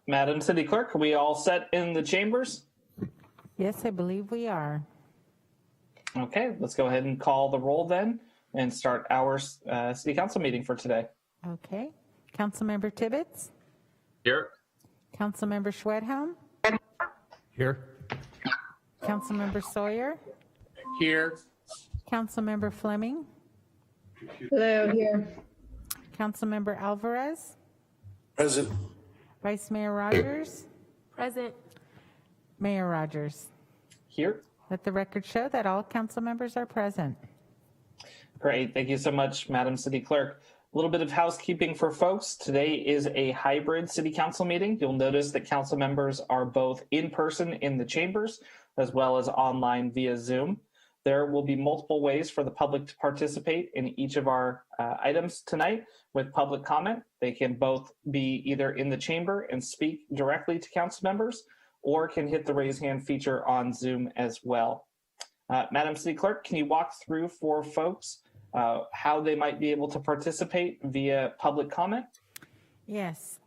Madam City Clerk, are we all set in the chambers? Yes, I believe we are. Okay, let's go ahead and call the roll then and start our City Council meeting for today. Okay. Councilmember Tibbetts? Here. Councilmember Schwedhelm? Here. Councilmember Sawyer? Here. Councilmember Fleming? Hello, here. Councilmember Alvarez? Present. Vice Mayor Rogers? Present. Mayor Rogers. Here. Let the record show that all council members are present. Great. Thank you so much, Madam City Clerk. A little bit of housekeeping for folks. Today is a hybrid City Council meeting. You'll notice that council members are both in person in the chambers as well as online via Zoom. There will be multiple ways for the public to participate in each of our items tonight with public comment. They can both be either in the chamber and speak directly to council members, or can hit the raise hand feature on Zoom as well. Madam City Clerk, can you walk through for folks how they might be able to participate via public comment? Yes.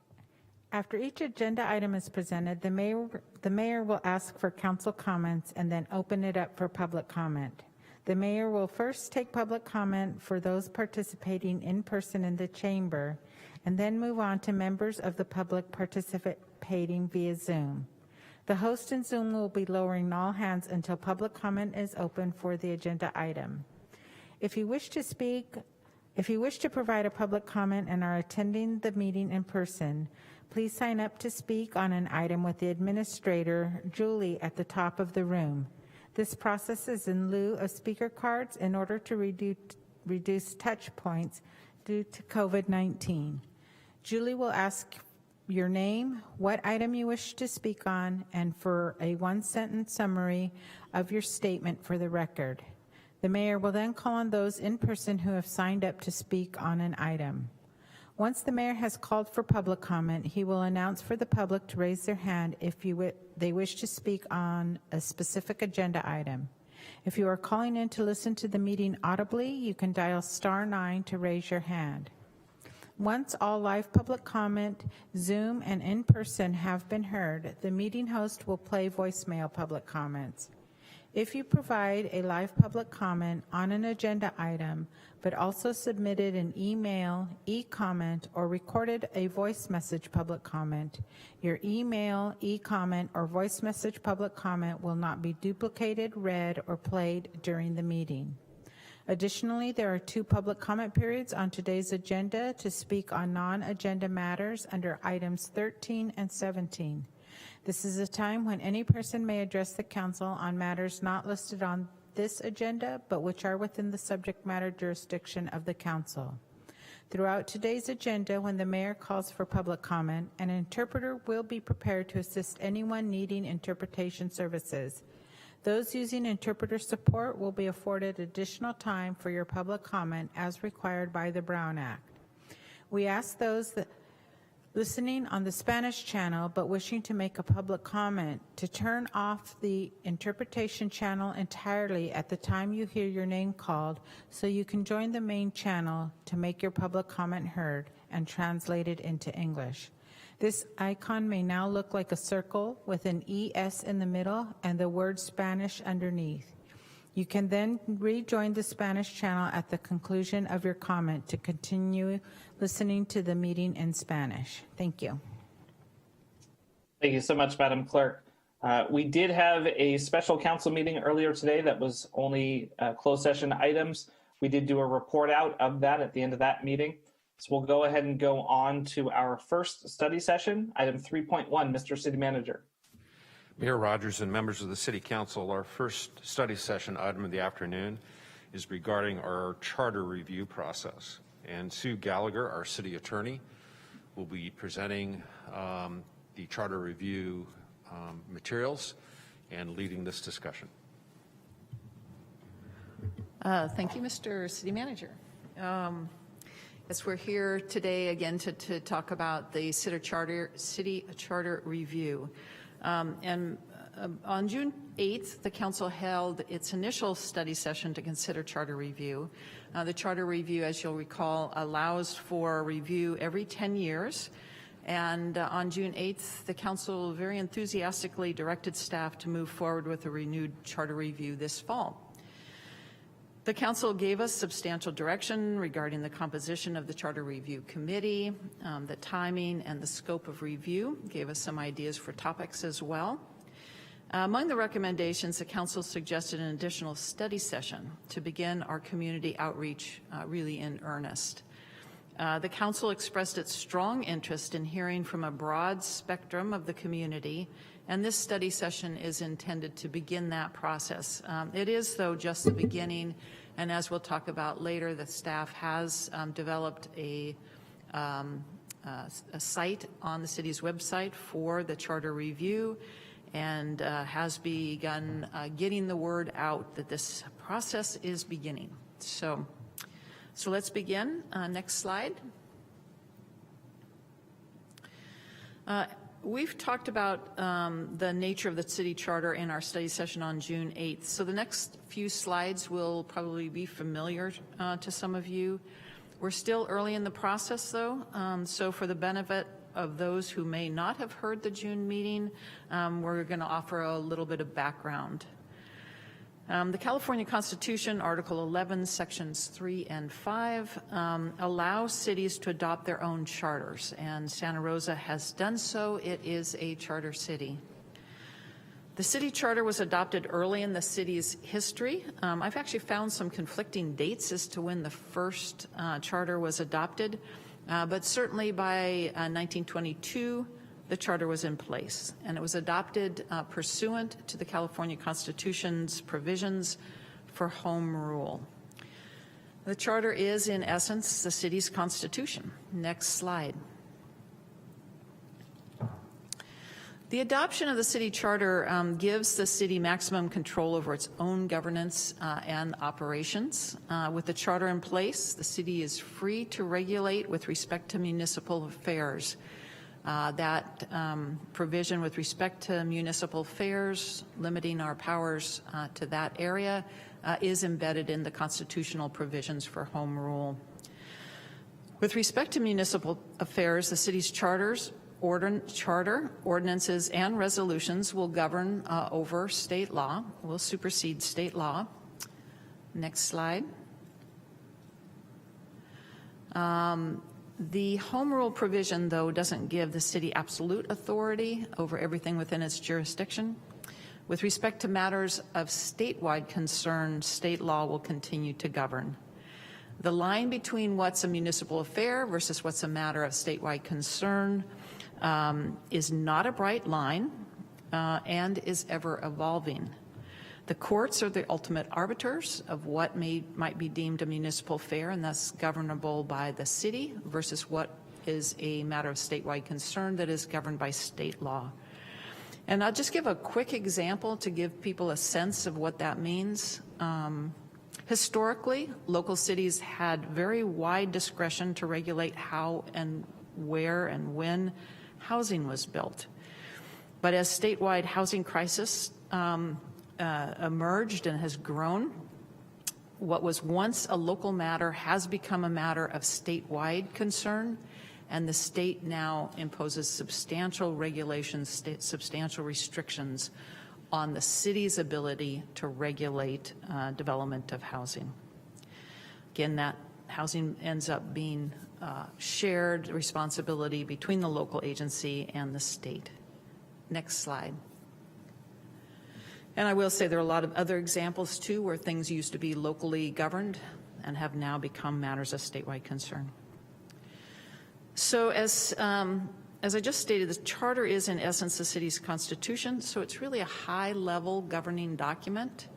After each agenda item is presented, the mayor will ask for council comments and then open it up for public comment. The mayor will first take public comment for those participating in person in the chamber, and then move on to members of the public participating via Zoom. The host in Zoom will be lowering all hands until public comment is open for the agenda item. If you wish to provide a public comment and are attending the meeting in person, please sign up to speak on an item with the administrator, Julie, at the top of the room. This process is in lieu of speaker cards in order to reduce touch points due to COVID-19. Julie will ask your name, what item you wish to speak on, and for a one-sentence summary of your statement for the record. The mayor will then call on those in person who have signed up to speak on an item. Once the mayor has called for public comment, he will announce for the public to raise their hand if they wish to speak on a specific agenda item. If you are calling in to listen to the meeting audibly, you can dial *9 to raise your hand. Once all live public comment, Zoom, and in person have been heard, the meeting host will play voicemail public comments. If you provide a live public comment on an agenda item, but also submitted an email, e-comment, or recorded a voice message public comment, your email, e-comment, or voice message public comment will not be duplicated, read, or played during the meeting. Additionally, there are 2 public comment periods on today's agenda to speak on non-agenda matters under items 13 and 17. This is a time when any person may address the council on matters not listed on this agenda, but which are within the subject matter jurisdiction of the council. Throughout today's agenda, when the mayor calls for public comment, an interpreter will be prepared to assist anyone needing interpretation services. Those using interpreter support will be afforded additional time for your public comment as required by the Brown Act. We ask those that listening on the Spanish channel but wishing to make a public comment to turn off the interpretation channel entirely at the time you hear your name called, so you can join the main channel to make your public comment heard and translated into English. This icon may now look like a circle with an ES in the middle and the word Spanish underneath. You can then rejoin the Spanish channel at the conclusion of your comment to continue listening to the meeting in Spanish. Thank you. Thank you so much, Madam Clerk. We did have a special council meeting earlier today that was only closed session items. We did do a report out of that at the end of that meeting. So we'll go ahead and go on to our first study session, item 3.1, Mr. City Manager. Mayor Rogers and members of the City Council, our first study session item of the afternoon is regarding our charter review process. And Sue Gallagher, our city attorney, will be presenting the charter review materials and leading this discussion. Thank you, Mr. City Manager. Yes, we're here today again to talk about the city charter review. On June 8th, the council held its initial study session to consider charter review. The charter review, as you'll recall, allows for review every 10 years And on June 8th, the council very enthusiastically directed staff to move forward with a renewed charter review this fall. The council gave us substantial direction regarding the composition of the Charter Review Committee, the timing and the scope of review, gave us some ideas for topics as well. Among the recommendations, the council suggested an additional study session to begin our community outreach really in earnest. The council expressed its strong interest in hearing from a broad spectrum of the community, and this study session is intended to begin that process. It is, though, just the beginning, and as we'll talk about later, the staff has developed a site on the city's website for the charter review, and has begun getting the word out that this process is beginning. So let's begin. Next slide. We've talked about the nature of the city charter in our study session on June 8th. So the next few slides will probably be familiar to some of you. We're still early in the process, though. So for the benefit of those who may not have heard the June meeting, we're going to offer a little bit of background. The California Constitution, Article 11, Sections 3 and 5, allow cities to adopt their own charters, and Santa Rosa has done so. It is a charter city. The city charter was adopted early in the city's history. I've actually found some conflicting dates as to when the first charter was adopted, but certainly by 1922, the charter was in place, and it was adopted pursuant to the California Constitution's provisions for home rule. The charter is, in essence, the city's constitution. Next slide. The adoption of the city charter gives the city maximum control over its own governance and operations. With the charter in place, the city is free to regulate with respect to municipal affairs. That provision with respect to municipal affairs, limiting our powers to that area, is embedded in the constitutional provisions for home rule. With respect to municipal affairs, the city's charter, ordinances, and resolutions will govern over state law, will supersede state law. Next slide. The home rule provision, though, doesn't give the city absolute authority over everything within its jurisdiction. With respect to matters of statewide concern, state law will continue to govern. The line between what's a municipal affair versus what's a matter of statewide concern is not a bright line and is ever evolving. The courts are the ultimate arbiters of what might be deemed a municipal affair and thus governable by the city versus what is a matter of statewide concern that is governed by state law. And I'll just give a quick example to give people a sense of what that means. Historically, local cities had very wide discretion to regulate how and where and when housing was built. But as statewide housing crisis emerged and has grown, what was once a local matter has become a matter of statewide concern, and the state now imposes substantial regulations, substantial restrictions on the city's ability to regulate development of housing. Again, that housing ends up being shared responsibility between the local agency and the state. Next slide. And I will say there are a lot of other examples, too, where things used to be locally governed and have now become matters of statewide concern. So as I just stated, the charter is, in essence, the city's constitution, so it's really a high-level governing document.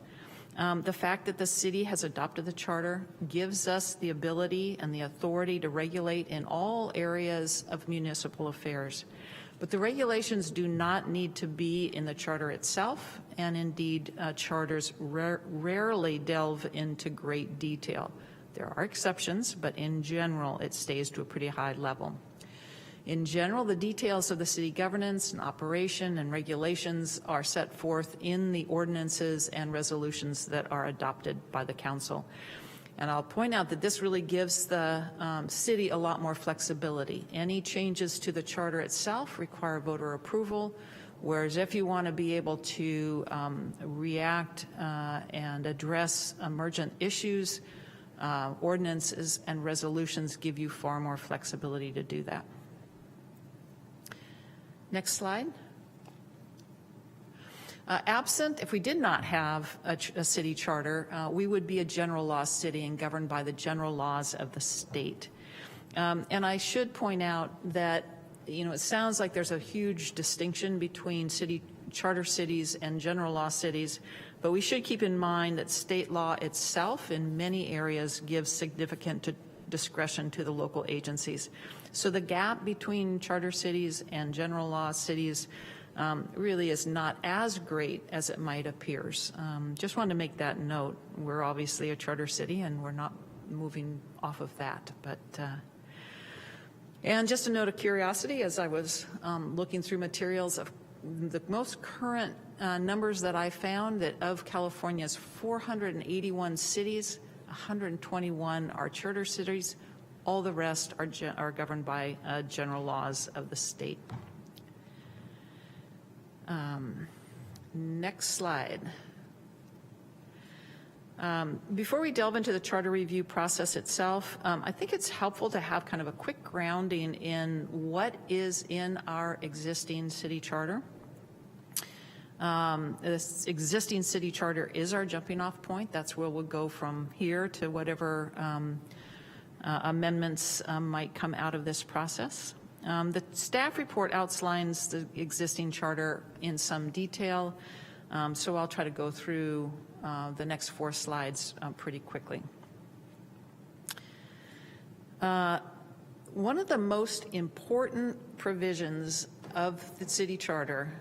The fact that the city has adopted the charter gives us the ability and the authority to regulate in all areas of municipal affairs. But the regulations do not need to be in the charter itself, and indeed, charters rarely delve into great detail. There are exceptions, but in general, it stays to a pretty high level. In general, the details of the city governance and operation and regulations are set forth in the ordinances and resolutions that are adopted by the council. And I'll point out that this really gives the city a lot more flexibility. Any changes to the charter itself require voter approval, whereas if you want to be able to react and address emergent issues, ordinances and resolutions give you far more flexibility to do that. Next slide. Absent, if we did not have a city charter, we would be a general law city and governed by the general laws of the state. And I should point out that, it sounds like there's a huge distinction between charter cities and general law cities, but we should keep in mind that state law itself in many areas gives significant discretion to the local agencies. So the gap between charter cities and general law cities really is not as great as it might appear. Just wanted to make that note. We're obviously a charter city and we're not moving off of that. But and just a note of curiosity, as I was looking through materials, of the most current numbers that I found, that of California's 481 cities, 121 are charter cities. All the rest are governed by general laws of the state. Next slide. Before we delve into the charter review process itself, I think it's helpful to have kind of a quick grounding in what is in our existing city charter. This existing city charter is our jumping off point. That's where we'll go from here to whatever amendments might come out of this process. The staff report outlines the existing charter in some detail, so I'll try to go through the next 4 slides pretty quickly. One of the most important provisions of the city charter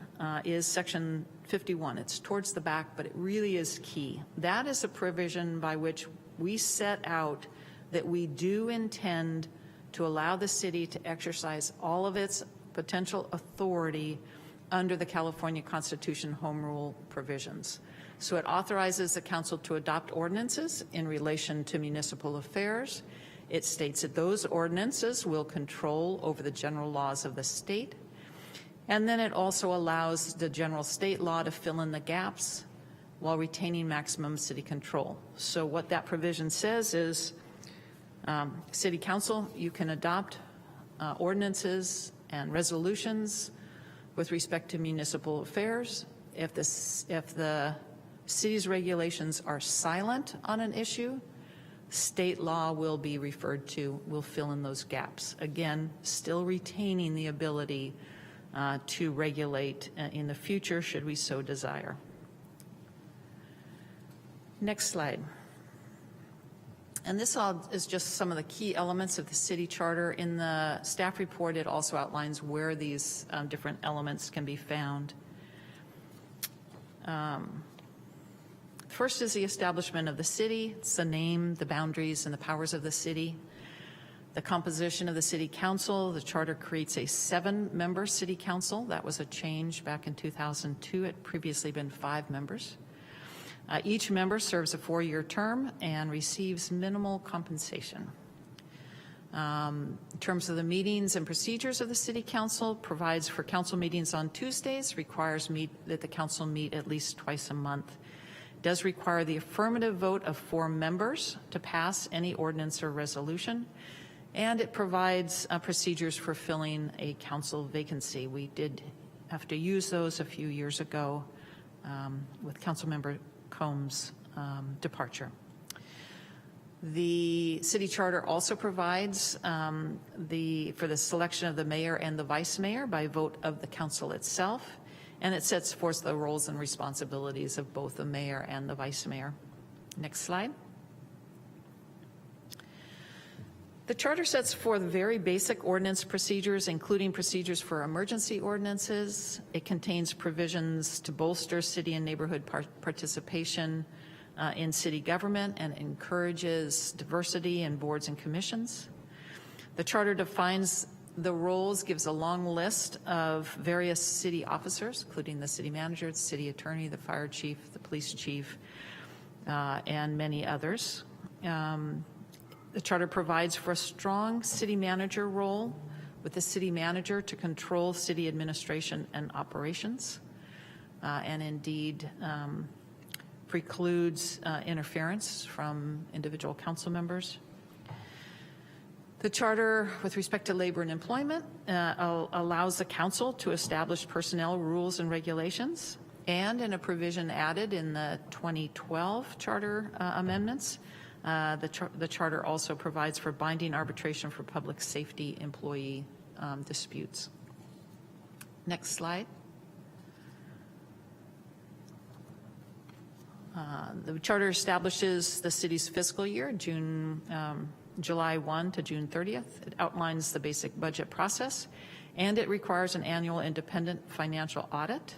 is section 51. It's towards the back, but it really is key. That is a provision by which we set out that we do intend to allow the city to exercise all of its potential authority under the California Constitution Home Rule provisions. So it authorizes the council to adopt ordinances in relation to municipal affairs. It states that those ordinances will control over the general laws of the state. And then it also allows the general state law to fill in the gaps while retaining maximum city control. So what that provision says is, City Council, you can adopt ordinances and resolutions with respect to municipal affairs. If the city's regulations are silent on an issue, state law will be referred to, will fill in those gaps. Again, still retaining the ability to regulate in the future should we so desire. Next slide. And this all is just some of the key elements of the city charter. In the staff report, it also outlines where these different elements can be found. First is the establishment of the city. It's the name, the boundaries, and the powers of the city. The composition of the city council. The charter creates a 7-member city council. That was a change back in 2002. It had previously been 5 members. Each member serves a 4-year term and receives minimal compensation. In terms of the meetings and procedures of the City Council, provides for council meetings on Tuesdays, requires that the council meet at least twice a month. Does require the affirmative vote of 4 members to pass any ordinance or resolution, and it provides procedures for filling a council vacancy. We did have to use those a few years ago with Councilmember Combs' departure. The city charter also provides for the selection of the mayor and the vice mayor by vote of the council itself, and it sets forth the roles and responsibilities of both the mayor and the vice mayor. Next slide. The charter sets forth very basic ordinance procedures, including procedures for emergency ordinances. It contains provisions to bolster city and neighborhood participation in city government and encourages diversity in boards and commissions. The charter defines the roles, gives a long list of various city officers, including the city manager, the city attorney, the fire chief, the police chief, and many others. The charter provides for a strong city manager role, with the city manager to control city administration and operations, and indeed precludes interference from individual council members. The charter, with respect to labor and employment, allows the council to establish personnel rules and regulations, and in a provision added in the 2012 charter amendments, the charter also provides for binding arbitration for public safety employee disputes. Next slide. The charter establishes the city's fiscal year, July 1 to June 30th. It outlines the basic budget process, and it requires an annual independent financial audit.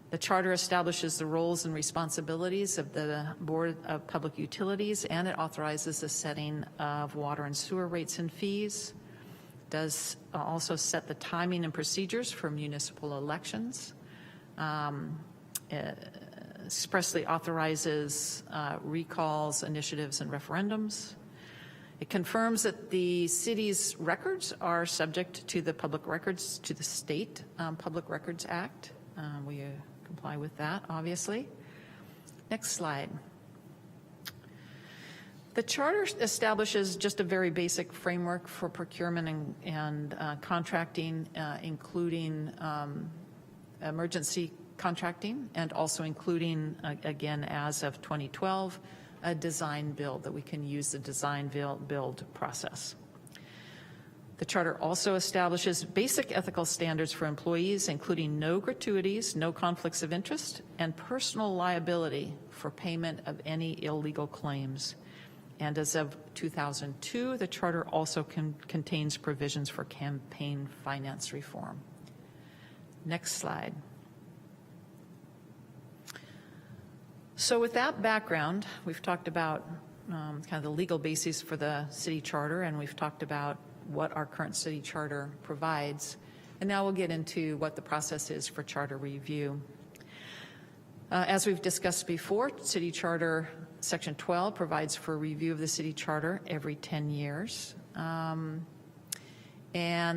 The charter establishes the roles and responsibilities of the Board of Public Utilities, and it authorizes the setting of water and sewer rates and fees. It does also set the timing and procedures for municipal elections. Expressly authorizes recalls, initiatives, and referendums. It confirms that the city's records are subject to the State Public Records Act. We comply with that, obviously. Next slide. The charter establishes just a very basic framework for procurement and contracting, including emergency contracting, and also including, again, as of 2012, a design build, that we can use the design build process. The charter also establishes basic ethical standards for employees, including no gratuities, no conflicts of interest, and personal liability for payment of any illegal claims. And as of 2002, the charter also contains provisions for campaign finance reform. Next slide. So with that background, we've talked about kind of the legal basis for the city charter, and we've talked about what our current city charter provides. And now we'll get into what the process is for charter review. As we've discussed before, City Charter Section 12 provides for review of the city charter every 10 years. And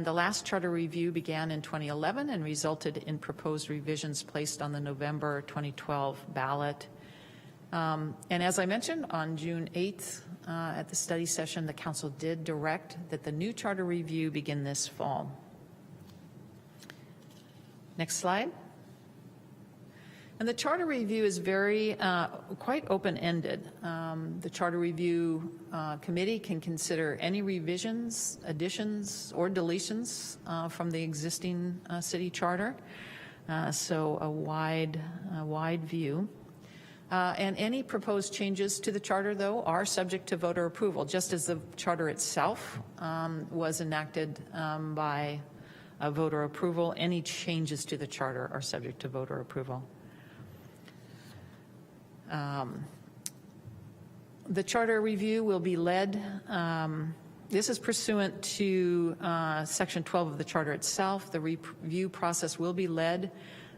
the last charter review began in 2011 and resulted in proposed revisions placed on the November 2012 ballot. And as I mentioned, on June 8th at the study session, the council did direct that the new charter review begin this fall. Next slide. And the charter review is quite open-ended. The charter review committee can consider any revisions, additions, or deletions from the existing city charter. So a wide view. And any proposed changes to the charter, though, are subject to voter approval, just as the charter itself was enacted by a voter approval. Any changes to the charter are subject to voter approval. The charter review will be led, this is pursuant to Section 12 of the charter itself. The review process will be led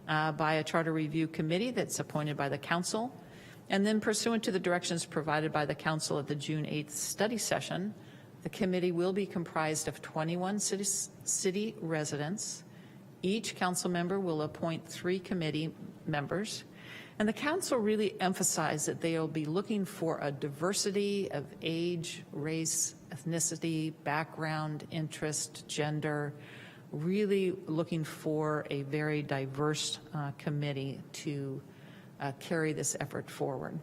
by a charter review committee that's appointed by the council. And then pursuant to the directions provided by the council at the June 8th study session, the committee will be comprised of 21 city residents. Each council member will appoint 3 committee members. And the council really emphasized that they will be looking for a diversity of age, race, ethnicity, background, interest, gender, really looking for a very diverse committee to carry this effort forward.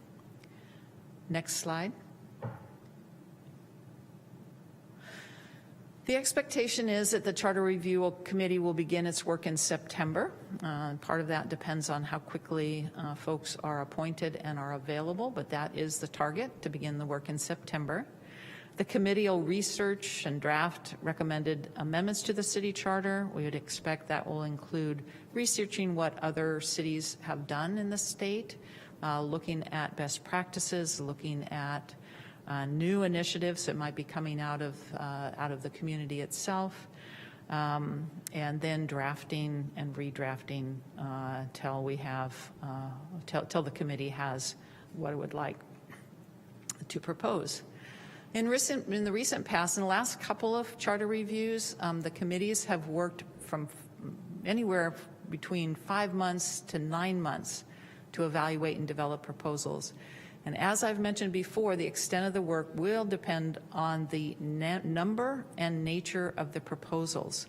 Next slide. The expectation is that the Charter Review Committee will begin its work in September. Part of that depends on how quickly folks are appointed and are available, but that is the target, to begin the work in September. The committee will research and draft recommended amendments to the city charter. We would expect that will include researching what other cities have done in the state, looking at best practices, looking at new initiatives that might be coming out of the community itself, and then drafting and redrafting till we have till the committee has what it would like. to propose. In the recent past, in the last couple of charter reviews, the committees have worked from anywhere between 5 months to 9 months to evaluate and develop proposals. And as I've mentioned before, the extent of the work will depend on the number and nature of the proposals.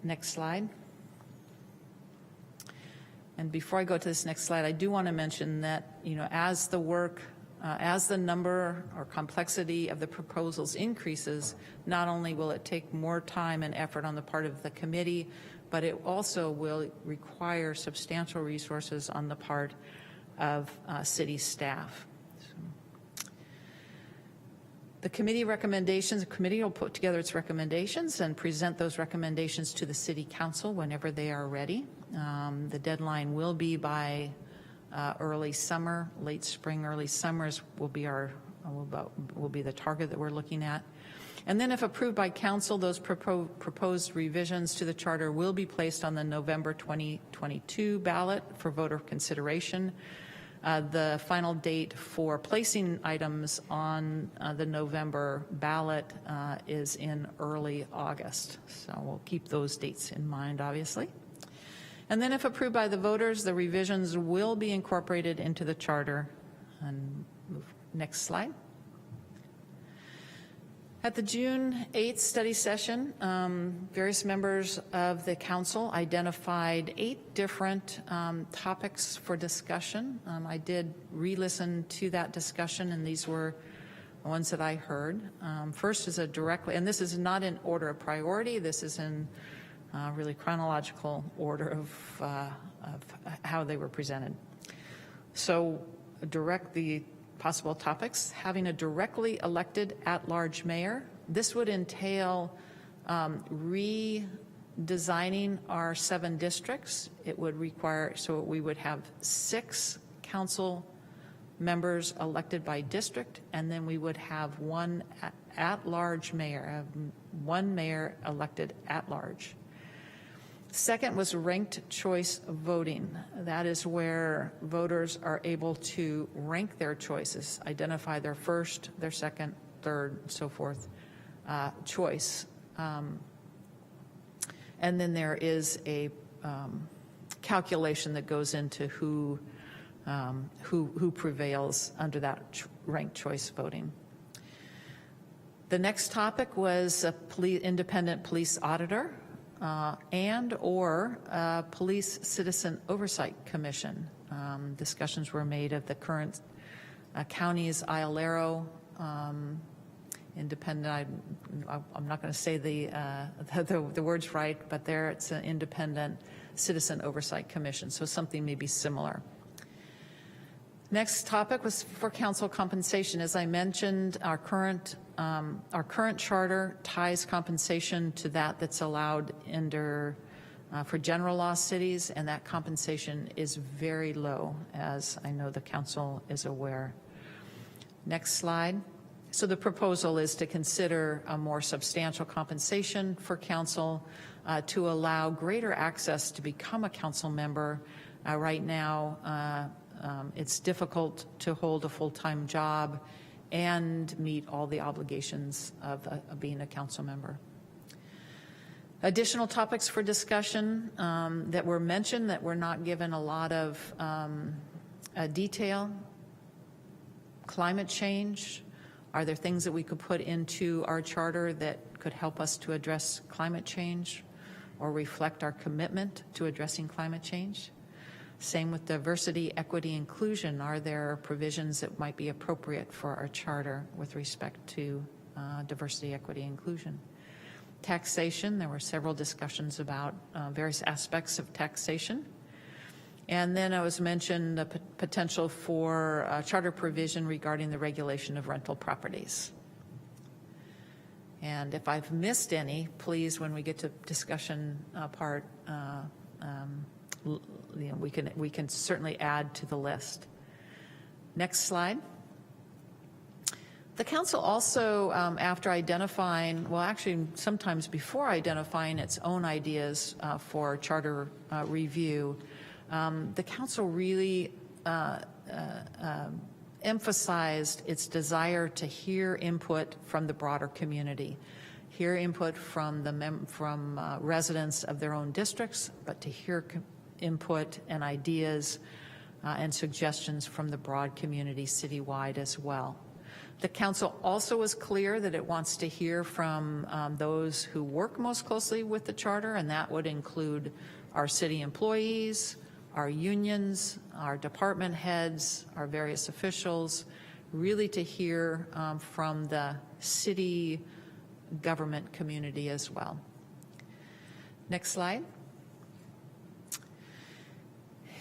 Next slide. And before I go to this next slide, I do want to mention that, as the number or complexity of the proposals increases, not only will it take more time and effort on the part of the committee, but it also will require substantial resources on the part of city staff. The committee will put together its recommendations and present those recommendations to the city council whenever they are ready. The deadline will be by early summer, late spring, early summers will be the target that we're looking at. And then if approved by council, those proposed revisions to the charter will be placed on the November 2022 ballot for voter consideration. The final date for placing items on the November ballot is in early August. So we'll keep those dates in mind, obviously. And then if approved by the voters, the revisions will be incorporated into the charter. And next slide. At the June 8th study session, various members of the council identified 8 different topics for discussion. I did re-listen to that discussion, and these were the ones that I heard. First is and this is not in order of priority, this is in really chronological order of how they were presented. So the possible topics: having a directly elected at-large mayor. This would entail redesigning our 7 districts. It would require, so we would have 6 council members elected by district, and then we would have 1 at-large mayor, 1 mayor elected at-large. Second was ranked choice voting. That is where voters are able to rank their choices, identify their first, their second, third, and so forth choice. And then there is a calculation that goes into who prevails under that ranked choice voting. The next topic was independent police auditor. And/or Police Citizen Oversight Commission. Discussions were made of the current county's ILRO, independent. I'm not going to say the words right, but there it's an independent Citizen Oversight Commission. So something maybe similar. Next topic was for council compensation. As I mentioned, our current charter ties compensation to that's allowed under for general law cities, and that compensation is very low, as I know the council is aware. Next slide. So the proposal is to consider a more substantial compensation for council to allow greater access to become a council member. Right now, it's difficult to hold a full-time job and meet all the obligations of being a council member. Additional topics for discussion that were mentioned that were not given a lot of detail: climate change. Are there things that we could put into our charter that could help us to address climate change or reflect our commitment to addressing climate change? Same with diversity, equity, inclusion. Are there provisions that might be appropriate for our charter with respect to diversity, equity, inclusion? Taxation, there were several discussions about various aspects of taxation. And then I was mentioned the potential for charter provision regarding the regulation of rental properties. And if I've missed any, please, when we get to discussion part, we can certainly add to the list. Next slide. The council also, after identifying, well, actually sometimes before identifying its own ideas for charter review, the council really emphasized its desire to hear input from the broader community, hear input from residents of their own districts, but to hear input and ideas and suggestions from the broad community citywide as well. The council also was clear that it wants to hear from those who work most closely with the charter, and that would include our city employees, our unions, our department heads, our various officials, really to hear from the city government community as well. Next slide.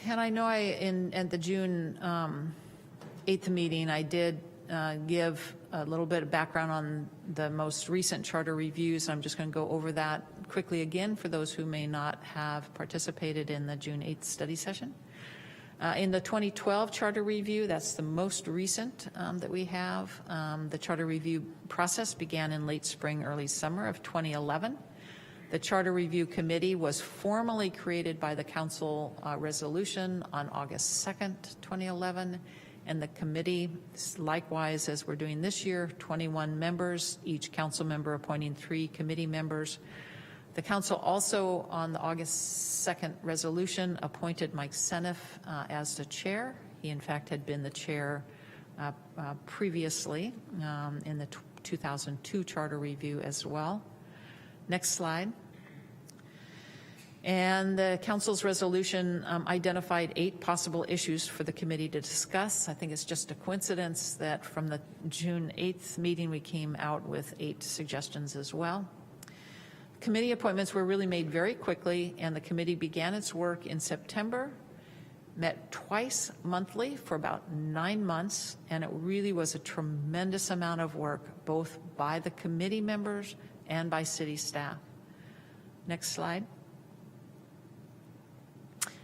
And I know at the June 8th meeting, I did give a little bit of background on the most recent charter reviews. I'm just going to go over that quickly again for those who may not have participated in the June 8th study session. In the 2012 charter review, that's the most recent that we have. The charter review process began in late spring, early summer of 2011. The Charter Review Committee was formally created by the Council resolution on August 2nd, 2011, and the committee, likewise as we're doing this year, 21 members, each council member appointing 3 committee members. The council also, on the August 2nd resolution, appointed Mike Seneff as the chair. He, in fact, had been the chair previously in the 2002 Charter Review as well. Next slide. And the council's resolution identified 8 possible issues for the committee to discuss. I think it's just a coincidence that from the June 8th meeting, we came out with 8 suggestions as well. Committee appointments were really made very quickly, and the committee began its work in September, met twice monthly for about 9 months, and it really was a tremendous amount of work, both by the committee members and by city staff. Next slide.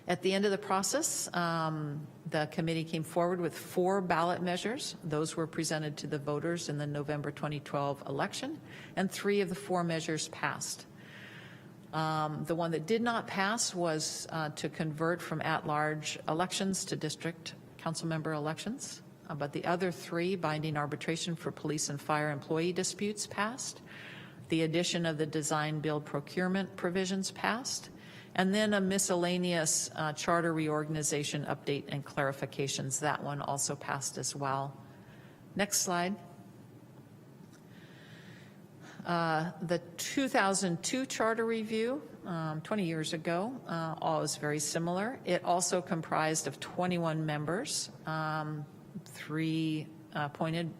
At the end of the process, the committee came forward with 4 ballot measures. Those were presented to the voters in the November 2012 election, and 3 of the 4 measures passed. The one that did not pass was to convert from at-large elections to district council member elections, but the other 3, binding arbitration for police and fire employee disputes, passed. The addition of the design build procurement provisions passed, and then a miscellaneous charter reorganization update and clarifications. That one also passed as well. Next slide. The 2002 charter review, 20 years ago, all was very similar. It also comprised of 21 members, 3 appointed,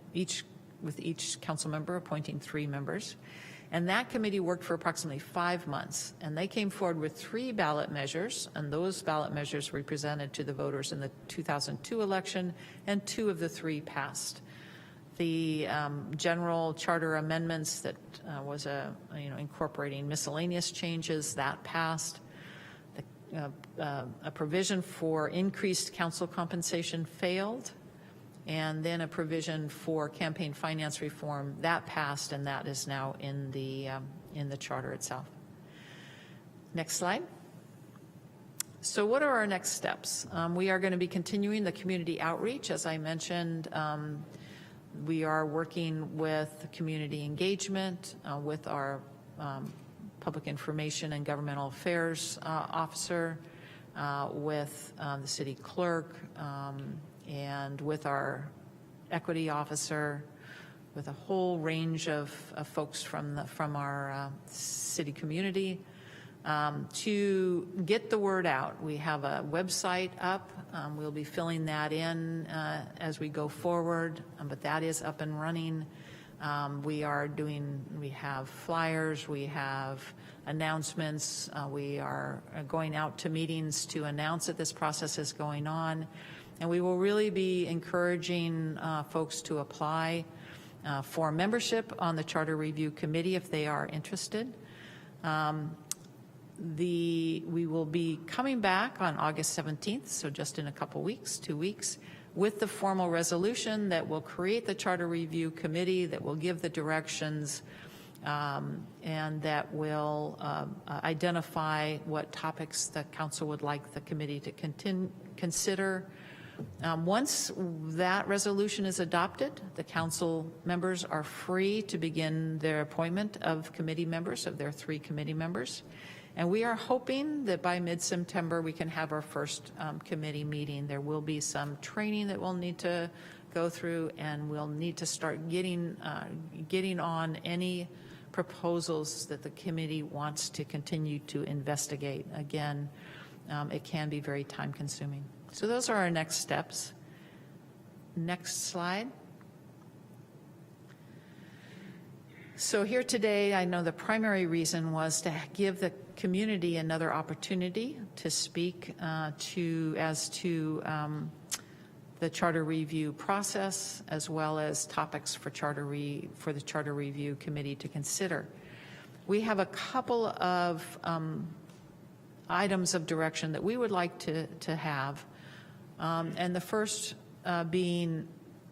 with each council member appointing 3 members. And that committee worked for approximately 5 months, and they came forward with 3 ballot measures, and those ballot measures were presented to the voters in the 2002 election, and 2 of the 3 passed. The general charter amendments that was incorporating miscellaneous changes, that passed. A provision for increased council compensation failed. And then a provision for campaign finance reform, that passed, and that is now in the charter itself. Next slide. So what are our next steps? We are going to be continuing the community outreach. As I mentioned, we are working with community engagement, with our public information and governmental affairs officer, with the city clerk, and with our equity officer, with a whole range of folks from our city community to get the word out. We have a website up. We'll be filling that in as we go forward, but that is up and running. We have flyers, we have announcements. We are going out to meetings to announce that this process is going on. And we will really be encouraging folks to apply for membership on the Charter Review Committee if they are interested. We will be coming back on August 17th, so just in a couple weeks, 2 weeks, with the formal resolution that will create the Charter Review Committee, that will give the directions, and that will identify what topics the council would like the committee to consider. Once that resolution is adopted, the council members are free to begin their appointment of committee members, of their 3 committee members. And we are hoping that by mid-September, we can have our first committee meeting. There will be some training that we'll need to go through, and we'll need to start getting on any proposals that the committee wants to continue to investigate. Again, it can be very time-consuming. So those are our next steps. Next slide. So here today, I know the primary reason was to give the community another opportunity to speak as to the charter review process, as well as topics for for the charter review committee to consider. We have a couple of items of direction that we would like to have, and the first being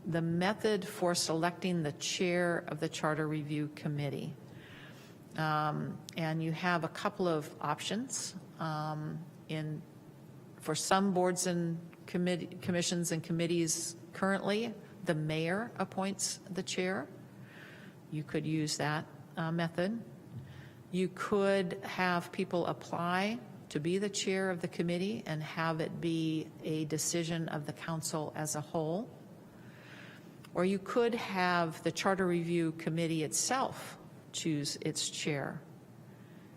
the method for selecting the chair of the charter review committee. And you have a couple of options. For some boards and commissions and committees currently, the mayor appoints the chair. You could use that method. You could have people apply to be the chair of the committee and have it be a decision of the council as a whole. Or you could have the charter review committee itself choose its chair.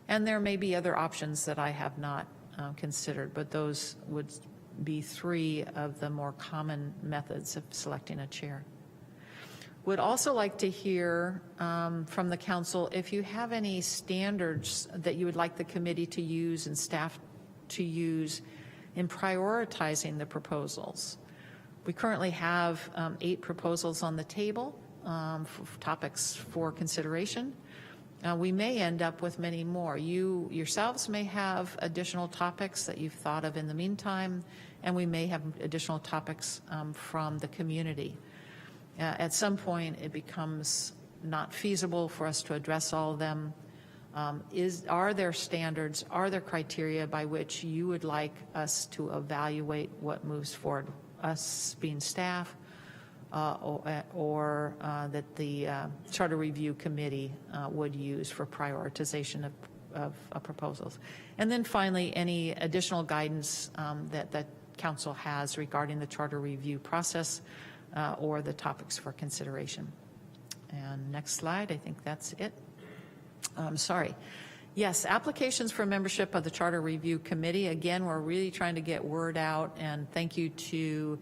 And there may be other options that I have not considered, but those would be 3 of the more common methods of selecting a chair. Would also like to hear from the council if you have any standards that you would like the committee to use and staff to use in prioritizing the proposals. We currently have 8 proposals on the table for topics for consideration. We may end up with many more. You yourselves may have additional topics that you've thought of in the meantime, and we may have additional topics from the community. At some point, it becomes not feasible for us to address all of them. Are there standards, are there criteria by which you would like us to evaluate what moves forward, us being staff, or that the Charter Review Committee would use for prioritization of proposals? And then finally, any additional guidance that Council has regarding the Charter Review process or the topics for consideration. And next slide, I think that's it. Sorry. Yes, applications for membership of the Charter Review Committee. Again, we're really trying to get word out, and thank you to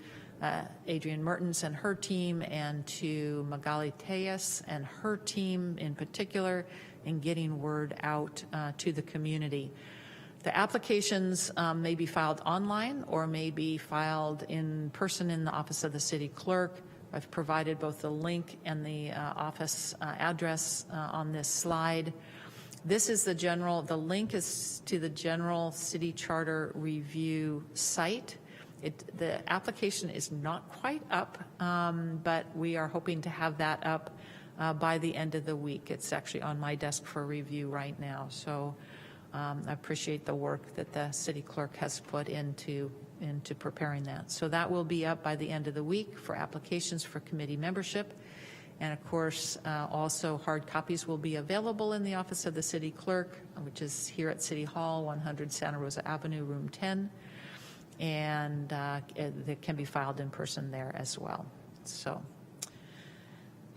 Adrienne Mertens and her team, and to Magali Tejas and her team in particular, in getting word out to the community. The applications may be filed online or may be filed in person in the office of the city clerk. I've provided both the link and the office address on this slide. This is the link is to the general city charter review site. The application is not quite up, but we are hoping to have that up by the end of the week. It's actually on my desk for review right now. So I appreciate the work that the city clerk has put into preparing that. So that will be up by the end of the week for applications for committee membership. And of course, also hard copies will be available in the office of the city clerk, which is here at City Hall, 100 Santa Rosa Avenue, room 10. And it can be filed in person there as well. So,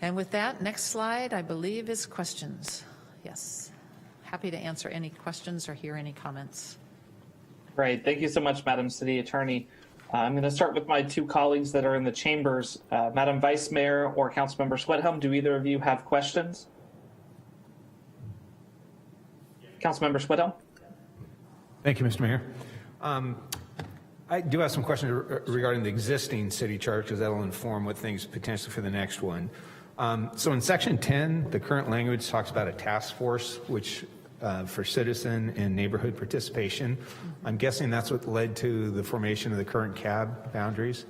and with that, next slide, I believe, is questions. Yes. Happy to answer any questions or hear any comments. Great. Thank you so much, Madam City Attorney. I'm going to start with my 2 colleagues that are in the chambers. Madam Vice Mayor or Councilmember Swedhelm, do either of you have questions? Councilmember Swedhelm? Thank you, Mr. Mayor. I do have some questions regarding the existing city charter, because that will inform what things potentially for the next one. So in section 10, the current language talks about a task force, which for citizen and neighborhood participation. I'm guessing that's what led to the formation of the current CAB boundaries?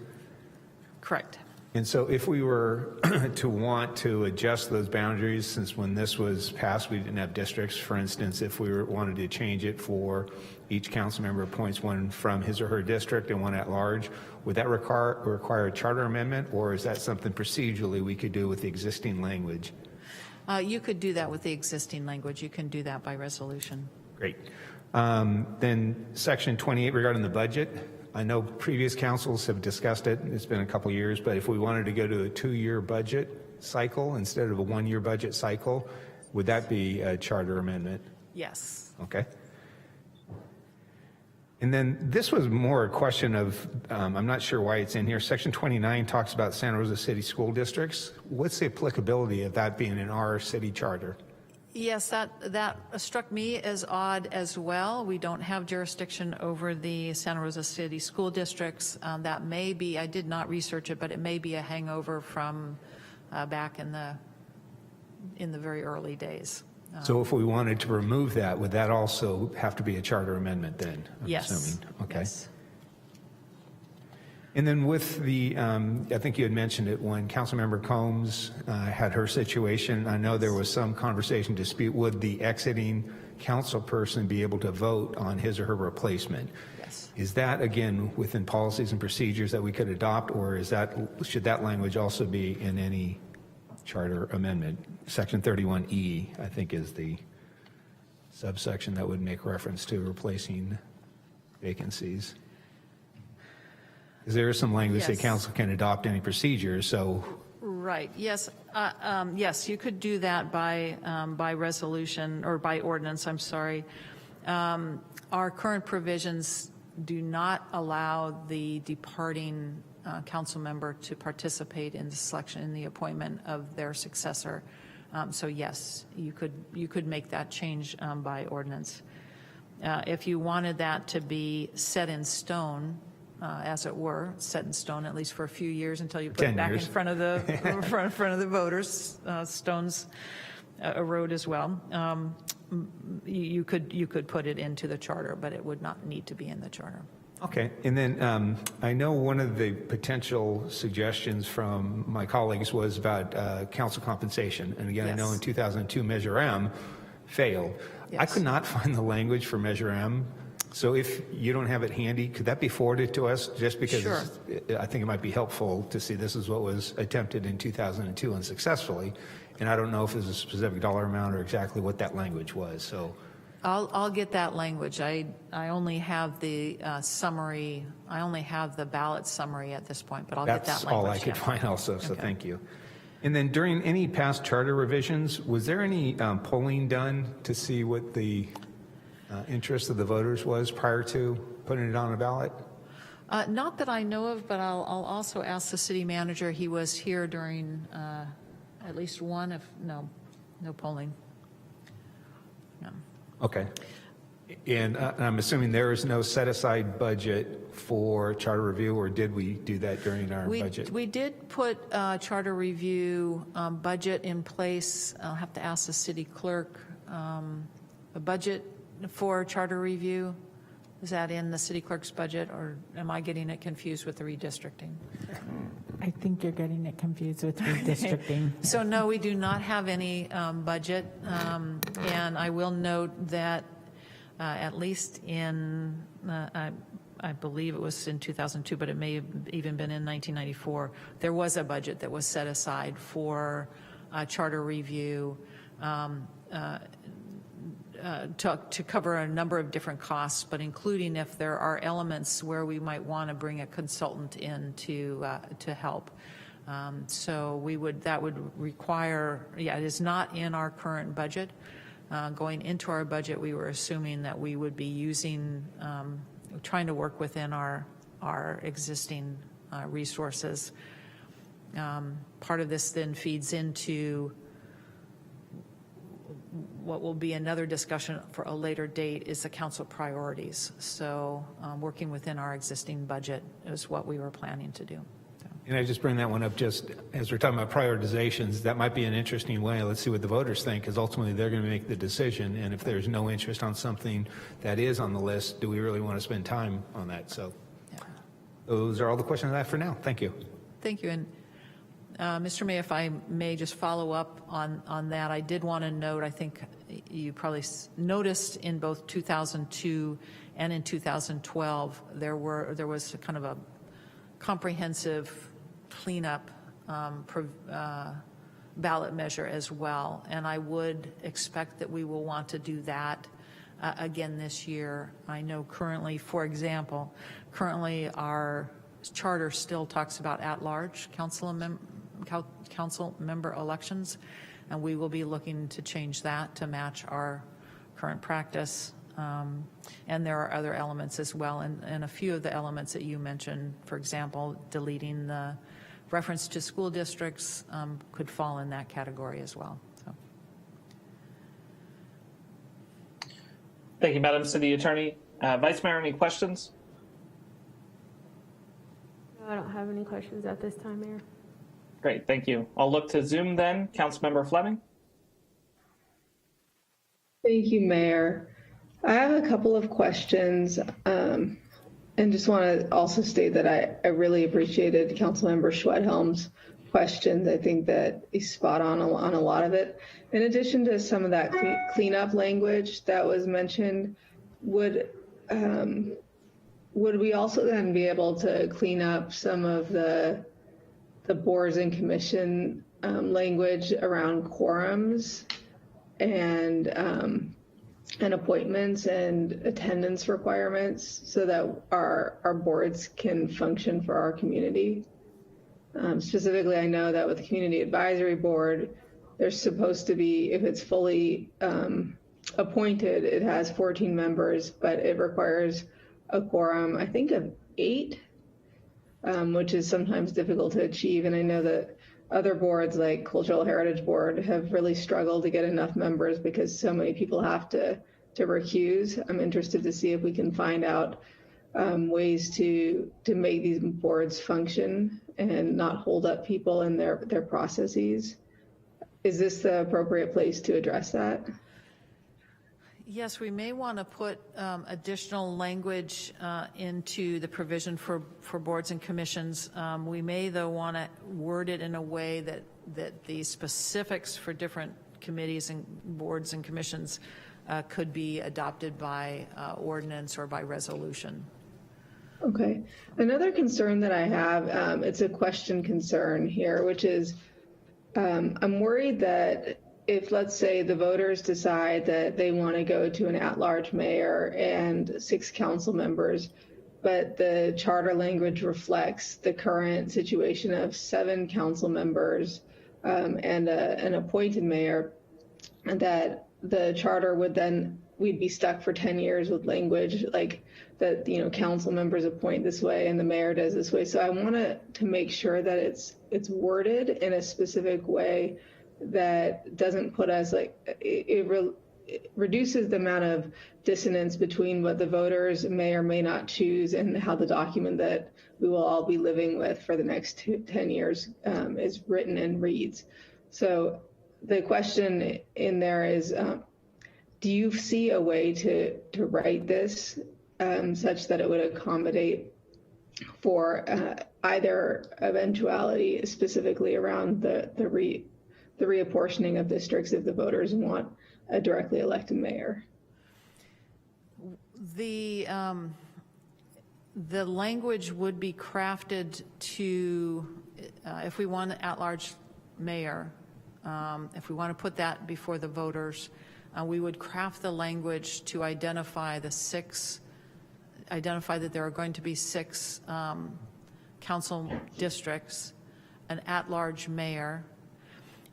Correct. And so if we were to want to adjust those boundaries, since when this was passed, we didn't have districts, for instance, if we wanted to change it for each council member appoints one from his or her district and one at large, would that require a charter amendment, or is that something procedurally we could do with the existing language? You could do that with the existing language. You can do that by resolution. Great. Then section 28 regarding the budget. I know previous councils have discussed it. It's been a couple years, but if we wanted to go to a 2-year budget cycle instead of a 1-year budget cycle, would that be a charter amendment? Yes. Okay. And then this was more a question of, I'm not sure why it's in here. Section 29 talks about Santa Rosa City School Districts. What's the applicability of that being in our city charter? Yes, that struck me as odd as well. We don't have jurisdiction over the Santa Rosa City School Districts. That may be, I did not research it, but it may be a hangover from back in the very early days. So if we wanted to remove that, would that also have to be a charter amendment then? I'm Yes. assuming? Okay. Yes. And then with the, I think you had mentioned it when Councilmember Combs had her situation. I know there was some conversation dispute. Would the exiting council person be able to vote on his or her replacement? Yes. Is that, again, within policies and procedures that we could adopt, or is that, should that language also be in any charter amendment? Section 31E, I think, is the subsection that would make reference to replacing vacancies. Because there is some language that Yes. council can adopt any procedure, so. Right, yes. Yes, you could do that by resolution, or by ordinance, I'm sorry. Our current provisions do not allow the departing council member to participate in the selection, in the appointment of their successor. So yes, you could make that change by ordinance. If you wanted that to be set in stone, as it were, set in stone at least for a few years until you put 10 it back years. in front of the in front of the voters. Stones erode as well. You could put it into the charter, but it would not need to be in the charter. Okay, and then I know one of the potential suggestions from my colleagues was about council compensation. And again, I know Yes. in 2002 Measure M failed. I Yes. could not find the language for Measure M. So if you don't have it handy, could that be forwarded to us? Just because Sure. I think it might be helpful to see this is what was attempted in 2002 unsuccessfully. And I don't know if there's a specific dollar amount or exactly what that language was, so. I'll get that language. I only have the summary. I only have the ballot summary at this point, but I'll get that That's language. all I could yeah. find also, so Okay. thank you. And then during any past charter revisions, was there any polling done to see what the interest of the voters was prior to putting it on a ballot? Not that I know of, but I'll also ask the city manager. He was here during at least one, if no polling. No. Okay. And I'm assuming there is no set-aside budget for charter review, or did we do that during our budget? We did put charter review budget in place. I'll have to ask the city clerk. A budget for charter review, is that in the city clerk's budget, or am I getting it confused with the redistricting? I think you're getting it confused with redistricting. So no, we do not have any budget. And I will note that at least in, I believe it was in 2002, but it may have even been in 1994, there was a budget that was set aside for charter review to cover a number of different costs, but including if there are elements where we might want to bring a consultant in to help. So that would require, it is not in our current budget. Going into our budget, we were assuming that we would be using, trying to work within our existing resources. Part of this then feeds into what will be another discussion for a later date is the council priorities. So working within our existing budget is what we were planning to do. So. And I just bring that one up just as we're talking about prioritizations. That might be an interesting way. Let's see what the voters think, because ultimately they're going to make the decision. And if there's no interest on something that is on the list, do we really want to spend time on that? So Yeah. those are all the questions I have for now. Thank you. Thank you. And Mr. May, if I may just follow up on that, I did want to note, I think you probably noticed in both 2002 and in 2012, there was a kind of a comprehensive cleanup ballot measure as well, and I would expect that we will want to do that again this year. I know currently, for example, our charter still talks about at-large council member elections, and we will be looking to change that to match our current practice. And there are other elements as well, and a few of the elements that you mentioned, for example, deleting the reference to school districts could fall in that category as well. So. Thank you, Madam City Attorney. Vice Mayor, any questions? No, I don't have any questions at this time, Mayor. Great, thank you. I'll look to Zoom then. Councilmember Fleming. Thank you, Mayor. I have a couple of questions, and just want to also state that I really appreciated Councilmember Schwedhelm's questions. I think that he's spot on a lot of it. In addition to some of that cleanup language that was mentioned, would we also then be able to clean up some of the boards and commission language around quorums and appointments and attendance requirements so that our boards can function for our community? Specifically, I know that with the Community Advisory Board, there's supposed to be, if it's fully appointed, it has 14 members, but it requires a quorum, I think, of 8, which is sometimes difficult to achieve. And I know that other boards like Cultural Heritage Board have really struggled to get enough members because so many people have to recuse. I'm interested to see if we can find out ways to make these boards function and not hold up people in their processes. Is this the appropriate place to address that? Yes, we may want to put additional language into the provision for boards and commissions. We may, though, want to word it in a way that the specifics for different committees and boards and commissions could be adopted by ordinance or by resolution. Okay. Another concern that I have, it's a question concern here, which is I'm worried that if, let's say, the voters decide that they want to go to an at-large mayor and 6 council members, but the charter language reflects the current situation of 7 council members and an appointed mayor, and that the charter would then, we'd be stuck for 10 years with language like that, council members appoint this way and the mayor does this way. So I want to make sure that it's worded in a specific way that doesn't put us it reduces the amount of dissonance between what the voters may or may not choose and how the document that we will all be living with for the next 10 years is written and reads. So the question in there is, do you see a way to write this such that it would accommodate for either eventuality, specifically around the reapportioning of districts if the voters want a directly elected mayor? The language would be crafted to, if we want an at-large mayor, if we want to put that before the voters, we would craft the language to identify that there are going to be 6 council districts, an at-large mayor,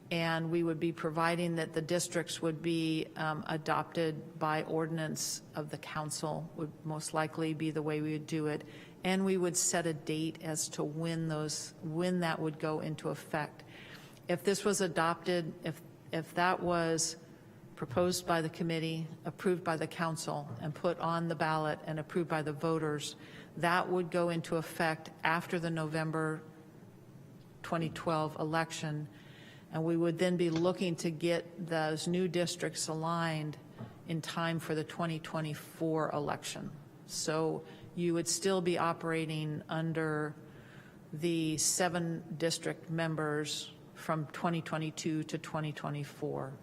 and we would be providing that the districts would be adopted by ordinance of the council, would most likely be the way we would do it, and we would set a date as to when that would go into effect. If this was adopted, if that was proposed by the committee, approved by the council, and put on the ballot and approved by the voters, that would go into effect after the November 2012 election. And we would then be looking to get those new districts aligned in time for the 2024 election. So you would still be operating under the 7 district members from 2022 to 2024.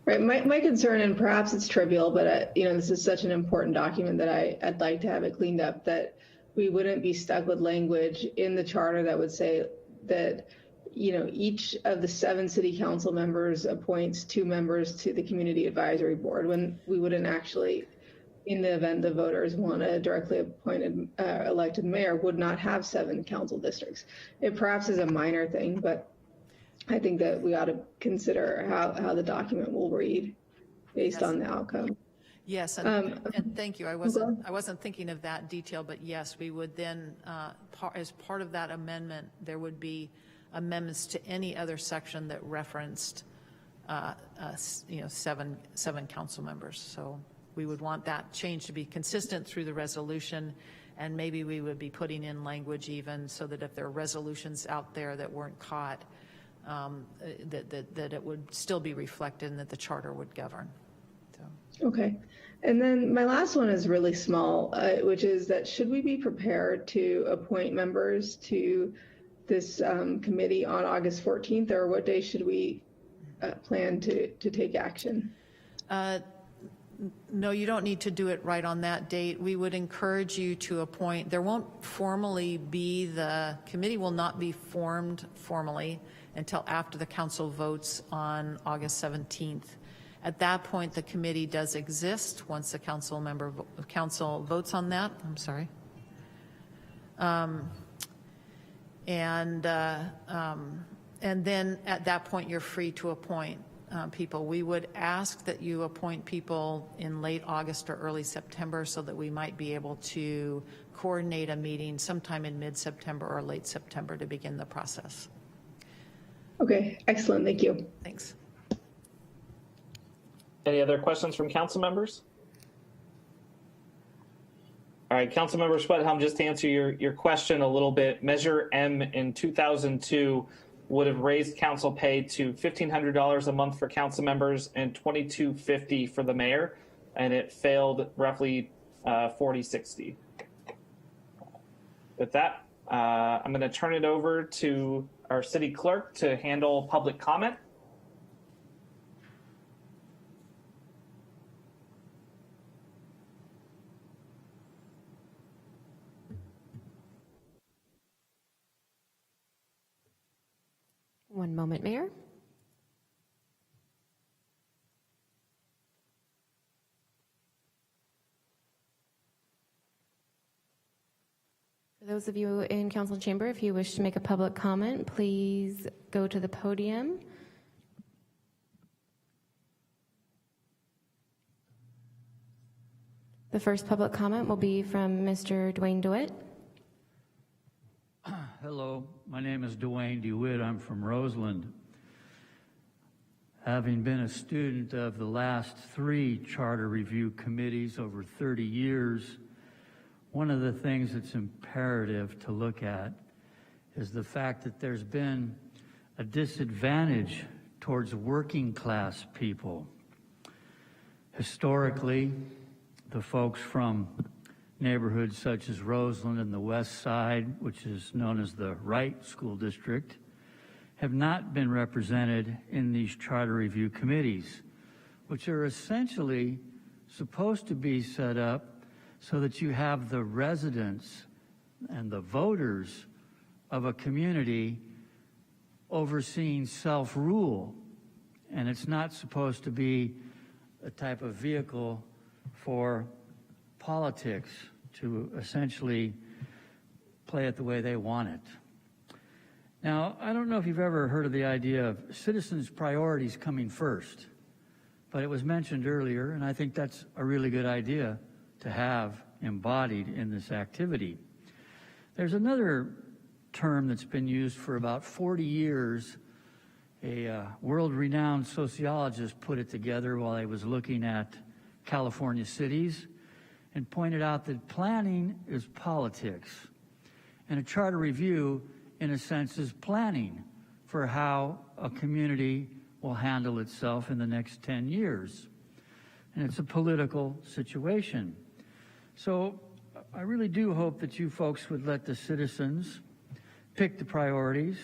Right. My concern, and perhaps it's trivial, but this is such an important document that I'd like to have it cleaned up, that we wouldn't be stuck with language in the charter that would say that, each of the 7 city council members appoints 2 members to the community advisory board, when we wouldn't actually, in the event the voters want a directly appointed elected mayor, would not have 7 council districts. It perhaps is a minor thing, but I think that we ought to consider how the document will read based on the outcome. Yes, and thank you. I wasn't thinking of that detail, but yes, we would then, as part of that amendment, there would be amendments to any other section that referenced, 7 council members. So we would want that change to be consistent through the resolution, and maybe we would be putting in language even so that if there are resolutions out there that weren't caught, that it would still be reflected and that the charter would govern. So. Okay. And then my last one is really small, which is that should we be prepared to appoint members to this committee on August 14th, or what day should we plan to take action? No, you don't need to do it right on that date. We would encourage you to appoint. There won't formally be, the committee will not be formed formally until after the council votes on August 17th. At that point, the committee does exist once the council votes on that. I'm sorry. And then at that point, you're free to appoint people. We would ask that you appoint people in late August or early September so that we might be able to coordinate a meeting sometime in mid-September or late September to begin the process. Okay, excellent. Thank you. Thanks. Any other questions from council members? All right, Councilmember Spudhelm, just to answer your question a little bit, Measure M in 2002 would have raised council pay to $1,500 a month for council members and $2,250 for the mayor, and it failed roughly 40-60. With that, I'm going to turn it over to our city clerk to handle public comment. One moment, Mayor. For those of you in council chamber, if you wish to make a public comment, please go to the podium. The first public comment will be from Mr. Dwayne DeWitt. Hello, my name is Dwayne DeWitt. I'm from Roseland. Having been a student of the last 3 charter review committees over 30 years, one of the things that's imperative to look at is the fact that there's been a disadvantage towards working class people. Historically, the folks from neighborhoods such as Roseland and the West Side, which is known as the Wright School District, have not been represented in these charter review committees, which are essentially supposed to be set up so that you have the residents and the voters of a community overseeing self-rule. And it's not supposed to be a type of vehicle for politics to essentially play it the way they want it. Now, I don't know if you've ever heard of the idea of citizens' priorities coming first, but it was mentioned earlier, and I think that's a really good idea to have embodied in this activity. There's another term that's been used for about 40 years. A world-renowned sociologist put it together while he was looking at California cities and pointed out that planning is politics. And a charter review, in a sense, is planning for how a community will handle itself in the next 10 years. And it's a political situation. So I really do hope that you folks would let the citizens pick the priorities,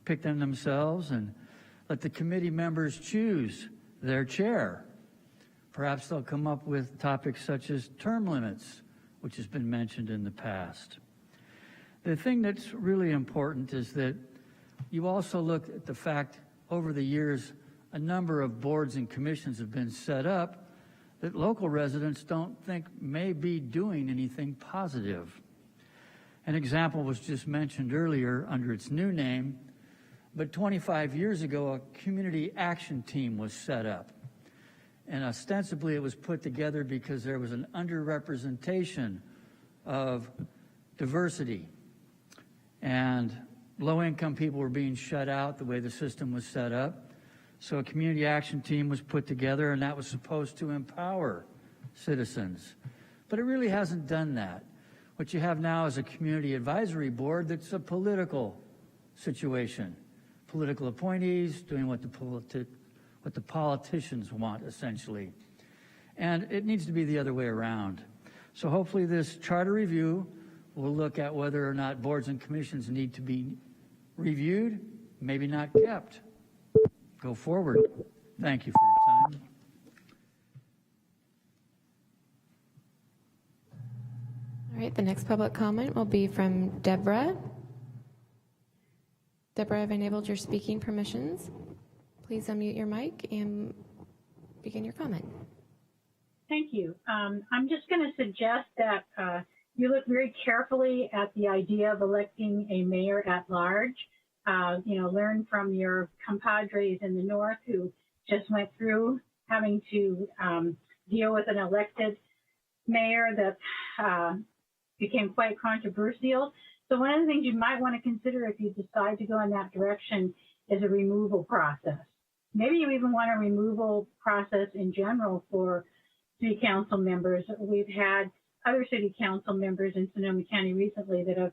pick them themselves, and let the committee members choose their chair. Perhaps they'll come up with topics such as term limits, which has been mentioned in the past. The thing that's really important is that you also look at the fact over the years a number of boards and commissions have been set up that local residents don't think may be doing anything positive. An example was just mentioned earlier under its new name, but 25 years ago, a community action team was set up. And ostensibly it was put together because there was an underrepresentation of diversity. And low-income people were being shut out the way the system was set up. So a community action team was put together, and that was supposed to empower citizens. But it really hasn't done that. What you have now is a community advisory board that's a political situation. Political appointees doing what the politicians want, essentially. And it needs to be the other way around. So hopefully this charter review will look at whether or not boards and commissions need to be reviewed, maybe not kept. Go forward. Thank you for your time. All right, the next public comment will be from Deborah. Deborah, I've enabled your speaking permissions. Please unmute your mic and begin your comment. Thank you. I'm just going to suggest that you look very carefully at the idea of electing a mayor at large. Learn from your compadres in the north who just went through having to deal with an elected mayor that became quite controversial. So one of the things you might want to consider if you decide to go in that direction is a removal process. Maybe you even want a removal process in general for city council members. We've had other city council members in Sonoma County recently that have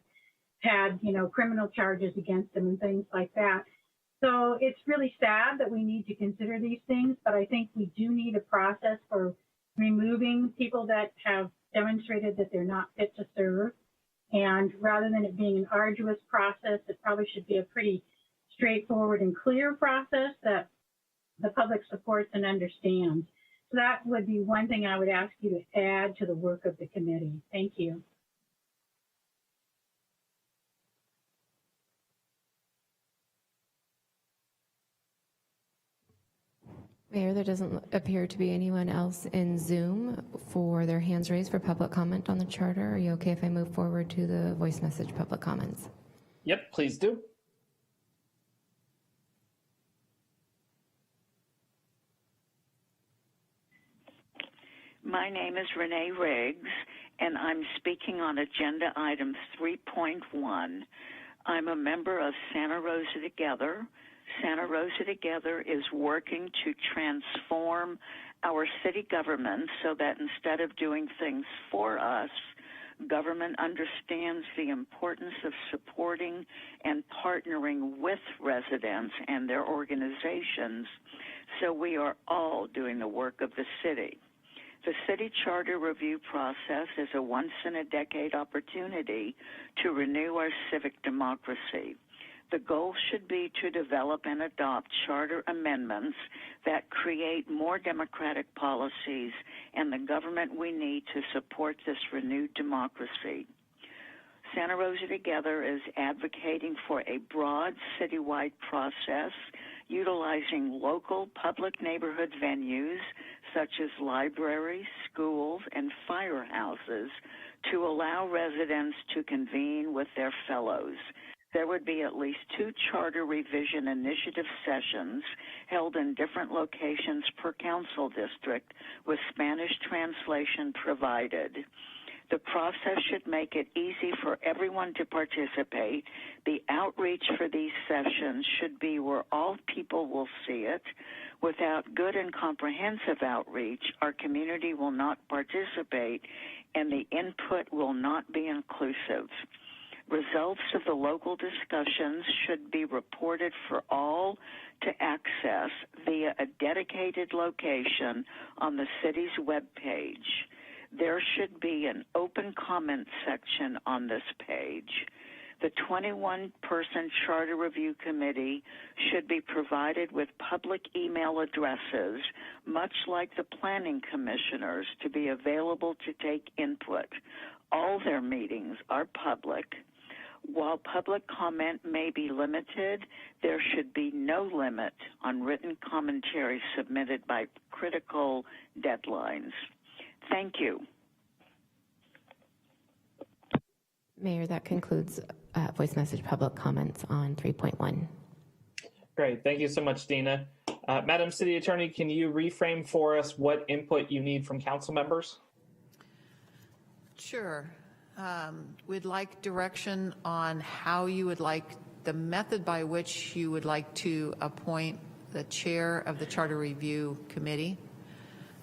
had, criminal charges against them and things like that. So it's really sad that we need to consider these things, but I think we do need a process for removing people that have demonstrated that they're not fit to serve. And rather than it being an arduous process, it probably should be a pretty straightforward and clear process that the public supports and understands. So that would be one thing I would ask you to add to the work of the committee. Thank you. Mayor, there doesn't appear to be anyone else in Zoom for their hands raised for public comment on the charter. Are you okay if I move forward to the voice message public comments? Yep, please do. My name is Renee Riggs, and I'm speaking on agenda item 3.1. I'm a member of Santa Rosa Together. Santa Rosa Together is working to transform our city government so that instead of doing things for us, government understands the importance of supporting and partnering with residents and their organizations, so we are all doing the work of the city. The city charter review process is a once-in-a-decade opportunity to renew our civic democracy. The goal should be to develop and adopt charter amendments that create more democratic policies and the government we need to support this renewed democracy. Santa Rosa Together is advocating for a broad citywide process utilizing local public neighborhood venues such as libraries, schools, and firehouses to allow residents to convene with their fellows. There would be at least 2 charter revision initiative sessions held in different locations per council district with Spanish translation provided. The process should make it easy for everyone to participate. The outreach for these sessions should be where all people will see it. Without good and comprehensive outreach, our community will not participate and the input will not be inclusive. Results of the local discussions should be reported for all to access via a dedicated location on the city's webpage. There should be an open comment section on this page. The 21-person Charter Review Committee should be provided with public email addresses, much like the planning commissioners, to be available to take input. All their meetings are public. While public comment may be limited, there should be no limit on written commentary submitted by critical deadlines. Thank you. Mayor, that concludes voice message public comments on 3.1. Great. Thank you so much, Dina. Madam City Attorney, can you reframe for us what input you need from council members? Sure. We'd like direction on how you would like, the method by which you would like to appoint the chair of the Charter Review Committee.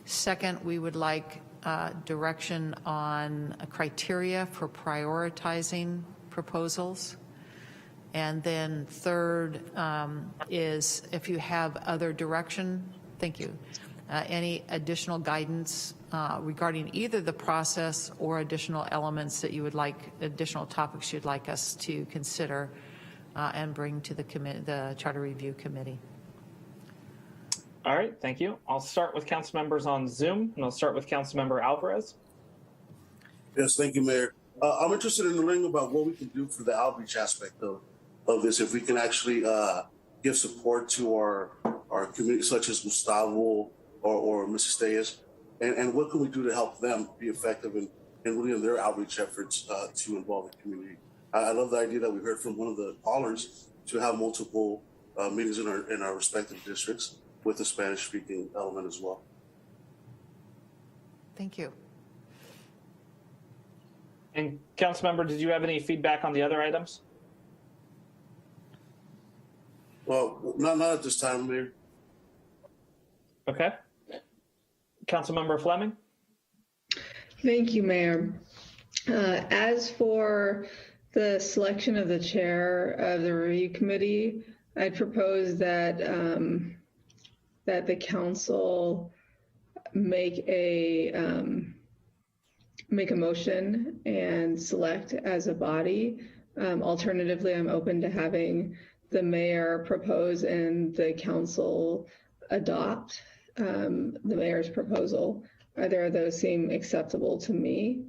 Second, we would like direction on a criteria for prioritizing proposals. And then third is if you have other direction, thank you, any additional guidance regarding either the process or additional elements that you would like, additional topics you'd like us to consider and bring to the Charter Review Committee. All right, thank you. I'll start with council members on Zoom, and I'll start with Councilmember Alvarez. Yes, thank you, Mayor. I'm interested in learning about what we can do for the outreach aspect of this. If we can actually give support to our community, such as Gustavo or Mrs. Steyes, and what can we do to help them be effective in really in their outreach efforts to involve the community. I love the idea that we heard from one of the callers to have multiple meetings in our respective districts with the Spanish-speaking element as well. Thank you. And Councilmember, did you have any feedback on the other items? Well, not at this time, Mayor. Okay. Councilmember Fleming? Thank you, Mayor. As for the selection of the chair of the review committee, I'd propose that that the council make a motion and select as a body. Alternatively, I'm open to having the mayor propose and the council adopt the mayor's proposal. Either of those seem acceptable to me.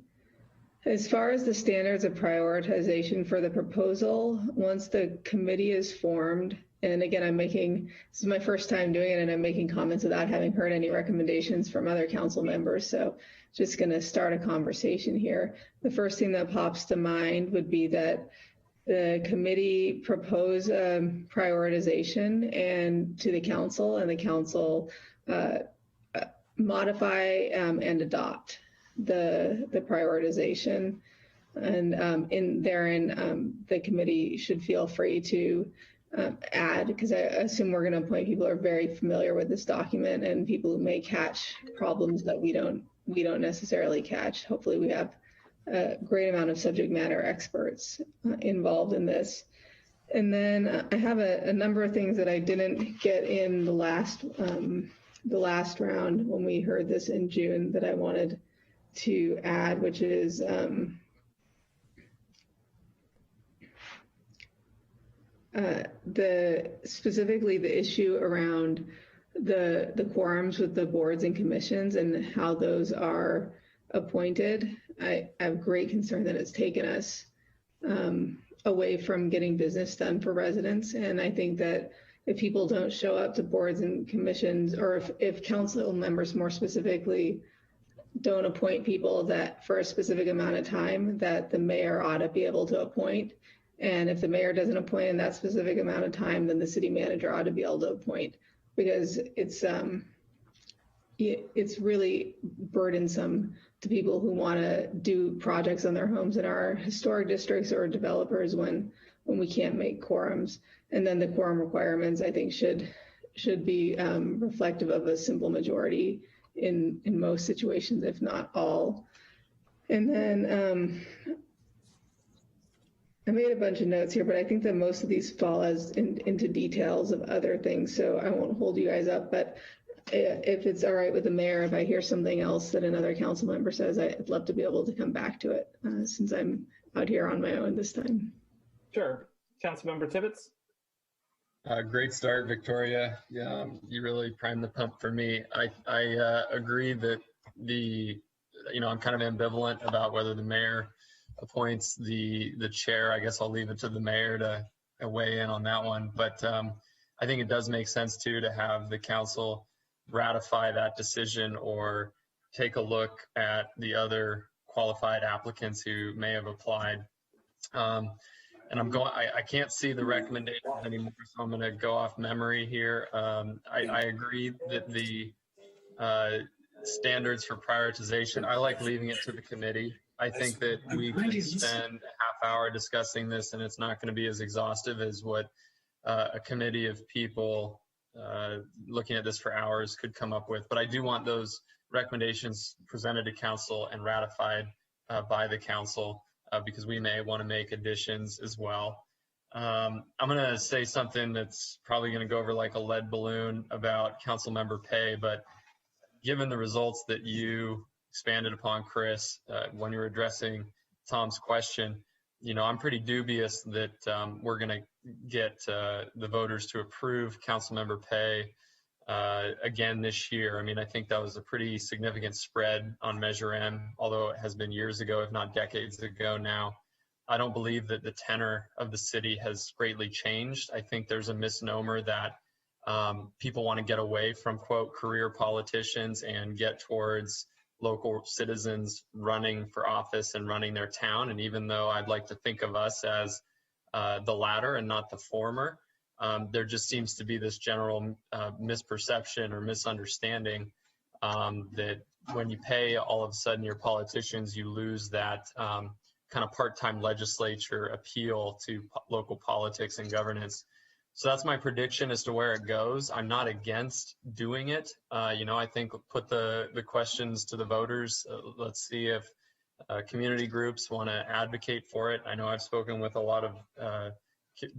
As far as the standards of prioritization for the proposal, once the committee is formed, and again, this is my first time doing it, and I'm making comments without having heard any recommendations from other council members, so just going to start a conversation here. The first thing that pops to mind would be that the committee propose a prioritization and to the council, and the council modify and adopt the prioritization. And therein, the committee should feel free to add, because I assume we're going to appoint people who are very familiar with this document and people who may catch problems that we don't necessarily catch. Hopefully we have a great amount of subject matter experts involved in this. And then I have a number of things that I didn't get in the last round when we heard this in June that I wanted to add, which is specifically the issue around the quorums with the boards and commissions and how those are appointed. I have great concern that it's taken us away from getting business done for residents. And I think that if people don't show up to boards and commissions, or if council members more specifically don't appoint people that for a specific amount of time, that the mayor ought to be able to appoint. And if the mayor doesn't appoint in that specific amount of time, then the city manager ought to be able to appoint, because it's really burdensome to people who want to do projects on their homes in our historic districts or developers when we can't make quorums. And then the quorum requirements, I think, should be reflective of a simple majority in most situations, if not all. And then I made a bunch of notes here, but I think that most of these fall into details of other things, so I won't hold you guys up. But if it's all right with the mayor, if I hear something else that another council member says, I'd love to be able to come back to it since I'm out here on my own this time. Sure. Councilmember Tibbetts? Great start, Victoria. Yeah, you really primed the pump for me. I agree that I'm kind of ambivalent about whether the mayor appoints the chair. I guess I'll leave it to the mayor to weigh in on that one. But I think it does make sense too to have the council ratify that decision or take a look at the other qualified applicants who may have applied. And I can't see the recommendations anymore, so I'm going to go off memory here. I agree that the standards for prioritization, I like leaving it to the committee. I think that we could spend a half hour discussing this and it's not going to be as exhaustive as what a committee of people looking at this for hours could come up with. But I do want those recommendations presented to council and ratified by the council. Because we may want to make additions as well. I'm going to say something that's probably going to go over like a lead balloon about council member pay, but given the results that you expanded upon, Chris, when you were addressing Tom's question, I'm pretty dubious that we're going to get the voters to approve council member pay again this year. I mean, I think that was a pretty significant spread on Measure M, although it has been years ago, if not decades ago now. I don't believe that the tenor of the city has greatly changed. I think there's a misnomer that people want to get away from, quote, career politicians and get towards local citizens running for office and running their town. And even though I'd like to think of us as the latter and not the former, there just seems to be this general misperception or misunderstanding that when you pay, all of a sudden your politicians, you lose that kind of part-time legislature appeal to local politics and governance. So that's my prediction as to where it goes. I'm not against doing it. I think put the questions to the voters. Let's see if community groups want to advocate for it. I know I've spoken with a lot of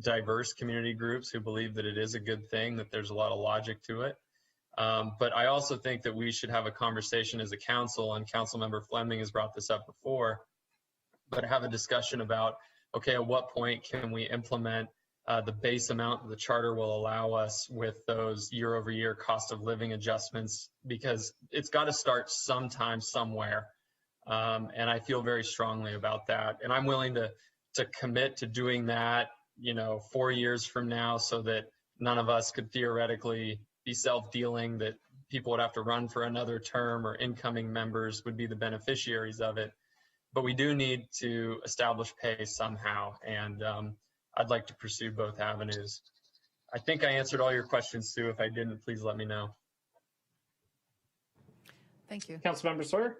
diverse community groups who believe that it is a good thing, that there's a lot of logic to it. But I also think that we should have a conversation as a council, and Councilmember Fleming has brought this up before, but have a discussion about, okay, at what point can we implement the base amount that the charter will allow us with those year-over-year cost of living adjustments, because it's got to start sometime, somewhere. And I feel very strongly about that. And I'm willing to commit to doing that 4 years from now, so that none of us could theoretically be self-dealing, that people would have to run for another term or incoming members would be the beneficiaries of it. But we do need to establish pay somehow, and I'd like to pursue both avenues. I think I answered all your questions, Sue. If I didn't, please let me know. Thank you. Councilmember Sawyer?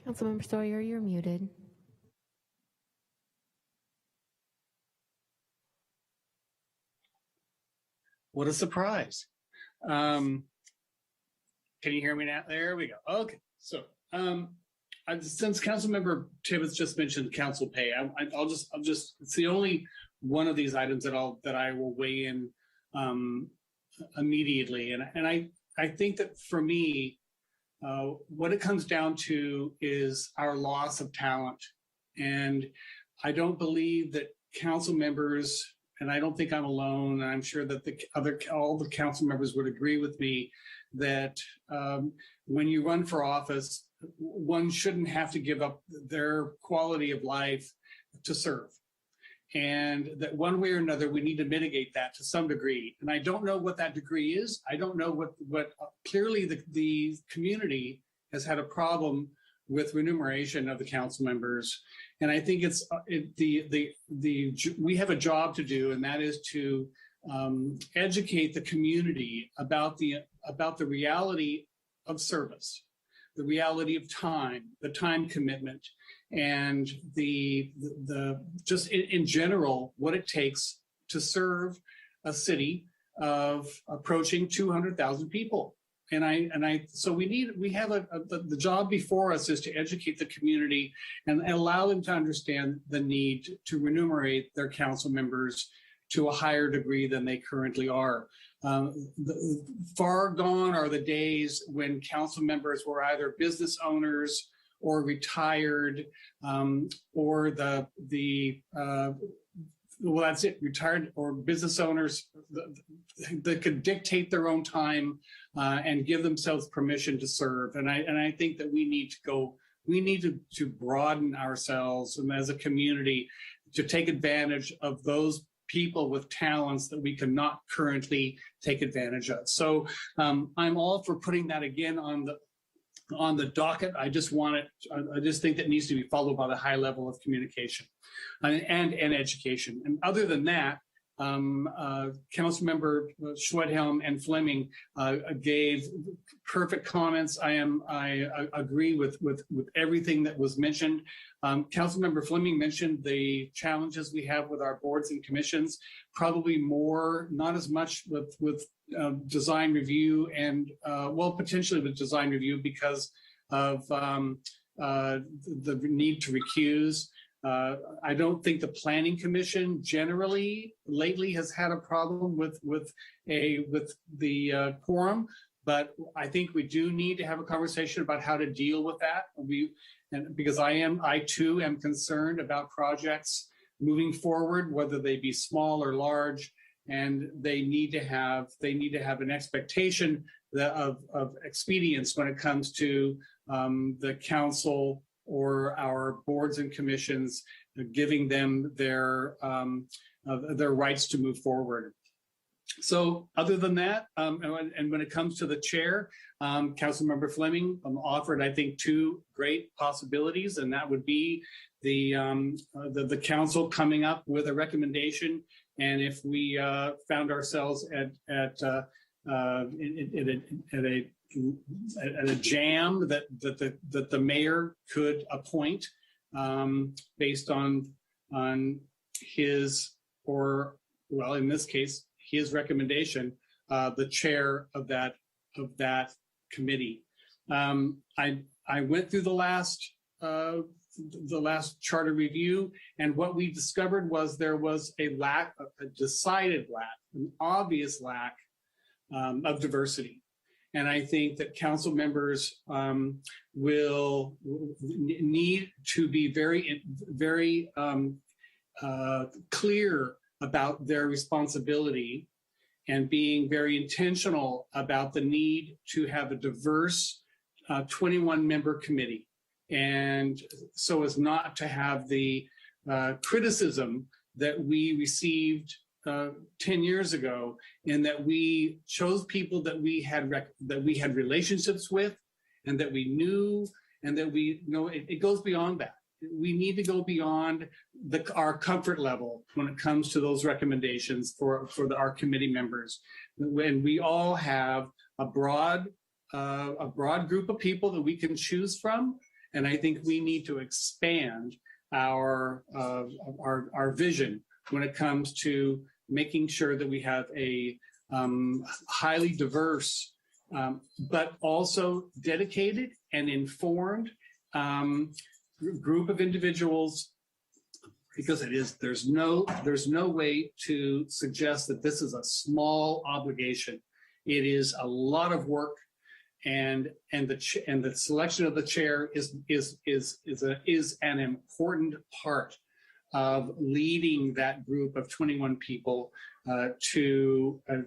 Councilmember Sawyer, you're muted. What a surprise. Can you hear me now? There we go. Okay. So since Councilmember Tibbetts just mentioned council pay, I'll just it's the only one of these items that I will weigh in immediately. And I think that for me, what it comes down to is our loss of talent. And I don't believe that council members, and I don't think I'm alone, and I'm sure that all the council members would agree with me, that when you run for office, one shouldn't have to give up their quality of life to serve. And that one way or another, we need to mitigate that to some degree. And I don't know what that degree is. I don't know what clearly the community has had a problem with remuneration of the council members. And I think we have a job to do, and that is to educate the community about the reality of service, the reality of time, the time commitment, and the just in general what it takes to serve a city of approaching 200,000 people. So we have the job before us is to educate the community and allow them to understand the need to remunerate their council members to a higher degree than they currently are. Far gone are the days when council members were either business owners or retired, or well, that's it, retired or business owners that could dictate their own time and give themselves permission to serve. And I think that we need to broaden ourselves and as a community to take advantage of those people with talents that we cannot currently take advantage of. So I'm all for putting that again on the docket. I just think that needs to be followed by the high level of communication and education. And other than that, Councilmember Schwedhelm and Fleming gave perfect comments. I agree with everything that was mentioned. Councilmember Fleming mentioned the challenges we have with our boards and commissions, probably more, not as much with design review and, well, potentially with design review because of the need to recuse. I don't think the Planning Commission generally lately has had a problem with the quorum, but I think we do need to have a conversation about how to deal with that. Because I too am concerned about projects moving forward, whether they be small or large, and they need to have an expectation of expedience when it comes to the council or our boards and commissions, giving them their rights to move forward. So other than that, and when it comes to the chair, Councilmember Fleming offered, I think, two great possibilities, and that would be the council coming up with a recommendation. And if we found ourselves at a jam that the mayor could appoint based on his, or well, in this case, his recommendation, the chair of that committee. I went through the last charter review, and what we discovered was there was a decided lack, an obvious lack of diversity. And I think that council members will need to be very clear about their responsibility and being very intentional about the need to have a diverse 21-member committee. And so as not to have the criticism that we received 10 years ago, in that we chose people that we had relationships with and that we knew, and that we know it goes beyond that. We need to go beyond our comfort level when it comes to those recommendations for our committee members. When we all have a broad group of people that we can choose from, and I think we need to expand our vision when it comes to making sure that we have a highly diverse, but also dedicated and informed group of individuals, because there's no way to suggest that this is a small obligation. It is a lot of work, and the selection of the chair is an important part of leading that group of 21 people to a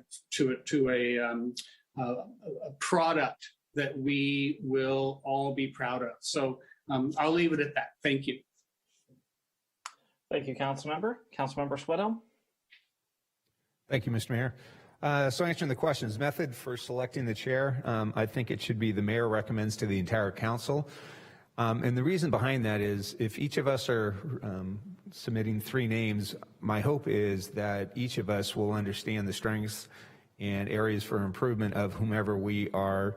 product that we will all be proud of. So I'll leave it at that. Thank you. Thank you, Councilmember. Councilmember Schwedhelm. Thank you, Mr. Mayor. So answering the questions, method for selecting the chair, I think it should be the mayor recommends to the entire council. And the reason behind that is if each of us are submitting 3 names, my hope is that each of us will understand the strengths and areas for improvement of whomever we are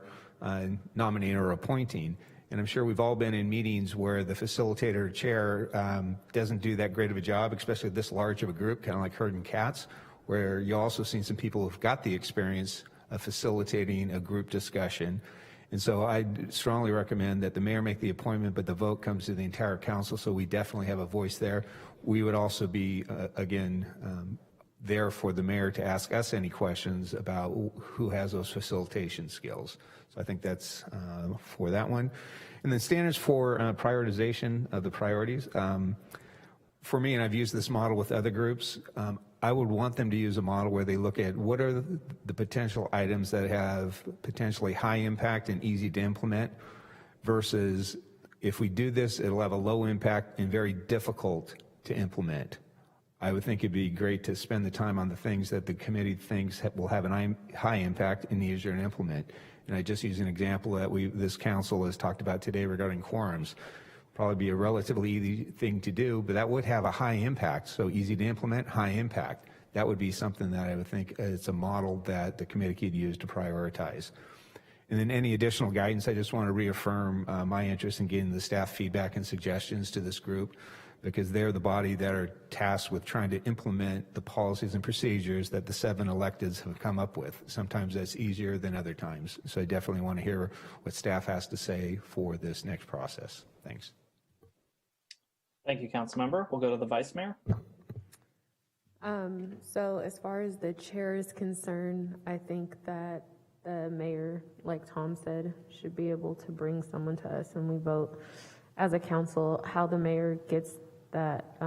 nominating or appointing. And I'm sure we've all been in meetings where the facilitator chair doesn't do that great of a job, especially this large of a group, kind of like herding cats, where you also seen some people who've got the experience of facilitating a group discussion. And so I strongly recommend that the mayor make the appointment, but the vote comes to the entire council, so we definitely have a voice there. We would also be, again, there for the mayor to ask us any questions about who has those facilitation skills. So I think that's for that one. And then standards for prioritization of the priorities. For me, and I've used this model with other groups, I would want them to use a model where they look at what are the potential items that have potentially high impact and easy to implement versus if we do this, it'll have a low impact and very difficult to implement. I would think it'd be great to spend the time on the things that the committee thinks will have a high impact and easier to implement. And I just use an example that this council has talked about today regarding quorums. Probably be a relatively easy thing to do, but that would have a high impact. So easy to implement, high impact. That would be something that I would think it's a model that the committee could use to prioritize. And then any additional guidance, I just want to reaffirm my interest in getting the staff feedback and suggestions to this group, because they're the body that are tasked with trying to implement the policies and procedures that the 7 electeds have come up with. Sometimes that's easier than other times. So I definitely want to hear what staff has to say for this next process. Thanks. Thank you, Councilmember. We'll go to the Vice Mayor. So as far as the chair is concerned, I think that the mayor, like Tom said, should be able to bring someone to us and we vote as a council. How the mayor gets that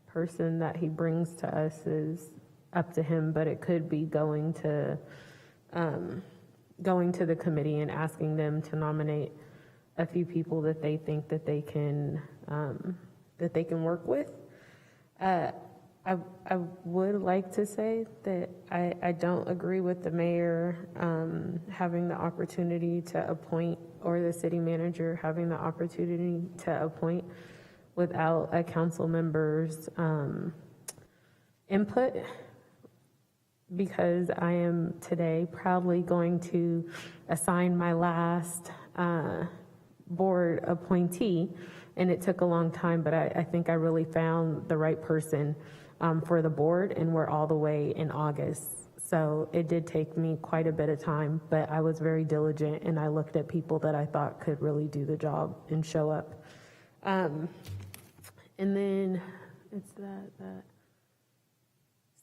person that he brings to us is up to him, but it could be going to the committee and asking them to nominate a few people that they think that they can work with. I would like to say that I don't agree with the mayor having the opportunity to appoint, or the city manager having the opportunity to appoint without a council member's input, because I am today proudly going to assign my last board appointee, and it took a long time, but I think I really found the right person for the board, and we're all the way in August. So it did take me quite a bit of time, but I was very diligent and I looked at people that I thought could really do the job and show up. And then it's that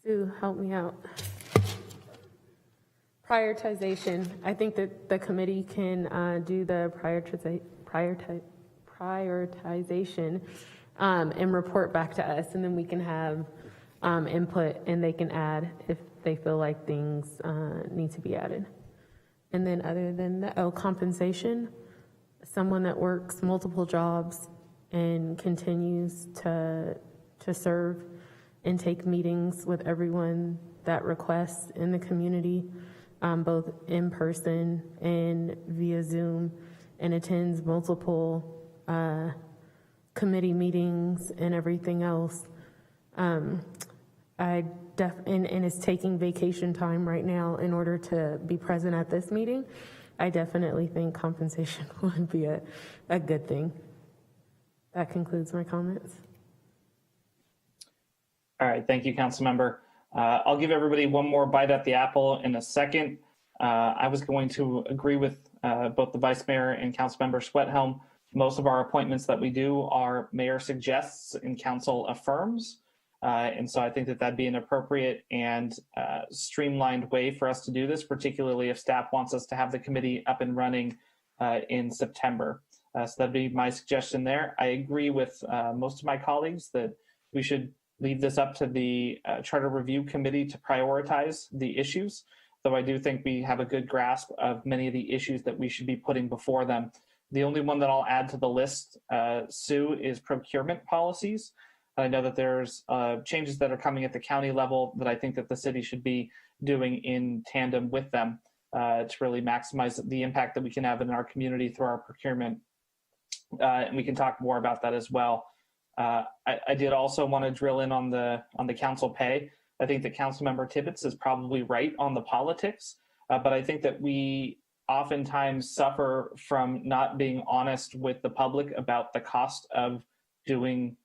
Sue, help me out. Prioritization. I think that the committee can do the prioritization and report back to us, and then we can have input and they can add if they feel like things need to be added. And then other than that, compensation. Someone that works multiple jobs and continues to serve and take meetings with everyone that requests in the community, both in person and via Zoom, and attends multiple committee meetings and everything else. And is taking vacation time right now in order to be present at this meeting. I definitely think compensation would be a good thing. That concludes my comments. All right, thank you, Councilmember. I'll give everybody one more bite at the apple in a second. I was going to agree with both the Vice Mayor and Councilmember Sweathelm. Most of our appointments that we do are mayor suggests and council affirms. And so I think that that'd be an appropriate and streamlined way for us to do this, particularly if staff wants us to have the committee up and running in September. So that'd be my suggestion there. I agree with most of my colleagues that we should leave this up to the Charter Review Committee to prioritize the issues, though I do think we have a good grasp of many of the issues that we should be putting before them. The only one that I'll add to the list, Sue, is procurement policies. I know that there's changes that are coming at the county level that I think that the city should be doing in tandem with them to really maximize the impact that we can have in our community through our procurement. And we can talk more about that as well. I did also want to drill in on the council pay. I think that Councilmember Tibbetts is probably right on the politics, but I think that we oftentimes suffer from not being honest with the public about the cost of doing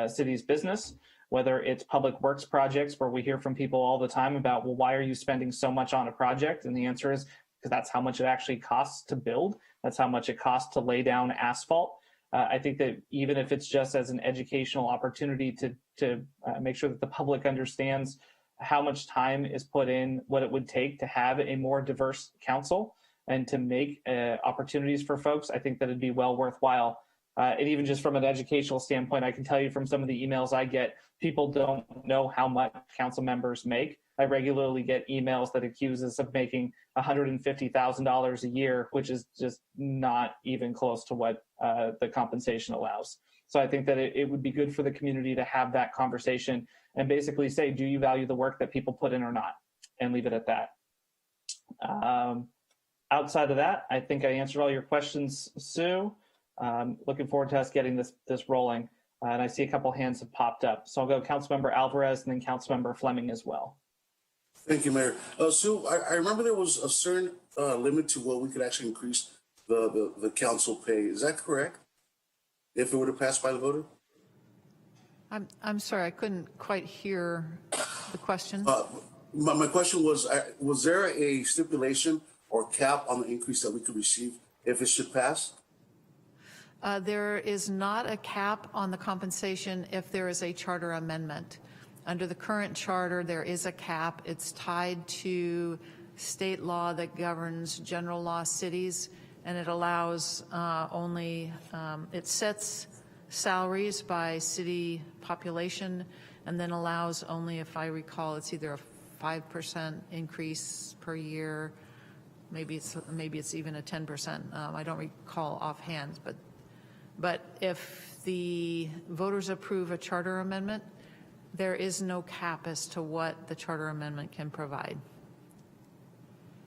city's business, whether it's public works projects where we hear from people all the time about, well, why are you spending so much on a project? And the answer is because that's how much it actually costs to build. That's how much it costs to lay down asphalt. I think that even if it's just as an educational opportunity to make sure that the public understands how much time is put in, what it would take to have a more diverse council and to make opportunities for folks, I think that it'd be well worthwhile. And even just from an educational standpoint, I can tell you from some of the emails I get, people don't know how much council members make. I regularly get emails that accuse us of making $150,000 a year, which is just not even close to what the compensation allows. So I think that it would be good for the community to have that conversation and basically say, do you value the work that people put in or not? And leave it at that. Outside of that, I think I answered all your questions, Sue. Looking forward to us getting this rolling. And I see a couple hands have popped up. So I'll go Councilmember Alvarez and then Councilmember Fleming as well. Thank you, Mayor. Sue, I remember there was a certain limit to what we could actually increase the council pay. Is that correct? If it were to pass by the voter? I'm sorry, I couldn't quite hear the question. My question was there a stipulation or cap on the increase that we could receive if it should pass? There is not a cap on the compensation if there is a charter amendment. Under the current charter, there is a cap. It's tied to state law that governs general law cities, and it allows it sets salaries by city population, and then allows only, if I recall, it's either a 5% increase per year, maybe it's even a 10%. I don't recall offhand, but if the voters approve a charter amendment, there is no cap as to what the charter amendment can provide.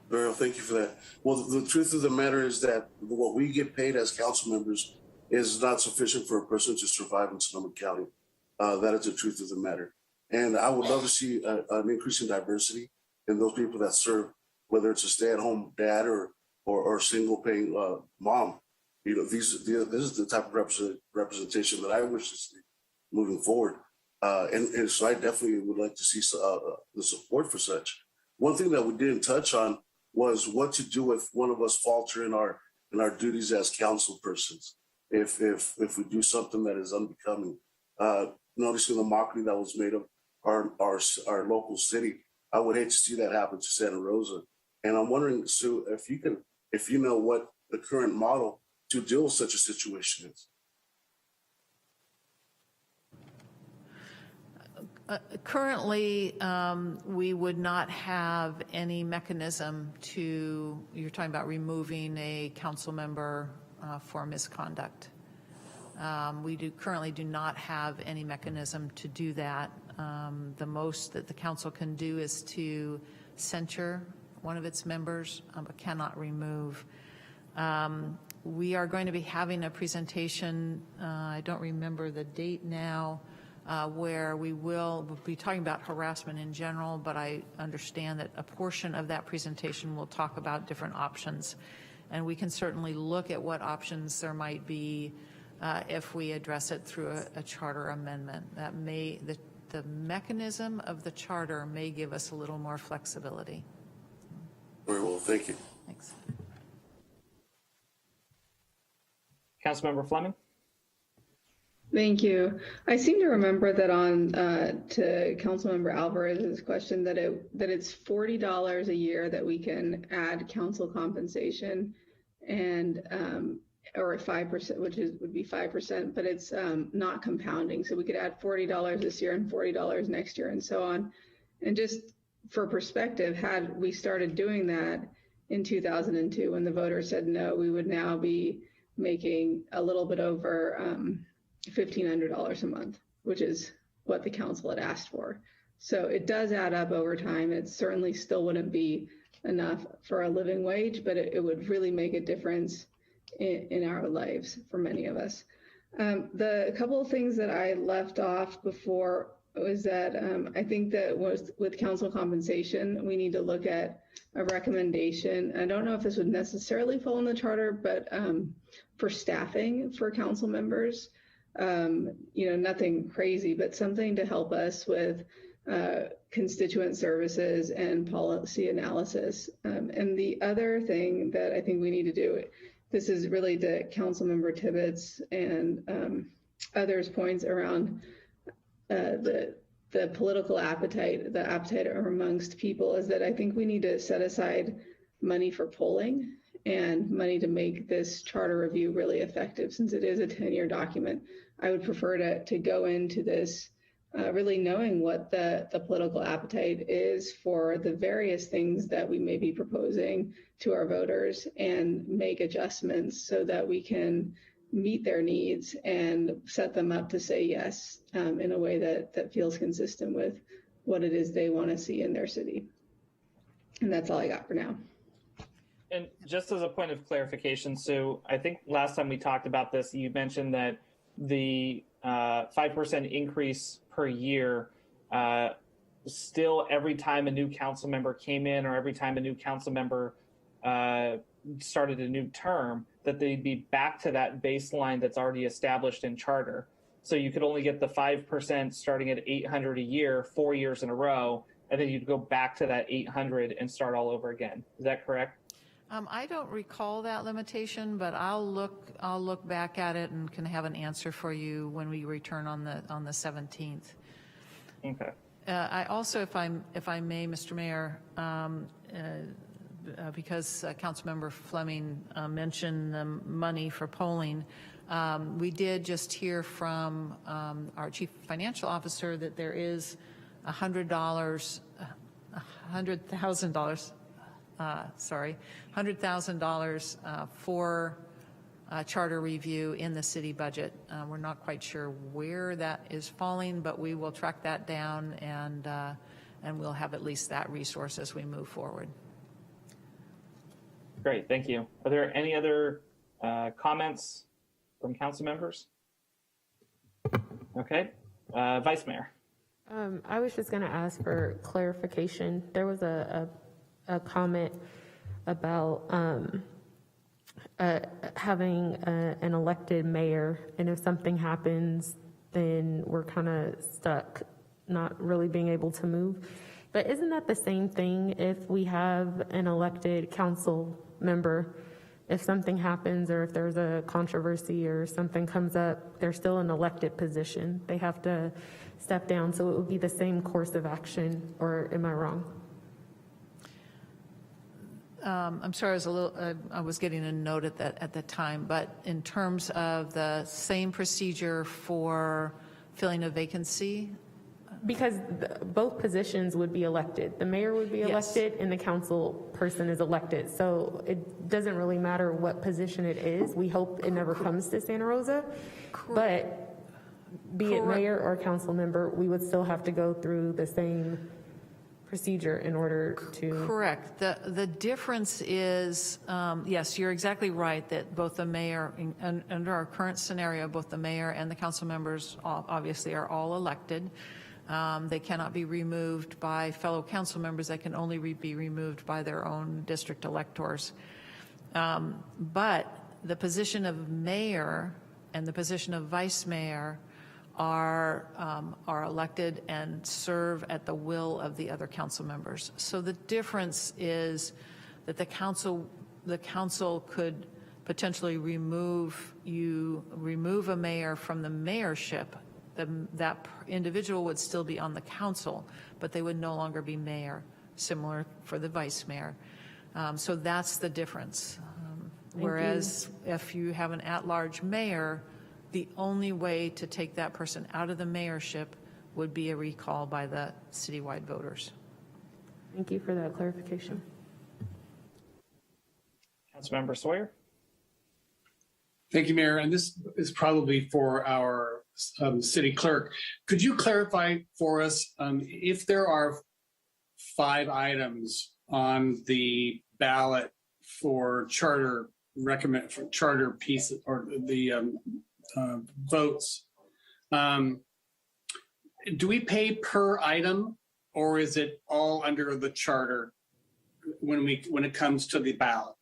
Very well, thank you for that. Well, the truth of the matter is that what we get paid as council members is not sufficient for a person to survive in Sonoma County. That is the truth of the matter. And I would love to see an increase in diversity in those people that serve, whether it's a stay-at-home dad or single-paying mom. You know, this is the type of representation that I wish to see moving forward. And so I definitely would like to see the support for such. One thing that we didn't touch on was what to do if one of us falter in our duties as council persons. If we do something that is unbecoming, noticing the mockery that was made of our local city, I would hate to see that happen to Santa Rosa. And I'm wondering, Sue, if you know what the current model to deal with such a situation is. Currently, we would not have any mechanism to, you're talking about removing a council member for misconduct. We currently do not have any mechanism to do that. The most that the council can do is to censure one of its members, but cannot remove. We are going to be having a presentation, I don't remember the date now, where we'll be talking about harassment in general, but I understand that a portion of that presentation will talk about different options. And we can certainly look at what options there might be if we address it through a charter amendment. That the mechanism of the charter may give us a little more flexibility. Very well, thank you. Thanks. Councilmember Fleming? Thank you. I seem to remember that on to Councilmember Alvarez's question that it's $40 a year that we can add council compensation, and or 5%, which would be 5%, but it's not compounding. So we could add $40 this year and $40 next year and so on. And just for perspective, had we started doing that in 2002 when the voters said no, we would now be making a little bit over $1,500 a month, which is what the council had asked for. So it does add up over time. It certainly still wouldn't be enough for a living wage, but it would really make a difference in our lives for many of us. The couple of things that I left off before was that I think that with council compensation, we need to look at a recommendation. I don't know if this would necessarily fall in the charter, but for staffing for council members, nothing crazy, but something to help us with constituent services and policy analysis. And the other thing that I think we need to do, this is really to Councilmember Tibbetts and others' points around the the political appetite, the appetite amongst people, is that I think we need to set aside money for polling and money to make this charter review really effective. Since it is a 10-year document, I would prefer to go into this really knowing what the political appetite is for the various things that we may be proposing to our voters and make adjustments so that we can meet their needs and set them up to say yes in a way that feels consistent with what it is they want to see in their city. And that's all I got for now. And just as a point of clarification, Sue, I think last time we talked about this, you mentioned that the 5% increase per year, still every time a new council member came in or every time a new council member started a new term, that they'd be back to that baseline that's already established in charter. So you could only get the 5% starting at $800 a year, 4 years in a row, and then you'd go back to that $800 and start all over again. Is that correct? I don't recall that limitation, but I'll look back at it and can have an answer for you when we return on the 17th. Okay. I also, if I may, Mr. Mayor, because Councilmember Fleming mentioned the money for polling, we did just hear from our Chief Financial Officer that there is $100,000 for charter review in the city budget. We're not quite sure where that is falling, but we will track that down and we'll have at least that resource as we move forward. Great, thank you. Are there any other comments from council members? Okay, Vice Mayor. I was just going to ask for clarification. There was a comment about having an elected mayor, and if something happens, then we're kind of stuck, not really being able to move. But isn't that the same thing if we have an elected council member? If something happens or if there's a controversy or something comes up, they're still an elected position. They have to step down, so it would be the same course of action, or am I wrong? I'm sorry, I was getting a note at the time, but in terms of the same procedure for filling a vacancy? Because both positions would be elected. The mayor would be elected and the council person is elected. So it doesn't really matter what position it is. We hope it never comes to Santa Rosa. But be it mayor or council member, we would still have to go through the same procedure in order to... Correct. The difference is, yes, you're exactly right that both the mayor, under our current scenario, both the mayor and the council members obviously are all elected. They cannot be removed by fellow council members. They can only be removed by their own district electors. But the position of mayor and the position of vice mayor are elected and serve at the will of the other council members. So the difference is that the council could potentially remove a mayor from the mayorship. That individual would still be on the council, but they would no longer be mayor, similar for the vice mayor. So that's the difference. Whereas if you have an at-large mayor, the only way to take that person out of the mayorship would be a recall by the citywide voters. Thank you for that clarification. Councilmember Sawyer. Thank you, Mayor. And this is probably for our city clerk. Could you clarify for us if there are 5 items on the ballot for charter piece or the votes, do we pay per item or is it all under the charter when it comes to the ballot?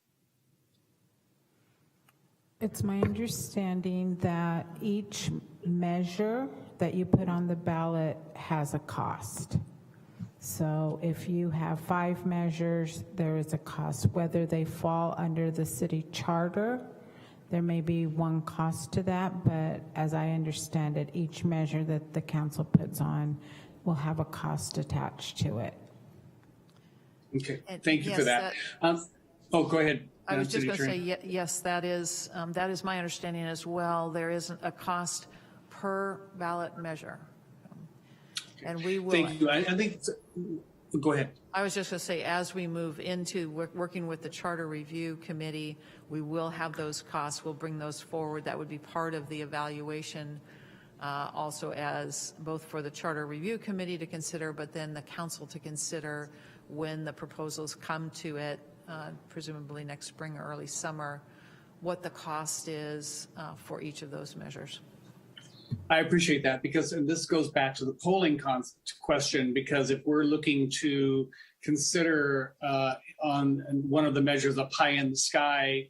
It's my understanding that each measure that you put on the ballot has a cost. So if you have 5 measures, there is a cost. Whether they fall under the city charter, there may be one cost to that, but as I understand it, each measure that the council puts on will have a cost attached to it. Okay, And thank you yes, for that. Go ahead. I was just City going to say, Attorney. yes, that is my understanding as well. There is a cost per ballot measure. And we will. Thank you. I think, go ahead. I was just going to say, as we move into working with the Charter Review Committee, we will have those costs. We'll bring those forward. That would be part of the evaluation, also as both for the Charter Review Committee to consider, but then the council to consider when the proposals come to it, presumably next spring or early summer, what the cost is for each of those measures. I appreciate that because, and this goes back to the polling question, because if we're looking to consider on one of the measures a pie in the sky,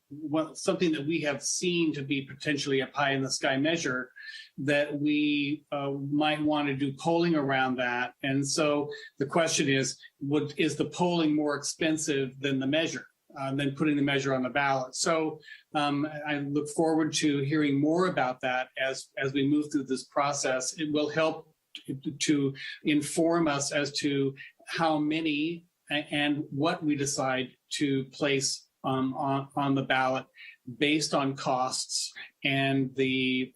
something that we have seen to be potentially a pie in the sky measure, that we might want to do polling around that. And so the question is the polling more expensive than the measure? Than putting the measure on the ballot. So I look forward to hearing more about that as we move through this process. It will help to inform us as to how many and what we decide to place on the ballot based on costs and the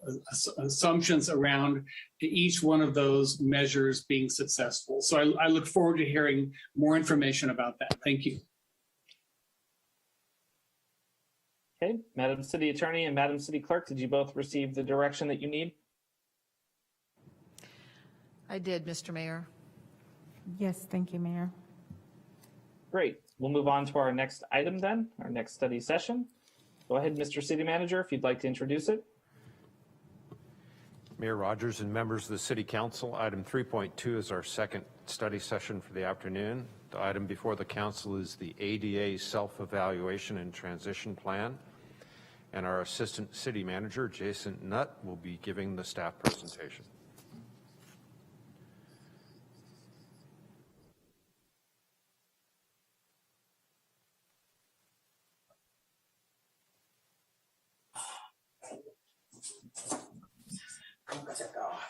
assumptions around each one of those measures being successful. So I look forward to hearing more information about that. Thank you. Okay, Madam City Attorney and Madam City Clerk, did you both receive the direction that you need? I did, Mr. Mayor. Yes, thank you, Mayor. Great. We'll move on to our next item then, our next study session. Go ahead, Mr. City Manager, if you'd like to introduce it. Mayor Rogers and members of the City Council, item 3.2 is our second study session for the afternoon. The item before the Council is the ADA Self-Evaluation and Transition Plan. And our Assistant City Manager, Jason Nutt, will be giving the staff presentation.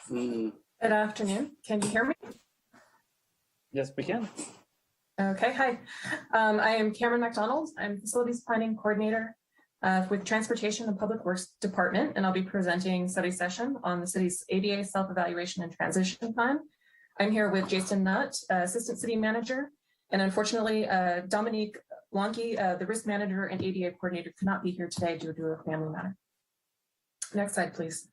Good afternoon. Can you hear me? Yes, we can. Okay, hi. I am Cameron McDonald. I'm Facilities Planning Coordinator with Transportation and Public Works Department, and I'll be presenting study session on the city's ADA Self-Evaluation and Transition Plan. I'm here with Jason Nutt, Assistant City Manager, and unfortunately, Dominique Blanqui, the Risk Manager and ADA Coordinator, could not be here today due to a family matter. Next slide, please.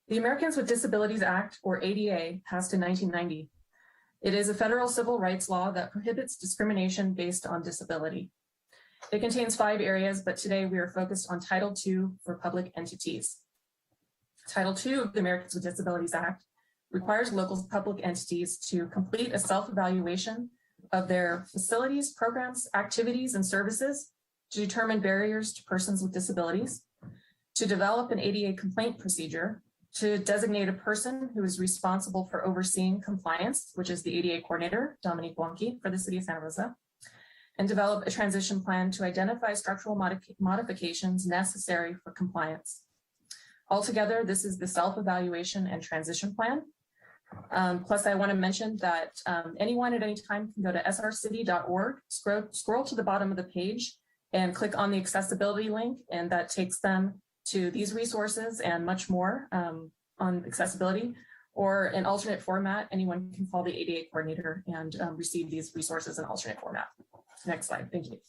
The Americans with Disabilities Act, or ADA, passed in 1990. It is a federal civil rights law that prohibits discrimination based on disability. It contains 5 areas, but today we are focused on Title II for public entities. Title II of the Americans with Disabilities Act requires local public entities to complete a self-evaluation of their facilities, programs, activities, and services to determine barriers to persons with disabilities, to develop an ADA complaint procedure, to designate a person who is responsible for overseeing compliance, which is the ADA coordinator, Dominique Blanqui, for the city of Santa Rosa, and develop a transition plan to identify structural modifications necessary for compliance. Altogether, this is the self-evaluation and transition plan. Plus, I want to mention that anyone at any time can go to srcity.org, scroll to the bottom of the page, and click on the accessibility link, and that takes them to these resources and much more on accessibility, or an alternate format. Anyone can call the ADA coordinator and receive these resources in alternate format. Next slide, thank you.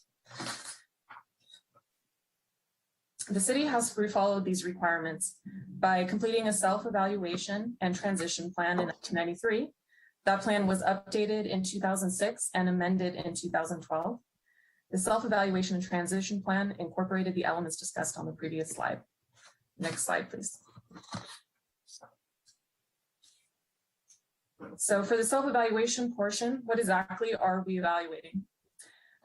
The city has followed these requirements by completing a self-evaluation and transition plan in 1993. That plan was updated in 2006 and amended in 2012. The self-evaluation and transition plan incorporated the elements discussed on the previous slide. Next slide, please. So for the self-evaluation portion, what exactly are we evaluating?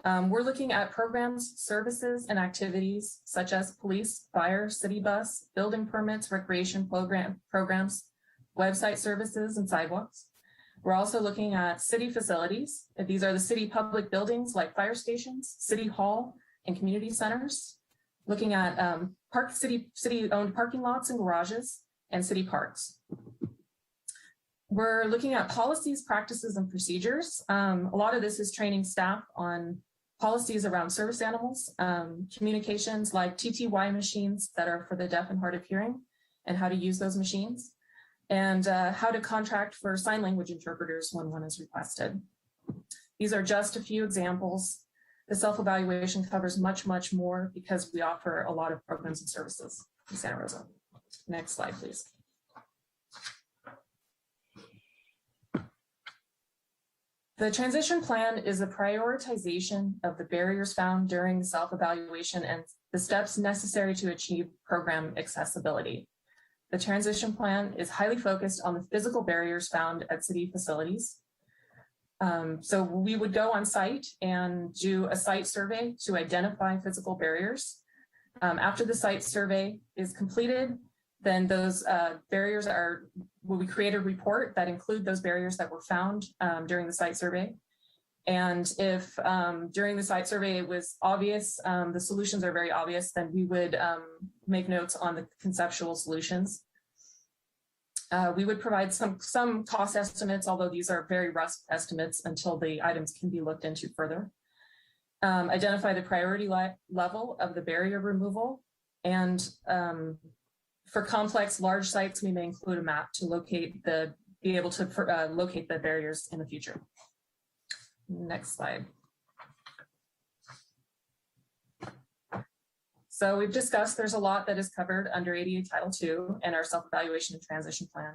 We're looking at programs, services, and activities such as police, fire, city bus, building permits, recreation programs, website services, and sidewalks. We're also looking at city facilities. These are the city public buildings like fire stations, city hall, and community centers. Looking at city-owned parking lots and garages, and city parks. We're looking at policies, practices, and procedures. A lot of this is training staff on policies around service animals, communications like TTY machines that are for the deaf and hard of hearing, and how to use those machines, and how to contract for sign language interpreters when one is requested. These are just a few examples. The self-evaluation covers much, much more because we offer a lot of programs and services in Santa Rosa. Next slide, please. The transition plan is a prioritization of the barriers found during self-evaluation and the steps necessary to achieve program accessibility. The transition plan is highly focused on the physical barriers found at city facilities. So we would go on site and do a site survey to identify physical barriers. After the site survey is completed, then those barriers will we create a report that include those barriers that were found during the site survey. And if during the site survey it was obvious, the solutions are very obvious, then we would make notes on the conceptual solutions. We would provide some cost estimates, although these are very rough estimates until the items can be looked into further. Identify the priority level of the barrier removal, and for complex large sites, we may include a map to be able to locate the barriers in the future. Next slide. So we've discussed there's a lot that is covered under ADA Title II and our self-evaluation and transition plan.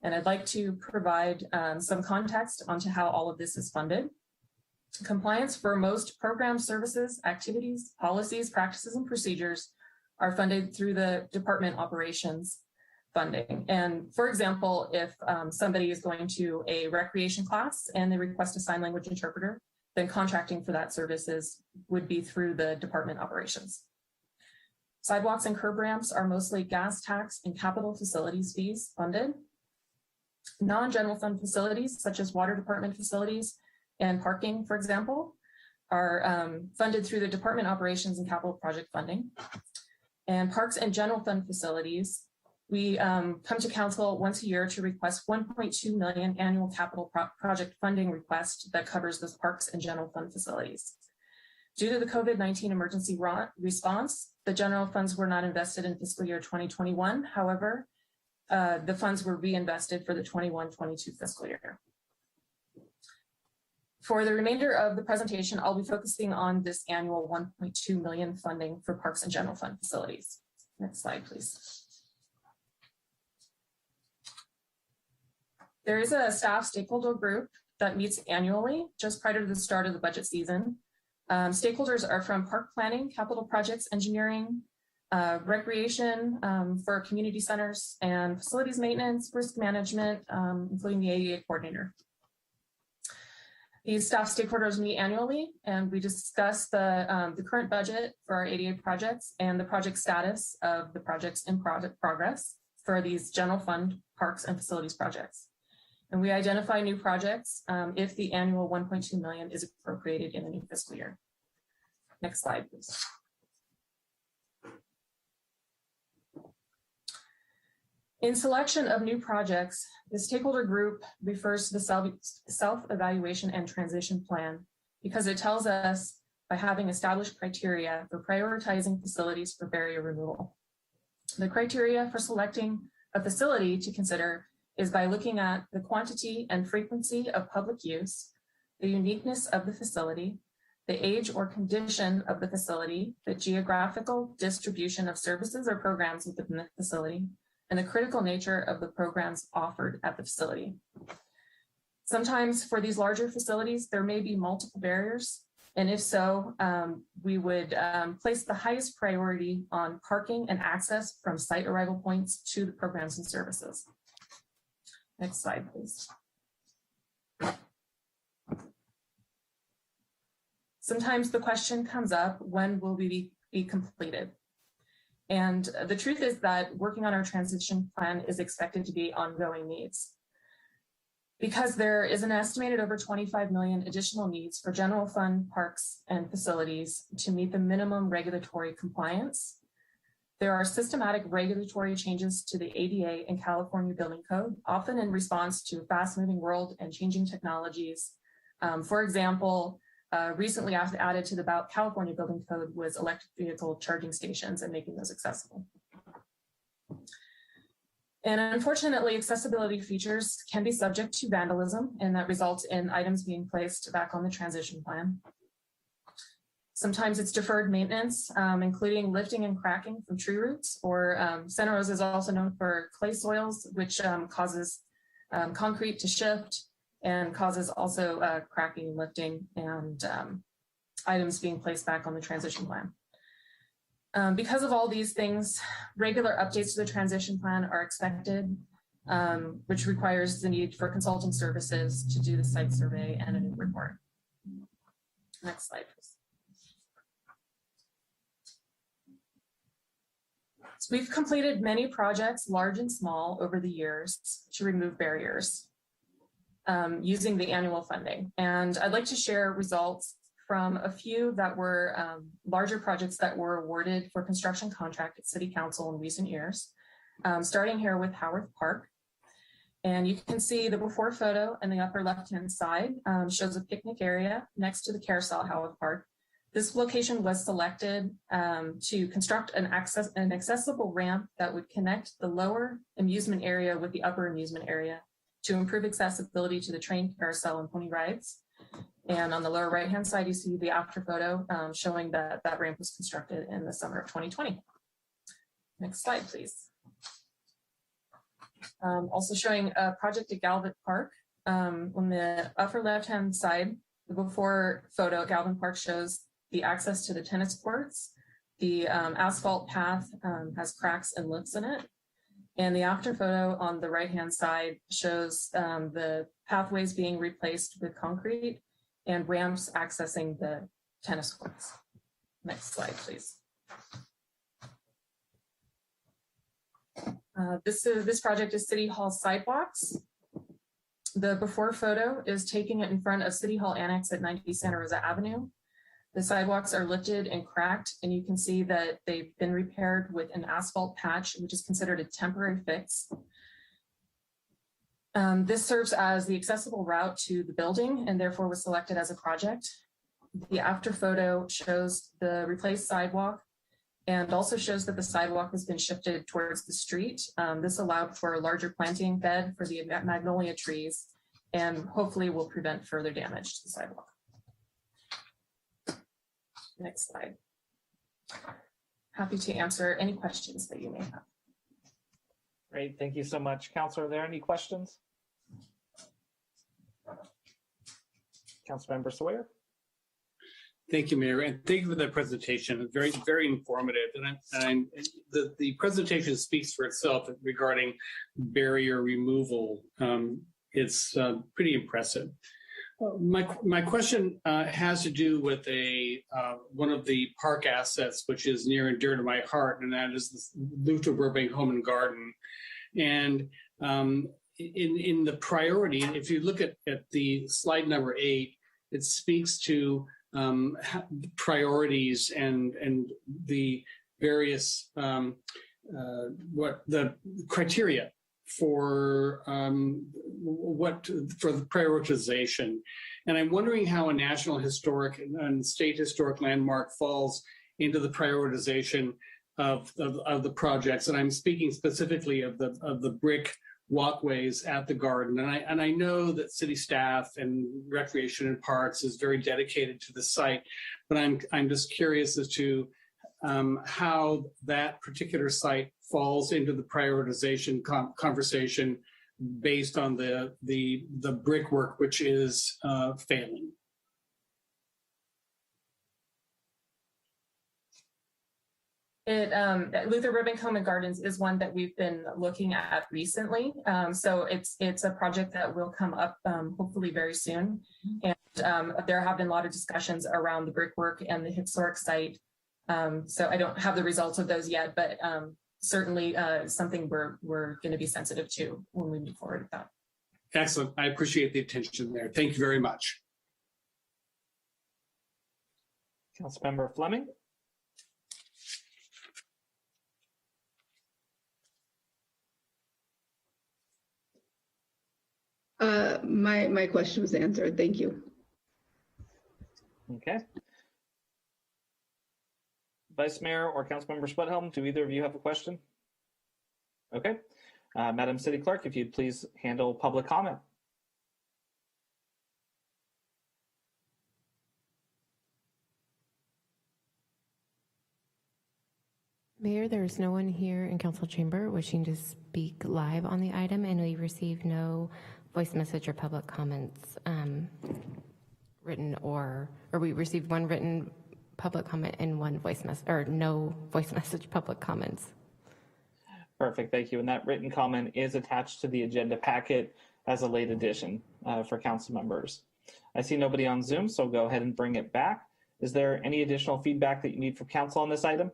And I'd like to provide some context onto how all of this is funded. Compliance for most programs, services, activities, policies, practices, and procedures are funded through the department operations funding. And for example, if somebody is going to a recreation class and they request a sign language interpreter, then contracting for that services would be through the department operations. Sidewalks and curb ramps are mostly gas tax and capital facilities fees funded. Non-general fund facilities, such as water department facilities and parking, for example, are funded through the department operations and capital project funding. And parks and general fund facilities, we come to council once a year to request 1.2 million annual capital project funding request that covers those parks and general fund facilities. Due to the COVID-19 emergency response, the general funds were not invested in fiscal year 2021. However, the funds were reinvested for the 21-22 fiscal year. For the remainder of the presentation, I'll be focusing on this annual 1.2 million funding for parks and general fund facilities. Next slide, please. There is a staff stakeholder group that meets annually just prior to the start of the budget season. Stakeholders are from park planning, capital projects, engineering, recreation for community centers, and facilities maintenance, risk management, including the ADA coordinator. These staff stakeholders meet annually, and we discuss the current budget for our ADA projects and the project status of the projects in progress for these general fund parks and facilities projects. And we identify new projects if the annual 1.2 million is appropriated in the new fiscal year. Next slide, please. In selection of new projects, the stakeholder group refers to the self-evaluation and transition plan because it tells us by having established criteria for prioritizing facilities for barrier removal. The criteria for selecting a facility to consider is by looking at the quantity and frequency of public use, the uniqueness of the facility, the age or condition of the facility, the geographical distribution of services or programs within the facility, and the critical nature of the programs offered at the facility. Sometimes for these larger facilities, there may be multiple barriers, and if so, we would place the highest priority on parking and access from site arrival points to the programs and services. Next slide, please. Sometimes the question comes up, when will we be completed? And the truth is that working on our transition plan is expected to be ongoing needs. Because there is an estimated over 25 million additional needs for general fund parks and facilities to meet the minimum regulatory compliance, There are systematic regulatory changes to the ADA and California Building Code, often in response to a fast-moving world and changing technologies. For example, recently added to the California Building Code was electric vehicle charging stations and making those accessible. And unfortunately, accessibility features can be subject to vandalism, and that results in items being placed back on the transition plan. Sometimes it's deferred maintenance, including lifting and cracking from tree roots, or Santa Rosa is also known for clay soils, which causes concrete to shift and causes also cracking, lifting, and items being placed back on the transition plan. Because of all these things, regular updates to the transition plan are expected, which requires the need for consulting services to do the site survey and a new report. Next slide, please. So we've completed many projects, large and small, over the years to remove barriers using the annual funding. And I'd like to share results from a few that were larger projects that were awarded for construction contract at City Council in recent years, starting here with Howard Park. And you can see the before photo in the upper left-hand side shows a picnic area next to the carousel at Howard Park. This location was selected to construct an accessible ramp that would connect the lower amusement area with the upper amusement area to improve accessibility to the train, carousel, and pony rides. And on the lower right-hand side, you see the after photo showing that that ramp was constructed in the summer of 2020. Next slide, please. Also showing a project at Galvin Park. On the upper left-hand side, the before photo at Galvin Park shows the access to the tennis courts. The asphalt path has cracks and lifts in it. And the after photo on the right-hand side shows the pathways being replaced with concrete and ramps accessing the tennis courts. Next slide, please. This project is City Hall Sidewalks. The before photo is taking it in front of City Hall Annex at 90 Santa Rosa Avenue. The sidewalks are lifted and cracked, and you can see that they've been repaired with an asphalt patch, which is considered a temporary fix. This serves as the accessible route to the building and therefore was selected as a project. The after photo shows the replaced sidewalk and also shows that the sidewalk has been shifted towards the street. This allowed for a larger planting bed for the magnolia trees and hopefully will prevent further damage to the sidewalk. Next slide. Happy to answer any questions that you may have. Great, thank you so much. Councilor, are there any questions? Councilmember Sawyer. Thank you, Mayor, and thank you for that presentation. Very, very informative. And the presentation speaks for itself regarding barrier removal. It's pretty impressive. My question has to do with one of the park assets, which is near and dear to my heart, and that is the Luther Burbank Home and Garden. And in the priority, if you look at the slide number 8, it speaks to priorities and the various what the criteria for the prioritization. And I'm wondering how a national historic and state historic landmark falls into the prioritization of the projects. And I'm speaking specifically of the brick walkways at the garden. And I know that city staff and recreation and parks is very dedicated to the site, but I'm just curious as to how that particular site falls into the prioritization conversation based on the brickwork, which is failing. Luther Burbank Home and Gardens is one that we've been looking at recently. So it's a project that will come up hopefully very soon. And there have been a lot of discussions around the brickwork and the historic site. So I don't have the results of those yet, but certainly something we're going to be sensitive to when we move forward with that. Excellent. I appreciate the attention there. Thank you very much. Councilmember Fleming. My question was answered. Thank you. Okay. Vice Mayor or Councilmember Spudhelm, do either of you have a question? Okay. Madam City Clerk, if you'd please handle public comment. Mayor, there is no one here in council chamber wishing to speak live on the item, and we received no voice message or public comments written or we received one written public comment and one voice message, or no voice message public comments. Perfect, thank you. And that written comment is attached to the agenda packet as a late addition for council members. I see nobody on Zoom, so go ahead and bring it back. Is there any additional feedback that you need from council on this item?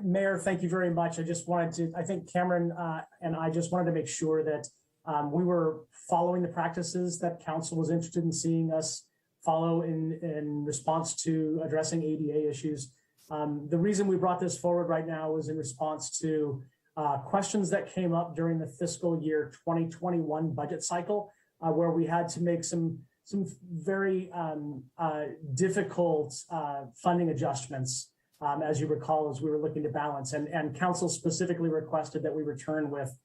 Mayor, thank you very much. I just wanted to, I think Cameron and I just wanted to make sure that we were following the practices that council was interested in seeing us follow in response to addressing ADA issues. The reason we brought this forward right now was in response to questions that came up during the fiscal year 2021 budget cycle, where we had to make some very difficult funding adjustments. As you recall, as we were looking to balance, and council specifically requested that we return with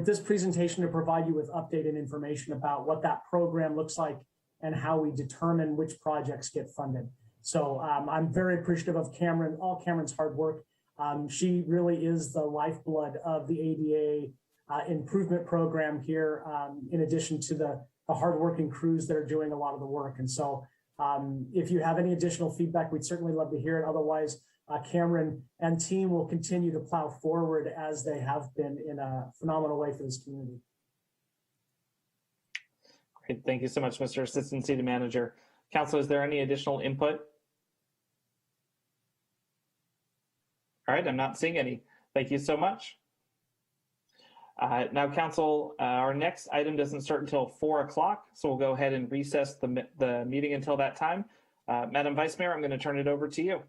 this presentation to provide you with updated information about what that program looks like and how we determine which projects get funded. So I'm very appreciative of Cameron, all Cameron's hard work. She really is the lifeblood of the ADA improvement program here, in addition to the hardworking crews that are doing a lot of the work. And so if you have any additional feedback, we'd certainly love to hear it. Otherwise, Cameron and team will continue to plow forward as they have been in a phenomenal way for this community. Great, thank you so much, Mr. Assistant City Manager. Council, is there any additional input? All right, I'm not seeing any. Thank you so much. Now, Council, our next item doesn't start until 4 o'clock, so we'll go ahead and recess the meeting until that time. Madam Vice Mayor, I'm going to turn it over to you.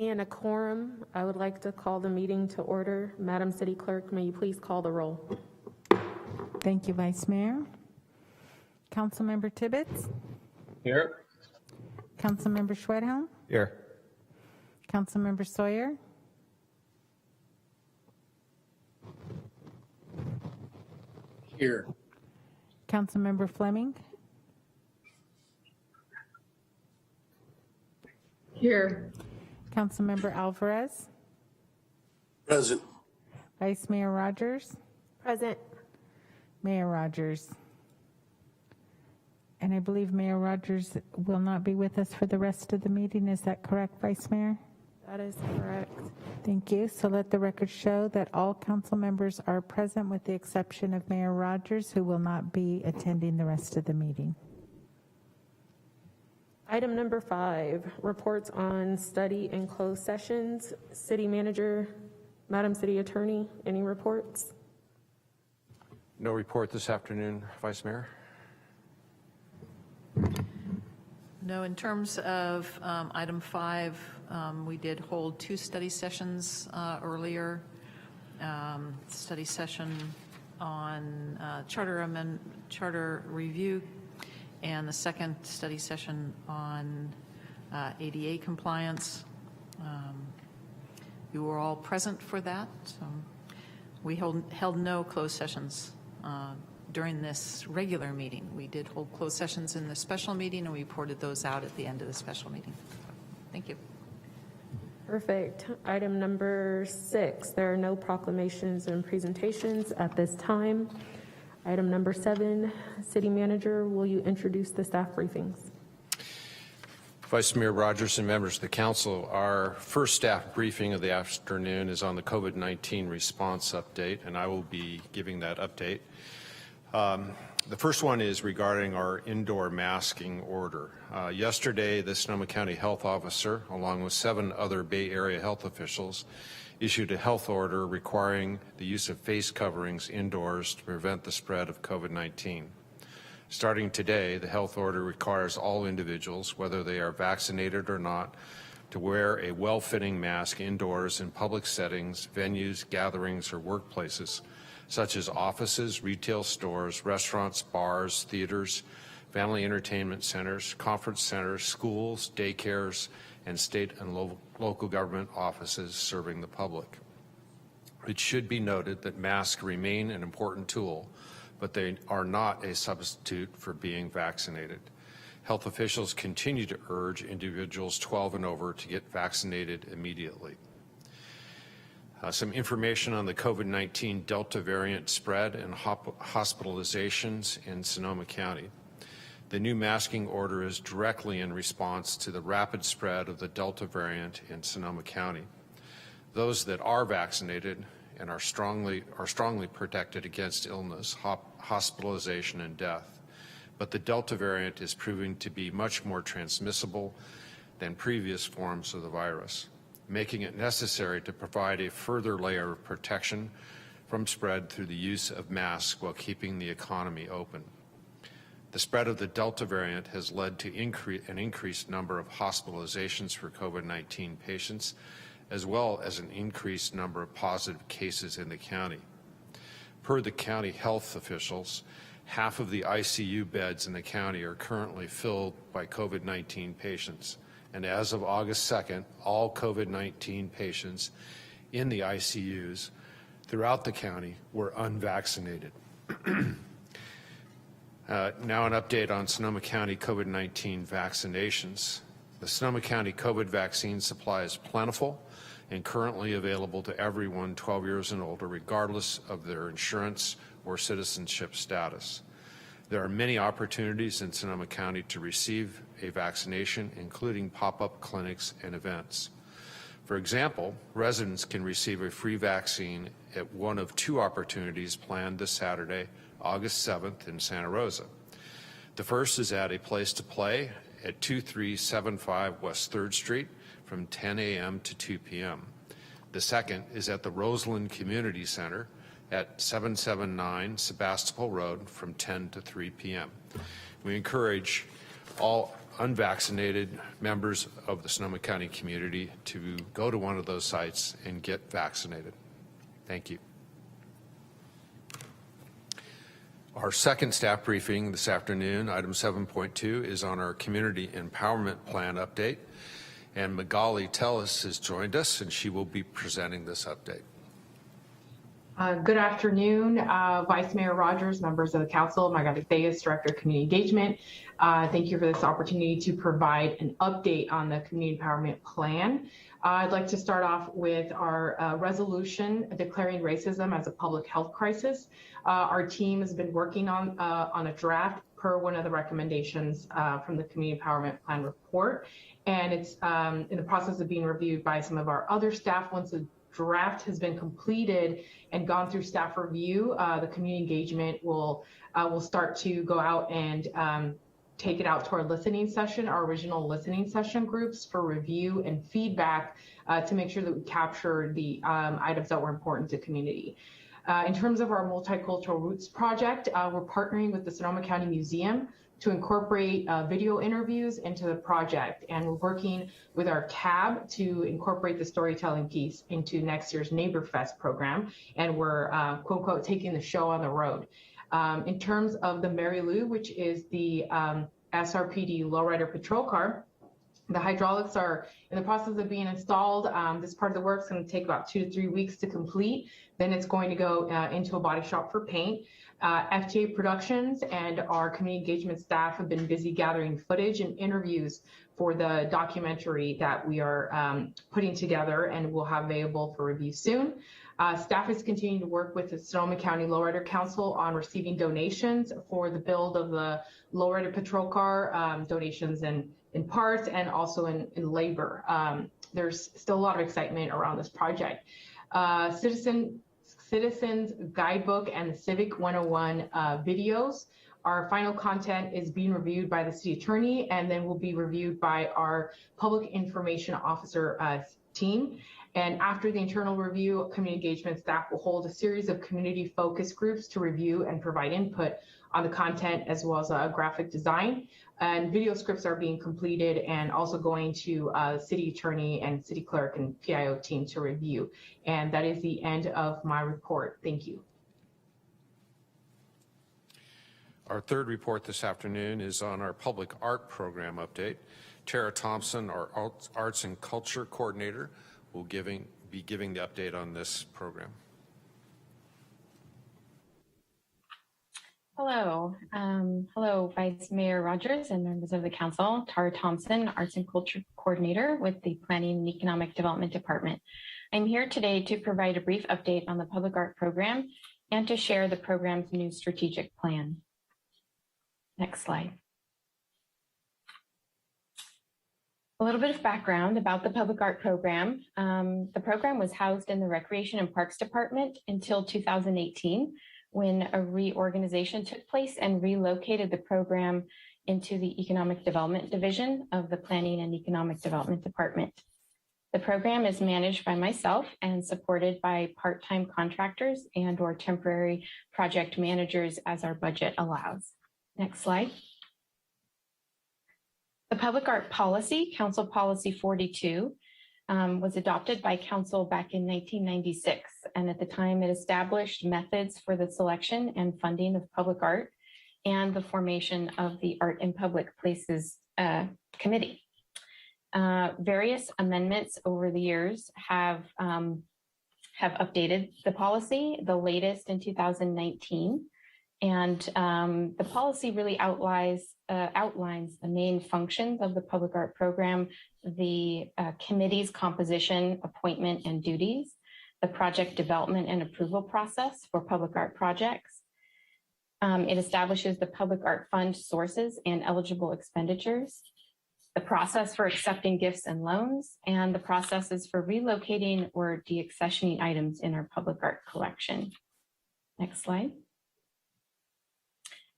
And a quorum, I would like to call the meeting to order. Madam City Clerk, may you please call the roll? Thank you, Vice Mayor. Councilmember Tibbetts? Here. Councilmember Schwedhelm? Here. Councilmember Sawyer? Here. Councilmember Fleming? Here. Councilmember Alvarez? Present. Vice Mayor Rogers? Present. Mayor Rogers. And I believe Mayor Rogers will not be with us for the rest of the meeting. Is that correct, Vice Mayor? That is correct. Thank you. So let the record show that all council members are present with the exception of Mayor Rogers, who will not be attending the rest of the meeting. Item number 5, reports on study and closed sessions. City Manager, Madam City Attorney, any reports? No report this afternoon, Vice Mayor. No, in terms of item 5, we did hold 2 study sessions earlier. Study session on charter review, and the second study session on ADA compliance. You were all present for that. We held no closed sessions during this regular meeting. We did hold closed sessions in the special meeting, and we reported those out at the end of the special meeting. Thank you. Perfect. Item number 6, there are no proclamations and presentations at this time. Item number 7, City Manager, will you introduce the staff briefings? Vice Mayor Rogers and members of the council, our first staff briefing of the afternoon is on the COVID-19 response update, and I will be giving that update. The first one is regarding our indoor masking order. Yesterday, the Sonoma County Health Officer, along with 7 other Bay Area health officials, issued a health order requiring the use of face coverings indoors to prevent the spread of COVID-19. Starting today, the health order requires all individuals, whether they are vaccinated or not, to wear a well-fitting mask indoors in public settings, venues, gatherings, or workplaces, such as offices, retail stores, restaurants, bars, theaters, family entertainment centers, conference centers, schools, daycares, and state and local government offices serving the public. It should be noted that masks remain an important tool, but they are not a substitute for being vaccinated. Health officials continue to urge individuals 12 and over to get vaccinated immediately. Some information on the COVID-19 Delta variant spread and hospitalizations in Sonoma County. The new masking order is directly in response to the rapid spread of the Delta variant in Sonoma County. Those that are vaccinated and are strongly protected against illness, hospitalization, and death. But the Delta variant is proving to be much more transmissible than previous forms of the virus, making it necessary to provide a further layer of protection from spread through the use of masks while keeping the economy open. The spread of the Delta variant has led to an increased number of hospitalizations for COVID-19 patients, as well as an increased number of positive cases in the county. Per the county health officials, half of the ICU beds in the county are currently filled by COVID-19 patients. And as of August 2nd, all COVID-19 patients in the ICUs throughout the county were unvaccinated. Now an update on Sonoma County COVID-19 vaccinations. The Sonoma County COVID vaccine supply is plentiful and currently available to everyone 12 years and older, regardless of their insurance or citizenship status. There are many opportunities in Sonoma County to receive a vaccination, including pop-up clinics and events. For example, residents can receive a free vaccine at one of 2 opportunities planned this Saturday, August 7th in Santa Rosa. The first is at a place to play at 2375 West 3rd Street from 10 a.m. to 2 p.m. The second is at the Roseland Community Center at 779 Sebastopol Road from 10 to 3 p.m. We encourage all unvaccinated members of the Sonoma County community to go to one of those sites and get vaccinated. Thank you. Our second staff briefing this afternoon, item 7.2, is on our Community Empowerment Plan update. And Magali Tellis has joined us, and she will be presenting this update. Good afternoon, Vice Mayor Rogers, members of the council, Magali Tellis, Director of Community Engagement. Thank you for this opportunity to provide an update on the Community Empowerment Plan. I'd like to start off with our resolution declaring racism as a public health crisis. Our team has been working on a draft per one of the recommendations from the Community Empowerment Plan report, and it's in the process of being reviewed by some of our other staff. Once the draft has been completed and gone through staff review, the community engagement will start to go out and take it out to our listening session, our original listening session groups for review and feedback to make sure that we capture the items that were important to community. In terms of our Multicultural Roots project, we're partnering with the Sonoma County Museum to incorporate video interviews into the project. And we're working with our CAB to incorporate the storytelling piece into next year's Neighbor Fest program. And we're, quote, unquote, taking the show on the road. In terms of the Mary Lou, which is the SRPD lowrider patrol car, the hydraulics are in the process of being installed. This part of the work is going to take about 2 to 3 weeks to complete. Then it's going to go into a body shop for paint. FTA Productions and our community engagement staff have been busy gathering footage and interviews for the documentary that we are putting together and we'll have available for review soon. Staff is continuing to work with the Sonoma County Lowrider Council on receiving donations for the build of the lowrider patrol car, donations in parts and also in labor. There's still a lot of excitement around this project. Citizens Guidebook and the Civic 101 videos. Our final content is being reviewed by the city attorney and then will be reviewed by our public information officer team. And after the internal review, community engagement staff will hold a series of community focus groups to review and provide input on the content as well as graphic design. And video scripts are being completed and also going to city attorney and city clerk and PIO team to review. And that is the end of my report. Thank you. Our third report this afternoon is on our public art program update. Tara Thompson, our arts and culture coordinator, will be giving the update on this program. Hello. Hello, Vice Mayor Rogers and members of the council. Tara Thompson, Arts and Culture Coordinator with the Planning and Economic Development Department. I'm here today to provide a brief update on the public art program and to share the program's new strategic plan. Next slide. A little bit of background about the public art program. The program was housed in the Recreation and Parks Department until 2018, when a reorganization took place and relocated the program into the Economic Development Division of the Planning and Economic Development Department. The program is managed by myself and supported by part-time contractors and or temporary project managers as our budget allows. Next slide. The public art policy, Council Policy 42, was adopted by Council back in 1996. And at the time it established methods for the selection and funding of public art and the formation of the Art in Public Places Committee. Various amendments over the years have updated the policy, the latest in 2019. And the policy really outlines the main functions of the public art program, the committee's composition, appointment, and duties, the project development and approval process for public art projects. It establishes the public art fund sources and eligible expenditures, the process for accepting gifts and loans, and the processes for relocating or deaccessioning items in our public art collection. Next slide.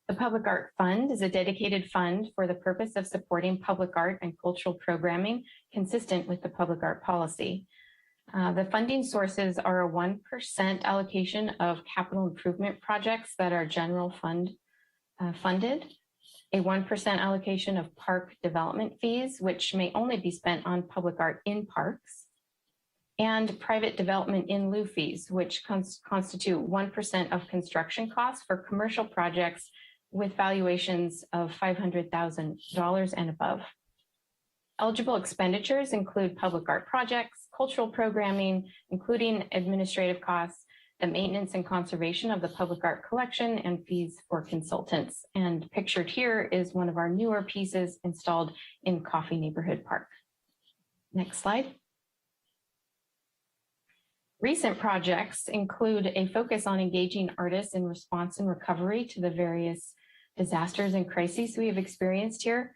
The Public Art Fund is a dedicated fund for the purpose of supporting public art and cultural programming consistent with the public art policy. The funding sources are a 1% allocation of capital improvement projects that are general fund funded. a 1% allocation of park development fees, which may only be spent on public art in parks, and private development in lieu fees, which constitute 1% of construction costs for commercial projects with valuations of $500,000 and above. Eligible expenditures include public art projects, cultural programming, including administrative costs, the maintenance and conservation of the public art collection, and fees for consultants. And pictured here is one of our newer pieces installed in Coffee Neighborhood Park. Next slide. Recent projects include a focus on engaging artists in response and recovery to the various disasters and crises we have experienced here.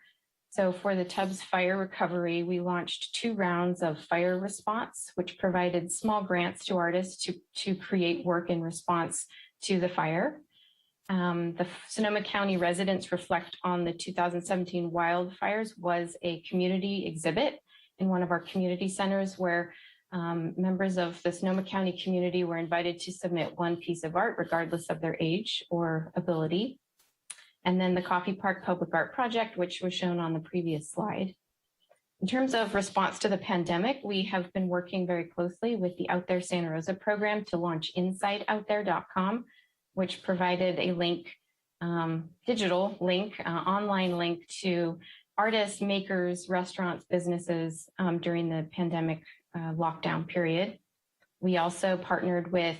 So for the Tubbs fire recovery, we launched 2 rounds of fire response, which provided small grants to artists to create work in response to the fire. The Sonoma County Residents Reflect on the 2017 Wildfires was a community exhibit in one of our community centers where members of the Sonoma County community were invited to submit 1 piece of art, regardless of their age or ability. And then the Coffee Park Public Art Project, which was shown on the previous slide. In terms of response to the pandemic, we have been working very closely with the Out There Santa Rosa program to launch InsideOutThere.com, which provided a link, digital link, online link to artists, makers, restaurants, businesses during the pandemic lockdown period. We also partnered with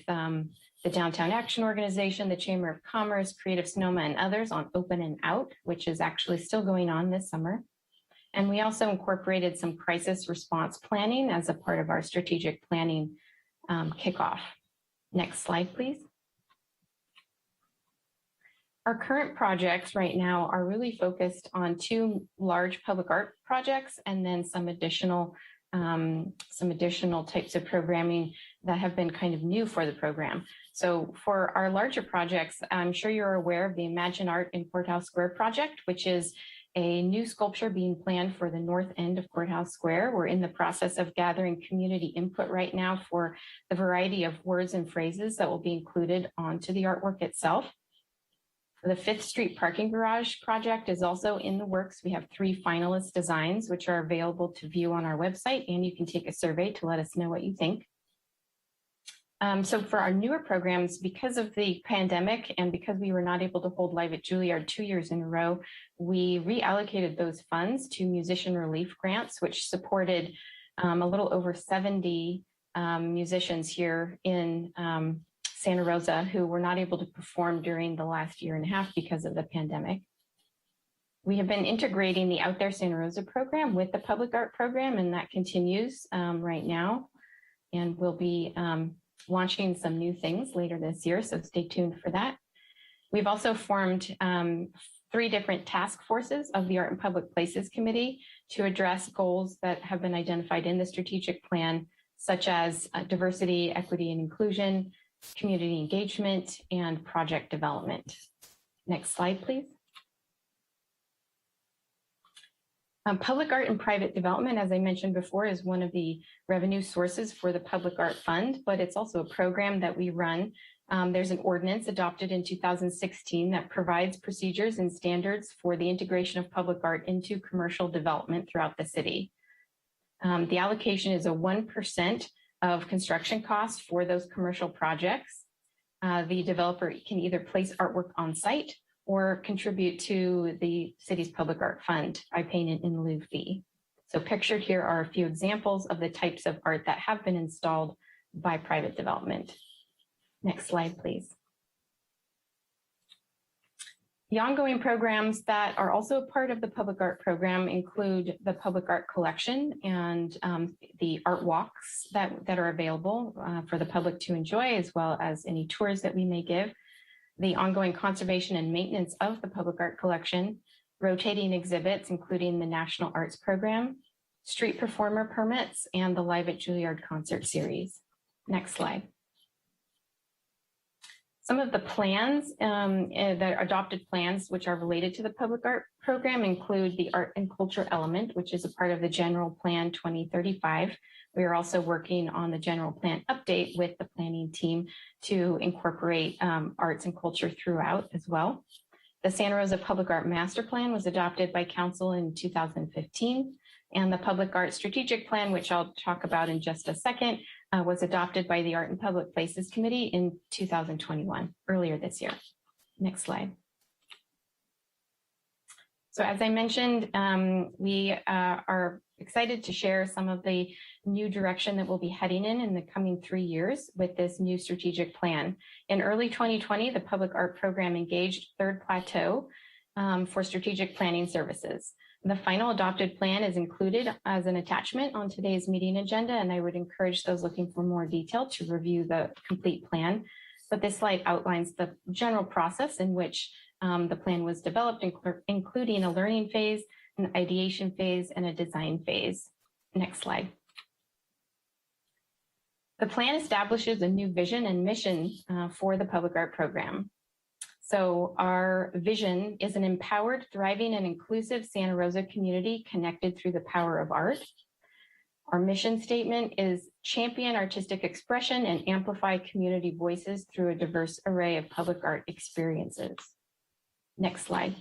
the Downtown Action Organization, the Chamber of Commerce, Creative Sonoma, and others on Open and Out, which is actually still going on this summer. And we also incorporated some crisis response planning as a part of our strategic planning kickoff. Next slide, please. Our current projects right now are really focused on 2 large public art projects and then some additional types of programming that have been kind of new for the program. So for our larger projects, I'm sure you're aware of the Imagine Art in Courthouse Square project, which is a new sculpture being planned for the north end of Courthouse Square. We're in the process of gathering community input right now for the variety of words and phrases that will be included onto the artwork itself. The 5th Street Parking Garage project is also in the works. We have 3 finalist designs, which are available to view on our website, and you can take a survey to let us know what you think. So for our newer programs, because of the pandemic and because we were not able to hold Live at Juilliard 2 years in a row, we reallocated those funds to musician relief grants, which supported a little over 70 musicians here in Santa Rosa who were not able to perform during the last 1.5 years because of the pandemic. We have been integrating the Out There Santa Rosa program with the public art program, and that continues right now. And we'll be launching some new things later this year, so stay tuned for that. We've also formed 3 different task forces of the Art and Public Places Committee to address goals that have been identified in the strategic plan, such as diversity, equity, and inclusion, community engagement, and project development. Next slide, please. Public art and private development, as I mentioned before, is one of the revenue sources for the Public Art Fund, but it's also a program that we run. There's an ordinance adopted in 2016 that provides procedures and standards for the integration of public art into commercial development throughout the city. The allocation is a 1% of construction costs for those commercial projects. The developer can either place artwork on site or contribute to the city's public art fund by paying an in lieu fee. So pictured here are a few examples of the types of art that have been installed by private development. Next slide, please. The ongoing programs that are also a part of the public art program include the public art collection and the art walks that are available for the public to enjoy, as well as any tours that we may give. The ongoing conservation and maintenance of the public art collection, rotating exhibits, including the National Arts Program, street performer permits, and the Live at Juilliard concert series. Next slide. Some of the plans, the adopted plans, which are related to the public art program, include the art and culture element, which is a part of the General Plan 2035. We are also working on the General Plan update with the planning team to incorporate arts and culture throughout as well. The Santa Rosa Public Art Master Plan was adopted by Council in 2015, and the Public Art Strategic Plan, which I'll talk about in just a second, was adopted by the Art and Public Places Committee in 2021, earlier this year. Next slide. So as I mentioned, we are excited to share some of the new direction that we'll be heading in the coming 3 years with this new strategic plan. In early 2020, the Public Art Program engaged Third Plateau for strategic planning services. The final adopted plan is included as an attachment on today's meeting agenda, and I would encourage those looking for more detail to review the complete plan. But this slide outlines the general process in which the plan was developed, including a learning phase, an ideation phase, and a design phase. Next slide. The plan establishes a new vision and mission for the Public Art Program. So our vision is an empowered, thriving, and inclusive Santa Rosa community connected through the power of art. Our mission statement is champion artistic expression and amplify community voices through a diverse array of public art experiences. Next slide.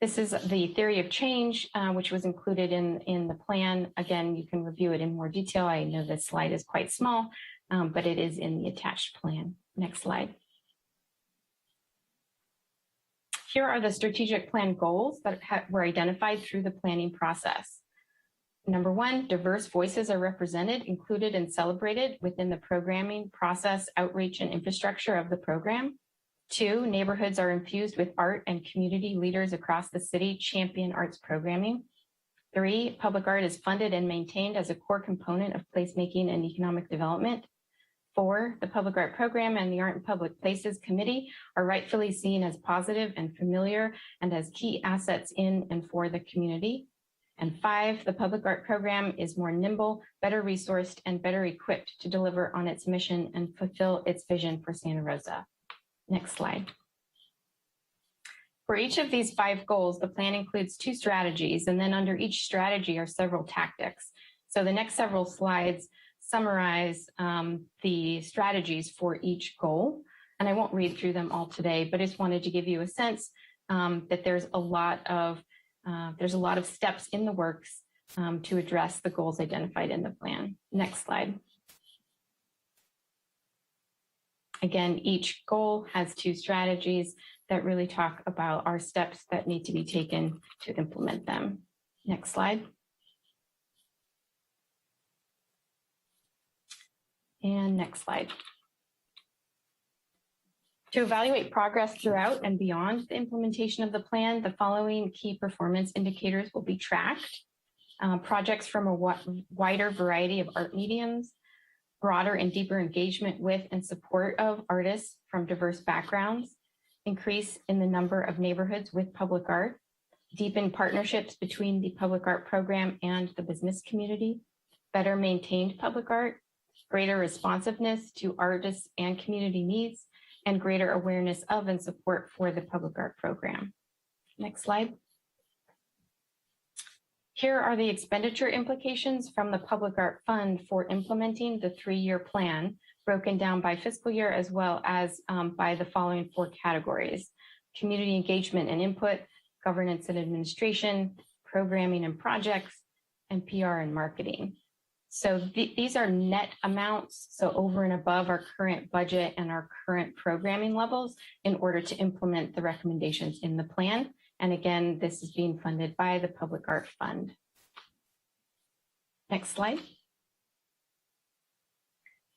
This is the theory of change, which was included in the plan. Again, you can review it in more detail. I know this slide is quite small, but it is in the attached plan. Next slide. Here are the strategic plan goals that were identified through the planning process. Number one, diverse voices are represented, included, and celebrated within the programming process, outreach, and infrastructure of the program. 2, neighborhoods are infused with art and community leaders across the city champion arts programming. 3, public art is funded and maintained as a core component of placemaking and economic development. 4, the Public Art Program and the Art and Public Places Committee are rightfully seen as positive and familiar and as key assets in and for the community. And 5, the Public Art Program is more nimble, better resourced, and better equipped to deliver on its mission and fulfill its vision for Santa Rosa. Next slide. For each of these 5 goals, the plan includes 2 strategies, and then under each strategy are several tactics. So the next several slides summarize the strategies for each goal. And I won't read through them all today, but I just wanted to give you a sense that there's a lot of steps in the works to address the goals identified in the plan. Next slide. Again, each goal has 2 strategies that really talk about our steps that need to be taken to implement them. Next slide. And next slide. To evaluate progress throughout and beyond the implementation of the plan, the following key performance indicators will be tracked. Projects from a wider variety of art mediums, broader and deeper engagement with and support of artists from diverse backgrounds, increase in the number of neighborhoods with public art, deepen partnerships between the Public Art Program and the business community, better maintained public art, greater responsiveness to artists and community needs, and greater awareness of and support for the Public Art Program. Next slide. Here are the expenditure implications from the Public Art Fund for implementing the 3-year plan, broken down by fiscal year as well as by the following 4 categories: community engagement and input, governance and administration, programming and projects, and PR and marketing. So these are net amounts, so over and above our current budget and our current programming levels in order to implement the recommendations in the plan. And again, this is being funded by the Public Art Fund. Next slide.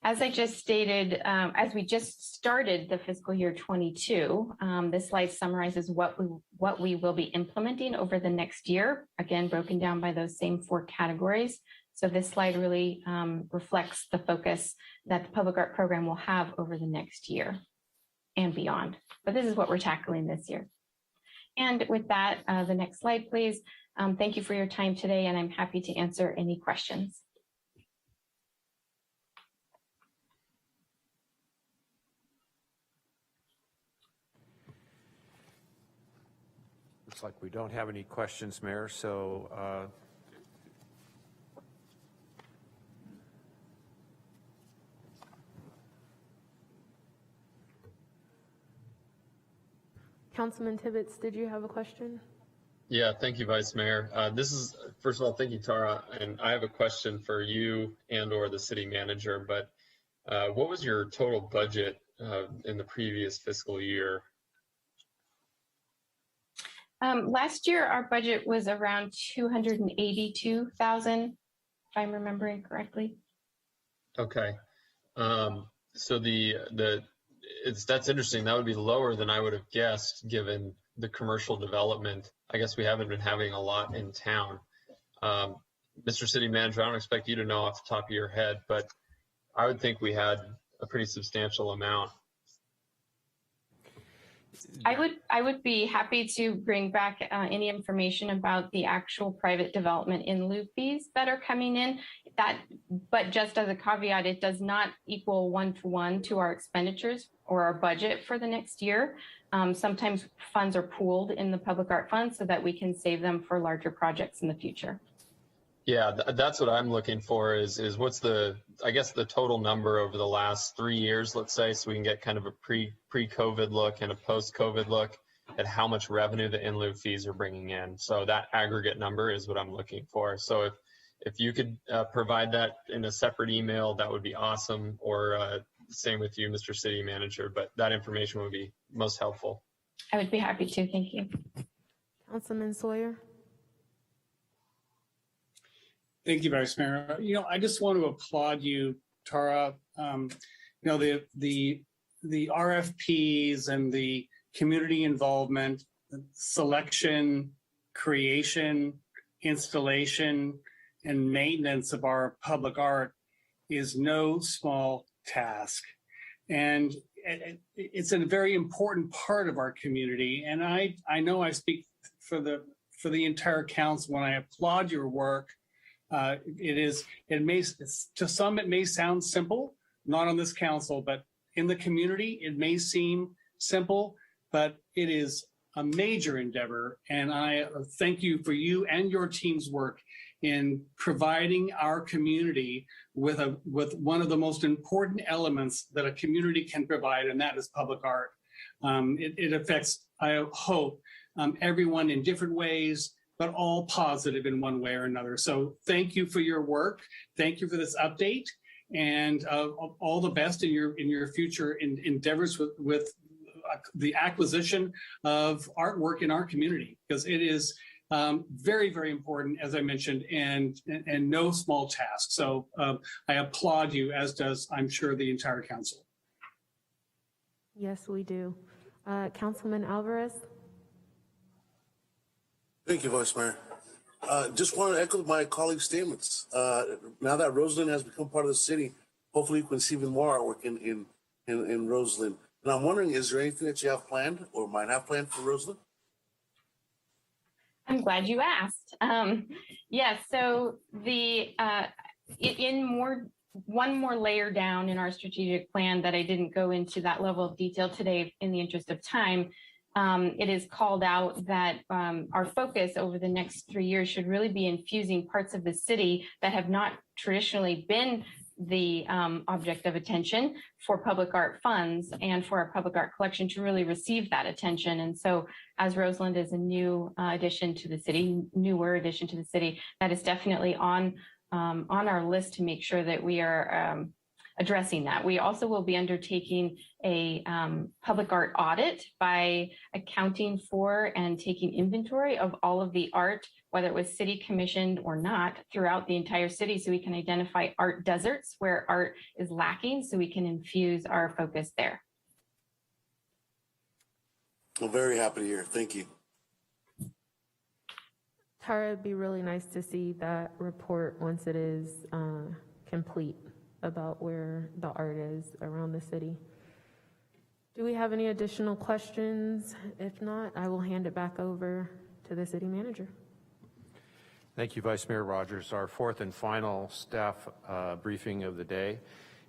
As I just stated, as we just started the fiscal year 22, this slide summarizes what we will be implementing over the next year, again, broken down by those same 4 categories. So this slide really reflects the focus that the Public Art Program will have over the next year and beyond. But this is what we're tackling this year. And with that, the next slide, please. Thank you for your time today, and I'm happy to answer any questions. Looks like we don't have any questions, Mayor, so Councilman Tibbetts, did you have a question? Yeah, thank you, Vice Mayor. First of all, thank you, Tara. And I have a question for you and or the city manager, but what was your total budget in the previous fiscal year? Last year, our budget was around 282,000, if I'm remembering correctly. Okay. So that's interesting. That would be lower than I would have guessed given the commercial development. I guess we haven't been having a lot in town. Mr. City Manager, I don't expect you to know off the top of your head, but I would think we had a pretty substantial amount. I would be happy to bring back any information about the actual private development in lieu fees that are coming in. But just as a caveat, it does not equal one-to-one to our expenditures or our budget for the next year. Sometimes funds are pooled in the public art fund so that we can save them for larger projects in the future. Yeah, that's what I'm looking for is what's the total number over the last 3 years, let's say, so we can get kind of a pre-COVID look and a post-COVID look at how much revenue the in lieu fees are bringing in. So that aggregate number is what I'm looking for. So if you could provide that in a separate email, that would be awesome. Or same with you, Mr. City Manager, but that information would be most helpful. I would be happy to. Thank you. Councilman Sawyer. Thank you, Vice Mayor. I just want to applaud you, Tara. The RFPs and the community involvement, selection, creation, installation, and maintenance of our public art is no small task. And it's a very important part of our community. And I know I speak for the entire council when I applaud your work. To some it may sound simple, not on this council, but in the community it may seem simple, but it is a major endeavor. And I thank you for you and your team's work in providing our community with one of the most important elements that a community can provide, and that is public art. It affects, I hope, everyone in different ways, but all positive in one way or another. So thank you for your work. Thank you for this update, and all the best in your future endeavors with the acquisition of artwork in our community, because it is very, very important, as I mentioned, and no small task. So I applaud you, as does, I'm sure, the entire council. Yes, we do. Councilman Alvarez. Thank you, Vice Mayor. Just want to echo my colleagues' statements. Now that Roseland has become part of the city, hopefully we can see even more artwork in Roseland. And I'm wondering, is there anything that you have planned or might have planned for Roseland? I'm glad you asked. Yes, so one more layer down in our strategic plan that I didn't go into that level of detail today in the interest of time. It is called out that our focus over the next 3 years should really be infusing parts of the city that have not traditionally been the object of attention for public art funds and for our public art collection to really receive that attention. And so as Roseland is a newer addition to the city, that is definitely on our list to make sure that we are addressing that. We also will be undertaking a public art audit by accounting for and taking inventory of all of the art, whether it was city commissioned or not, throughout the entire city, so we can identify art deserts where art is lacking, so we can infuse our focus there. I'm very happy to hear. Thank you. Tara, it'd be really nice to see that report once it is complete about where the art is around the city. Do we have any additional questions? If not, I will hand it back over to the city manager. Thank you, Vice Mayor Rogers. Our fourth and final staff briefing of the day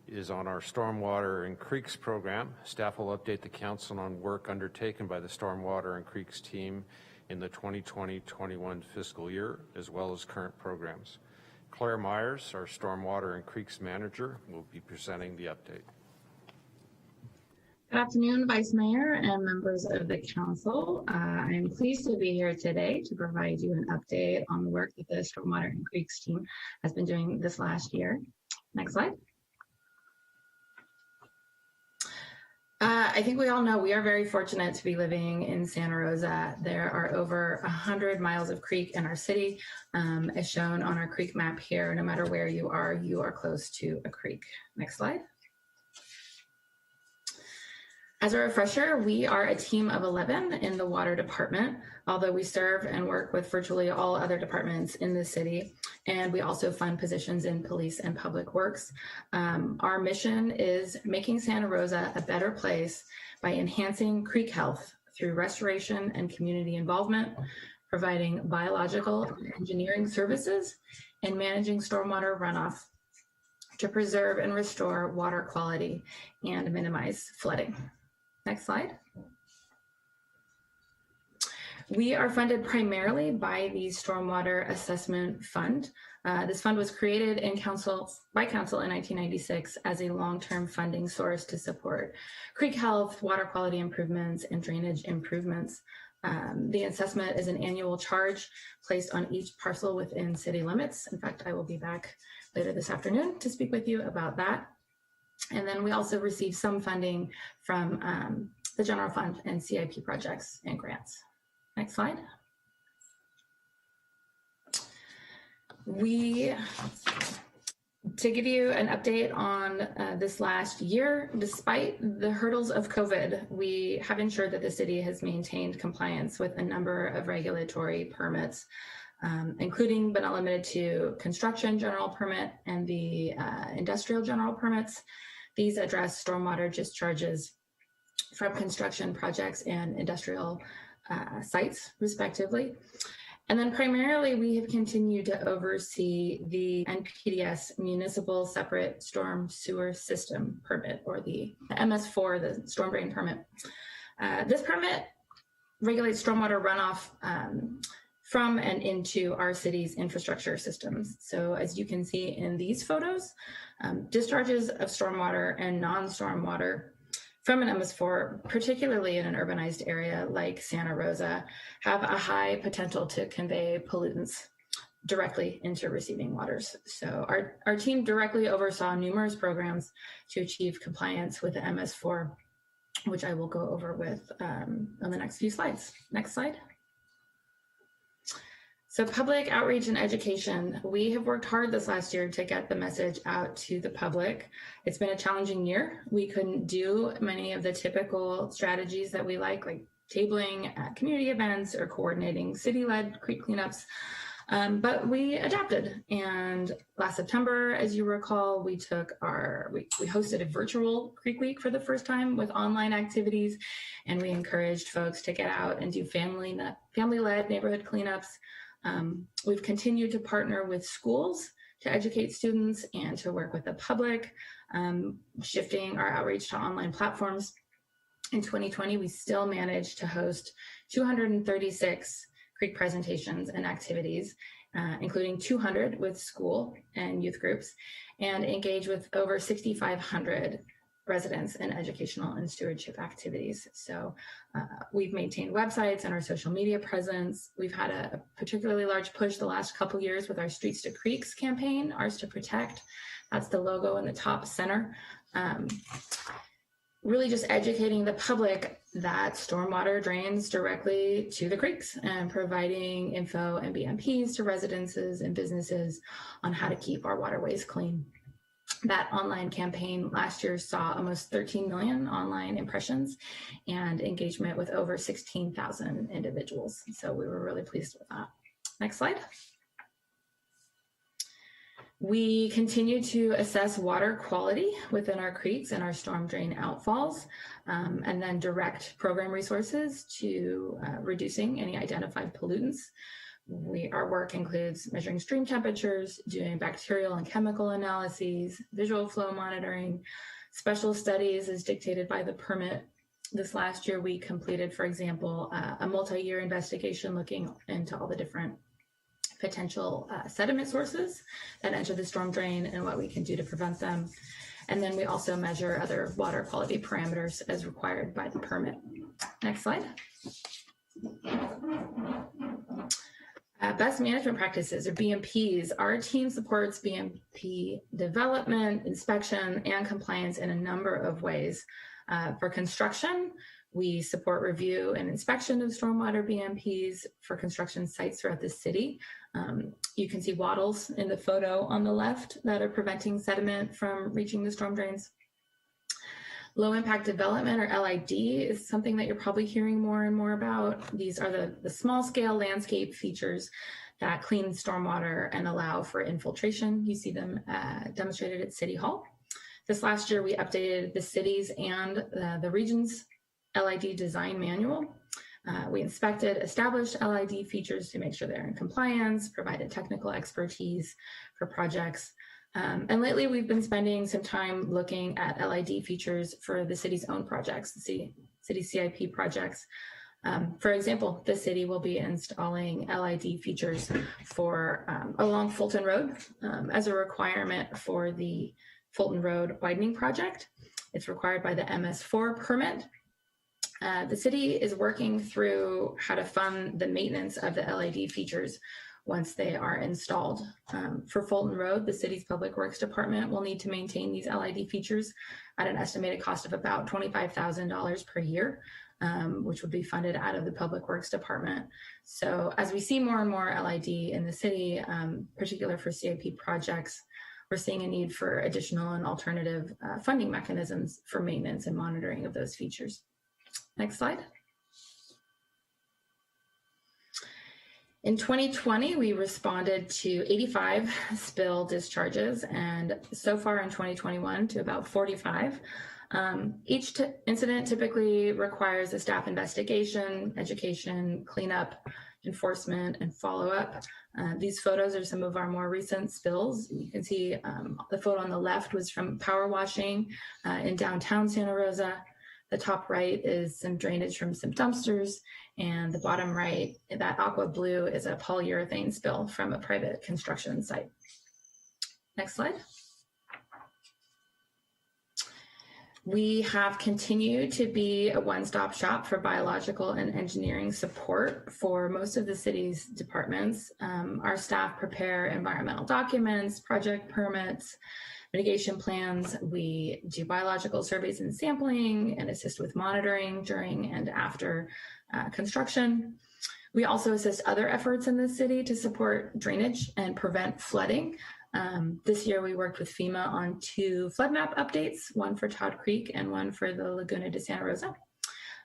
is on our Stormwater and Creeks program. Staff will update the council on work undertaken by the Stormwater and Creeks team in the 2020-21 fiscal year, as well as current programs. Claire Myers, our Stormwater and Creeks manager, will be presenting the update. Good afternoon, Vice Mayor and members of the council. I am pleased to be here today to provide you an update on the work that the Stormwater and Creeks team has been doing this last year. Next slide. I think we all know we are very fortunate to be living in Santa Rosa. There are over 100 miles of creek in our city, as shown on our creek map here. No matter where you are close to a creek. Next slide. As a refresher, we are a team of 11 in the water department, although we serve and work with virtually all other departments in the city. And we also fund positions in police and public works. Our mission is making Santa Rosa a better place by enhancing creek health through restoration and community involvement, providing biological and engineering services, and managing stormwater runoff to preserve and restore water quality and minimize flooding. Next slide. We are funded primarily by the Stormwater Assessment Fund. This fund was created by council in 1996 as a long-term funding source to support creek health, water quality improvements, and drainage improvements. The assessment is an annual charge placed on each parcel within city limits. In fact, I will be back later this afternoon to speak with you about that. And then we also receive some funding from the general fund and CIP projects and grants. Next slide. To give you an update on this last year, despite the hurdles of COVID, we have ensured that the city has maintained compliance with a number of regulatory permits, including but not limited to construction general permit and the industrial general permits. These address stormwater discharges from construction projects and industrial sites, respectively. And then primarily, we have continued to oversee the NPDES Municipal Separate Storm Sewer System Permit, or the MS4, the storm drain permit. This permit regulates stormwater runoff from and into our city's infrastructure systems. So as you can see in these photos, discharges of stormwater and non-stormwater from an MS4, particularly in an urbanized area like Santa Rosa, have a high potential to convey pollutants directly into receiving waters. So our team directly oversaw numerous programs to achieve compliance with the MS4, which I will go over with on the next few slides. Next slide. So public outreach and education, we have worked hard this last year to get the message out to the public. It's been a challenging year. We couldn't do many of the typical strategies that we like tabling at community events or coordinating city-led creek cleanups, but we adapted. And last September, as you recall, we hosted a virtual Creek Week for the first time with online activities, and we encouraged folks to get out and do family-led neighborhood cleanups. We've continued to partner with schools to educate students and to work with the public, shifting our outreach to online platforms. In 2020, we still managed to host 236 creek presentations and activities, including 200 with school and youth groups, and engage with over 6,500 residents in educational and stewardship activities. So we've maintained websites and our social media presence. We've had a particularly large push the last couple years with our Streets to Creeks campaign, Ours to Protect. That's the logo in the top center. Really just educating the public that stormwater drains directly to the creeks and providing info and Bmps to residences and businesses on how to keep our waterways clean. That online campaign last year saw almost 13 million online impressions and engagement with over 16,000 individuals. So we were really pleased with that. Next slide. We continue to assess water quality within our creeks and our storm drain outfalls, and then direct program resources to reducing any identified pollutants. Our work includes measuring stream temperatures, doing bacterial and chemical analyses, visual flow monitoring, special studies as dictated by the permit. This last year, we completed, for example, a multi-year investigation looking into all the different potential sediment sources that enter the storm drain and what we can do to prevent them. And then we also measure other water quality parameters as required by the permit. Next slide. Best management practices, or BMPs. Our team supports BMP development, inspection, and compliance in a number of ways. For construction, we support review and inspection of stormwater BMPs for construction sites throughout the city. You can see wattles in the photo on the left that are preventing sediment from reaching the storm drains. Low impact development, or LID, is something that you're probably hearing more and more about. These are the small scale landscape features that clean stormwater and allow for infiltration. You see them demonstrated at City Hall. This last year, we updated the cities and the region's LID design manual. We inspected established LID features to make sure they're in compliance, provided technical expertise for projects. And lately, we've been spending some time looking at LID features for the city's own projects, the city CIP projects. For example, the city will be installing LID features for along Fulton Road as a requirement for the Fulton Road widening project. It's required by the MS4 permit. The city is working through how to fund the maintenance of the LID features once they are installed. For Fulton Road, the city's Public Works Department will need to maintain these LID features at an estimated cost of about $25,000 per year, which would be funded out of the Public Works Department. So as we see more and more LID in the city, particularly for CIP projects, we're seeing a need for additional and alternative funding mechanisms for maintenance and monitoring of those features. Next slide. In 2020, we responded to 85 spill discharges, and so far in 2021 to about 45. Each incident typically requires a staff investigation, education, cleanup, enforcement, and follow-up. These photos are some of our more recent spills. You can see the photo on the left was from power washing in downtown Santa Rosa. The top right is some drainage from some dumpsters, and the bottom right, that aqua blue, is a polyurethane spill from a private construction site. Next slide. We have continued to be a one-stop shop for biological and engineering support for most of the city's departments. Our staff prepare environmental documents, project permits, mitigation plans. We do biological surveys and sampling and assist with monitoring during and after construction. We also assist other efforts in the city to support drainage and prevent flooding. This year we worked with FEMA on 2 flood map updates, one for Todd Creek and one for the Laguna de Santa Rosa,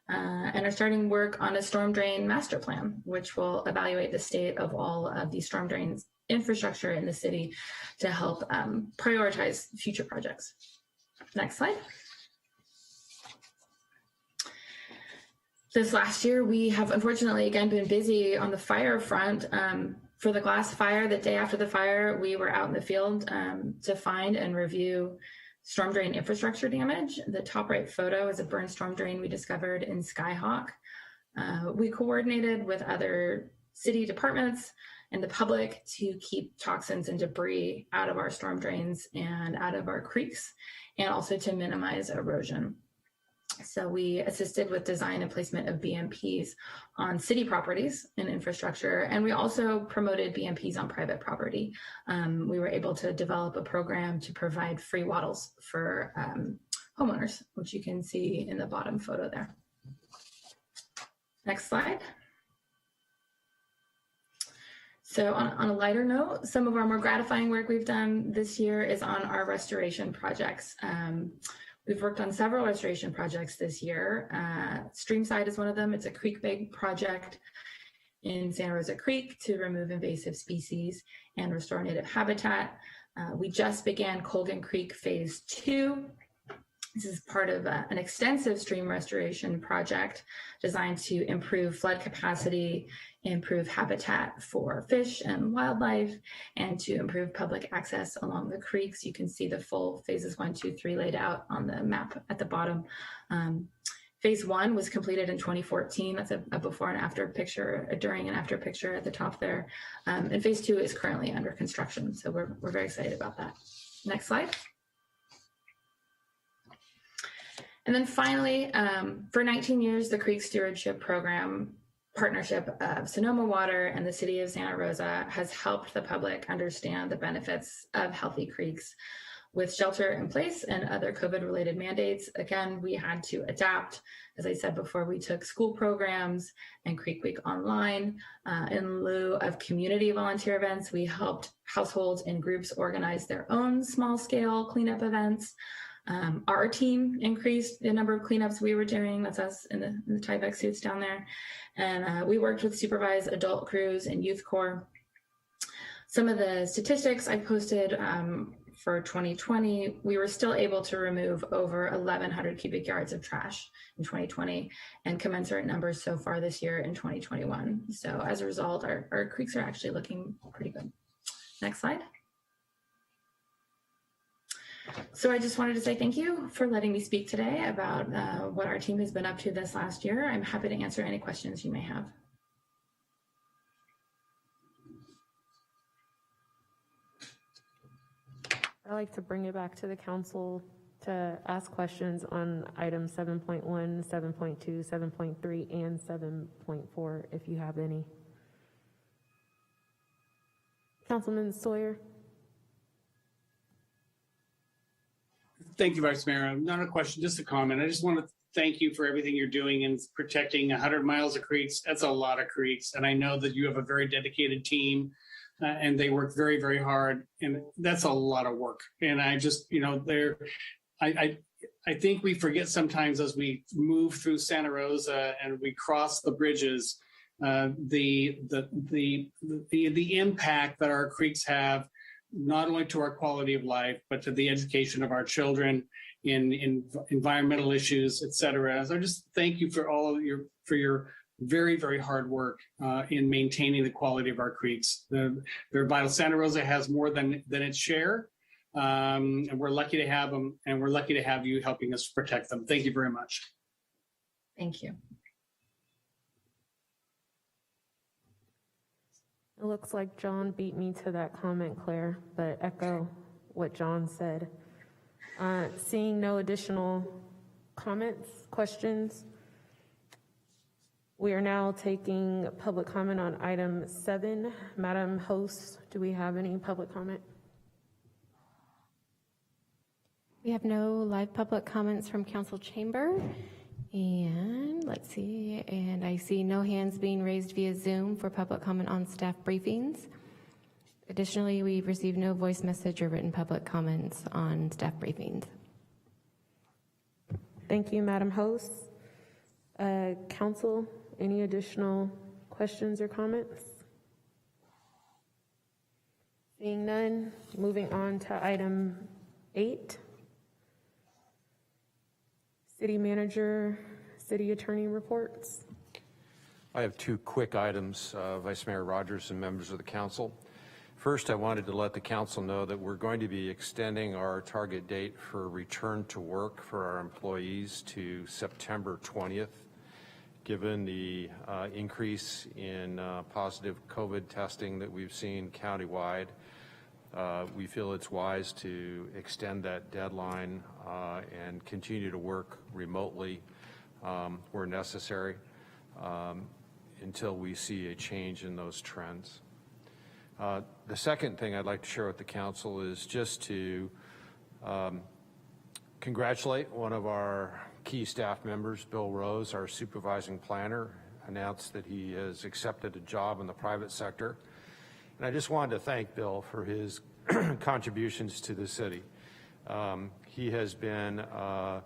and are starting work on a storm drain master plan, which will evaluate the state of all of the storm drains infrastructure in the city to help prioritize future projects. Next slide. This last year, we have unfortunately again been busy on the fire front. For the glass fire, the day after the fire, we were out in the field to find and review storm drain infrastructure damage. The top right photo is a burned storm drain we discovered in Skyhawk. We coordinated with other city departments and the public to keep toxins and debris out of our storm drains and out of our creeks, and also to minimize erosion. So we assisted with design and placement of BMPs on city properties and infrastructure, and we also promoted BMPs on private property. We were able to develop a program to provide free wattles for homeowners, which you can see in the bottom photo there. Next slide. So on a lighter note, some of our more gratifying work we've done this year is on our restoration projects. We've worked on several restoration projects this year. Streamside is one of them. It's a creek big project in Santa Rosa Creek to remove invasive species and restore native habitat. We just began Colgan Creek Phase 2. This is part of an extensive stream restoration project designed to improve flood capacity, improve habitat for fish and wildlife, and to improve public access along the creeks. You can see the full phases 1, 2, 3 laid out on the map at the bottom. Phase 1 was completed in 2014. That's a before and after picture, a during and after picture at the top there. And Phase 2 is currently under construction. So we're very excited about that. Next slide. And then finally, for 19 years, the Creek Stewardship Program partnership of Sonoma Water and the City of Santa Rosa has helped the public understand the benefits of healthy creeks. With shelter in place and other COVID-related mandates, again, we had to adapt. As I said before, we took school programs and Creek Week online. In lieu of community volunteer events, we helped households and groups organize their own small-scale cleanup events. Our team increased the number of cleanups we were doing. That's us in the Tyvek suits down there. And we worked with supervised adult crews and youth corps. Some of the statistics I posted for 2020, we were still able to remove over 1,100 cubic yards of trash in 2020 and commensurate numbers so far this year in 2021. So as a result, our creeks are actually looking pretty good. Next slide. So I just wanted to say thank you for letting me speak today about what our team has been up to this last year. I'm happy to answer any questions you may have. I'd like to bring it back to the council to ask questions on items 7.1, 7.2, 7.3, and 7.4, if you have any. Councilman Sawyer. Thank you, Vice Mayor. Not a question, just a comment. I just want to thank you for everything you're doing in protecting 100 miles of creeks. That's a lot of creeks. And I know that you have a very dedicated team and they work very, very hard. And that's a lot of work. And I just, I think we forget sometimes as we move through Santa Rosa and we cross the bridges, the impact that our creeks have, not only to our quality of life, but to the education of our children in environmental issues, et cetera. So I just thank you for all of your very, very hard work in maintaining the quality of our creeks. They're vital. Santa Rosa has more than its share, and we're lucky to have them, and we're lucky to have you helping us protect them. Thank you very much. Thank you. It looks like John beat me to that comment, Claire, but echo what John said. Seeing no additional comments, questions, we are now taking public comment on item 7. Madam Host, do we have any public comment? We have no live public comments from council chamber. And let's see, and I see no hands being raised via Zoom for public comment on staff briefings. Additionally, we've received no voice message or written public comments on staff briefings. Thank you, Madam Host. Council, any additional questions or comments? Seeing none, moving on to item 8. City Manager, City Attorney reports. I have 2 quick items, Vice Mayor Rogers and members of the council. First, I wanted to let the council know that we're going to be extending our target date for return to work for our employees to September 20th. Given the increase in positive COVID testing that we've seen countywide, we feel it's wise to extend that deadline and continue to work remotely where necessary until we see a change in those trends. The second thing I'd like to share with the council is just to congratulate one of our key staff members, Bill Rose, our supervising planner, announced that he has accepted a job in the private sector. And I just wanted to thank Bill for his contributions to the city. He has been a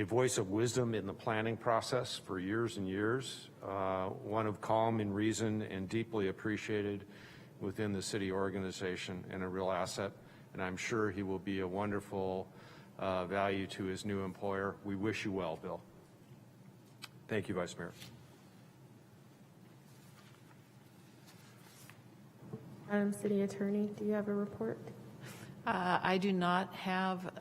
voice of wisdom in the planning process for years and years, one of calm and reason and deeply appreciated within the city organization and a real asset. And I'm sure he will be a wonderful value to his new employer. We wish you well, Bill. Thank you, Vice Mayor. Madam City Attorney, do you have a report? I do not have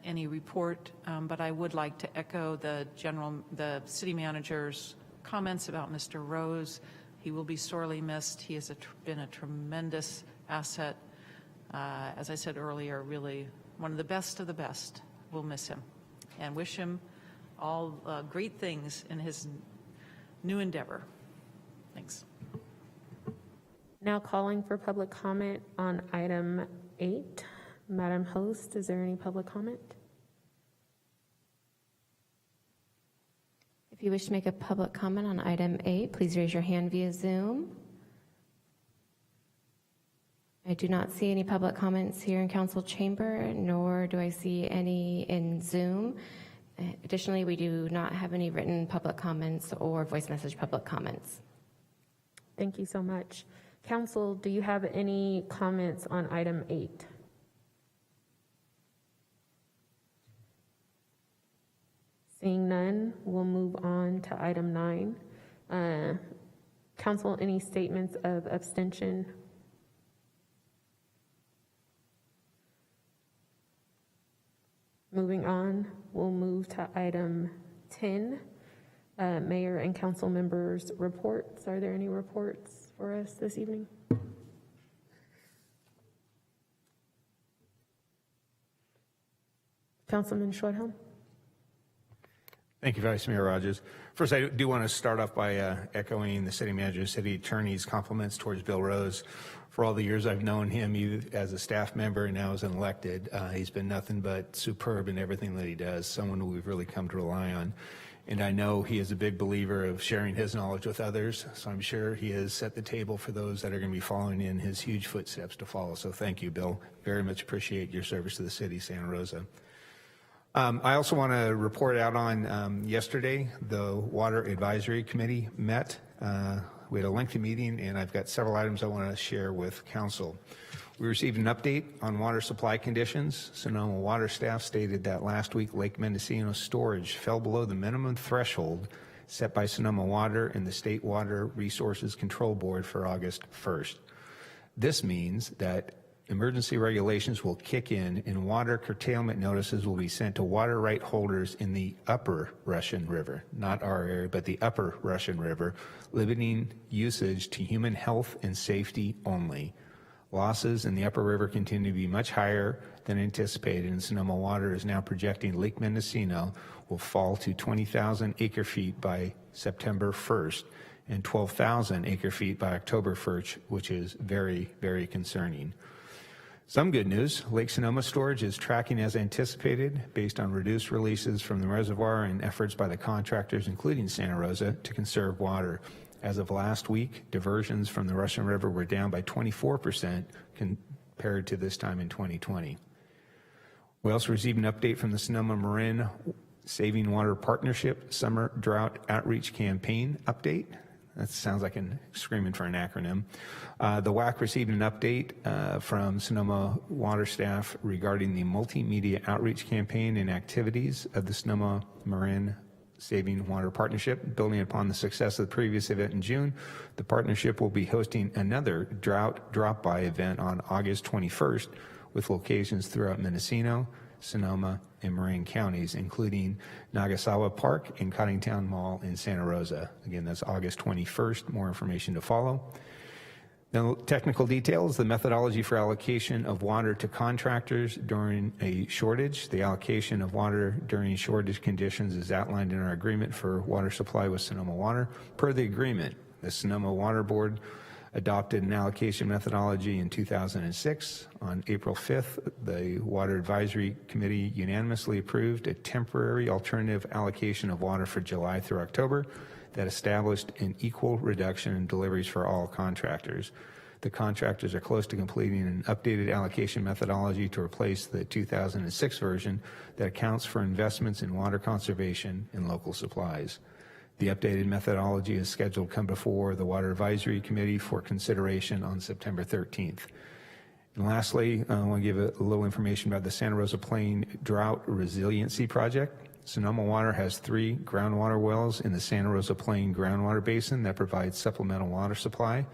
any report, but I would like to echo the city manager's comments about Mr. Rose. He will be sorely missed. He has been a tremendous asset. As I said earlier, really one of the best of the best. We'll miss him. and wish him all great things in his new endeavor. Thanks. Now calling for public comment on item 8. Madam Host, is there any public comment? If you wish to make a public comment on item 8, please raise your hand via Zoom. I do not see any public comments here in council chamber, nor do I see any in Zoom. Additionally, we do not have any written public comments or voice message public comments. Thank you so much. Council, do you have any comments on item 8? Seeing none, we'll move on to item 9. Council, any statements of abstention? Moving on, we'll move to item 10, Mayor and council members' reports. Are there any reports for us this evening? Councilman Schwedhelm. Thank you, Vice Mayor Rogers. First, I do want to start off by echoing the city manager, city attorney's compliments towards Bill Rose. For all the years I've known him, either as a staff member and now as an elected, he's been nothing but superb in everything that he does, someone who we've really come to rely on. And I know he is a big believer of sharing his knowledge with others, so I'm sure he has set the table for those that are going to be following in his huge footsteps to follow. So thank you, Bill. Very much appreciate your service to the city of Santa Rosa. I also want to report out on yesterday, the Water Advisory Committee met. We had a lengthy meeting, and I've got several items I want to share with council. We received an update on water supply conditions. Sonoma water staff stated that last week Lake Mendocino storage fell below the minimum threshold set by Sonoma Water and the State Water Resources Control Board for August 1st. This means that emergency regulations will kick in and water curtailment notices will be sent to water right holders in the upper Russian River, not our area, but the upper Russian River, limiting usage to human health and safety only. Losses in the upper river continue to be much higher than anticipated, and Sonoma Water is now projecting Lake Mendocino will fall to 20,000 acre feet by September 1st and 12,000 acre feet by October 1st, which is very, very concerning. Some good news, Lake Sonoma storage is tracking as anticipated based on reduced releases from the reservoir and efforts by the contractors, including Santa Rosa, to conserve water. As of last week, diversions from the Russian River were down by 24% compared to this time in 2020. We also received an update from the Sonoma Marin Saving Water Partnership Summer Drought Outreach Campaign update. That sounds like screaming for an acronym. The WAC received an update from Sonoma Water staff regarding the multimedia outreach campaign and activities of the Sonoma Marin Saving Water Partnership. Building upon the success of the previous event in June, the partnership will be hosting another drought drop-by event on August 21st with locations throughout Mendocino, Sonoma, and Marin counties, including Nagasawa Park and Cottingtown Mall in Santa Rosa. Again, that's August 21st. More information to follow. Now, technical details, the methodology for allocation of water to contractors during a shortage. The allocation of water during shortage conditions is outlined in our agreement for water supply with Sonoma Water. Per the agreement, the Sonoma Water Board adopted an allocation methodology in 2006. On April 5th, the Water Advisory Committee unanimously approved a temporary alternative allocation of water for July through October that established an equal reduction in deliveries for all contractors. The contractors are close to completing an updated allocation methodology to replace the 2006 version that accounts for investments in water conservation and local supplies. The updated methodology is scheduled to come before the Water Advisory Committee for consideration on September 13th. And lastly, I want to give a little information about the Santa Rosa Plain Drought Resiliency Project. Sonoma Water has 3 groundwater wells in the Santa Rosa Plain groundwater basin that provide supplemental water supply.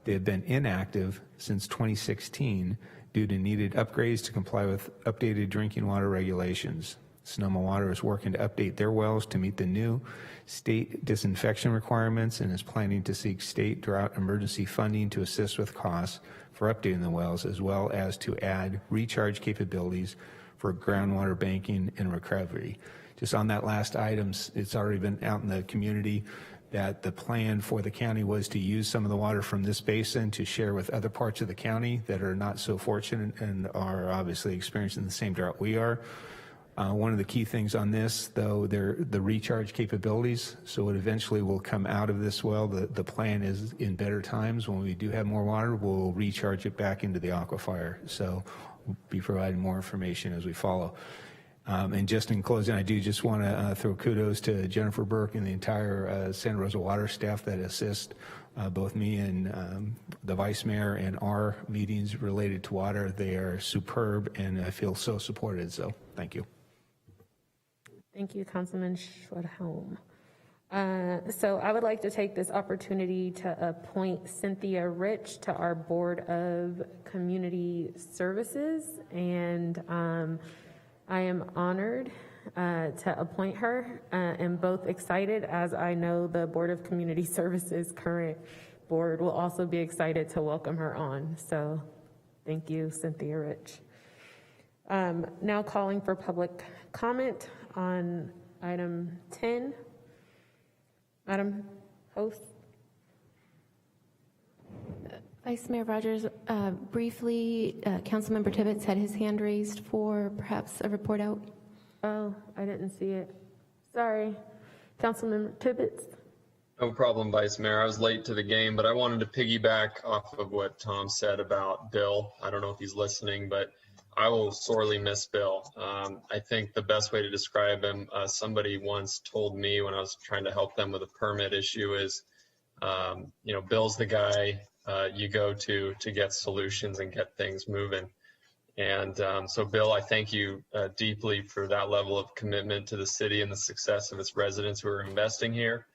They have been inactive since 2016 due to needed upgrades to comply with updated drinking water regulations. Sonoma Water is working to update their wells to meet the new state disinfection requirements and is planning to seek state drought emergency funding to assist with costs for updating the wells, as well as to add recharge capabilities for groundwater banking and recovery. just on that last item, it's already been out in the community that the plan for the county was to use some of the water from this basin to share with other parts of the county that are not so fortunate and are obviously experiencing the same drought we are. One of the key things on this, though, they're the recharge capabilities. So it eventually will come out of this well. The plan is in better times when we do have more water, we'll recharge it back into the aquifer. So we'll be providing more information as we follow. And just in closing, I do just want to throw kudos to Jennifer Burke and the entire Santa Rosa water staff that assist both me and the Vice Mayor and our meetings related to water. They are superb, and I feel so supported. So thank you. Thank you, Councilman Schwedhelm. So I would like to take this opportunity to appoint Cynthia Rich to our Board of Community Services, and I am honored to appoint her and both excited, as I know the Board of Community Services current board will also be excited to welcome her on. So thank you, Cynthia Rich. Now calling for public comment on item 10. Madam Host. Vice Mayor Rogers, briefly, Councilmember Tibbetts had his hand raised for perhaps a report out. Oh, I didn't see it. Sorry. Councilmember Tibbetts. No problem, Vice Mayor. I was late to the game, but I wanted to piggyback off of what Tom said about Bill. I don't know if he's listening, but I will sorely miss Bill. I think the best way to describe him, somebody once told me when I was trying to help them with a permit issue is, Bill's the guy you go to get solutions and get things moving. And so Bill, I thank you deeply for that level of commitment to the city and the success of its residents who are investing here.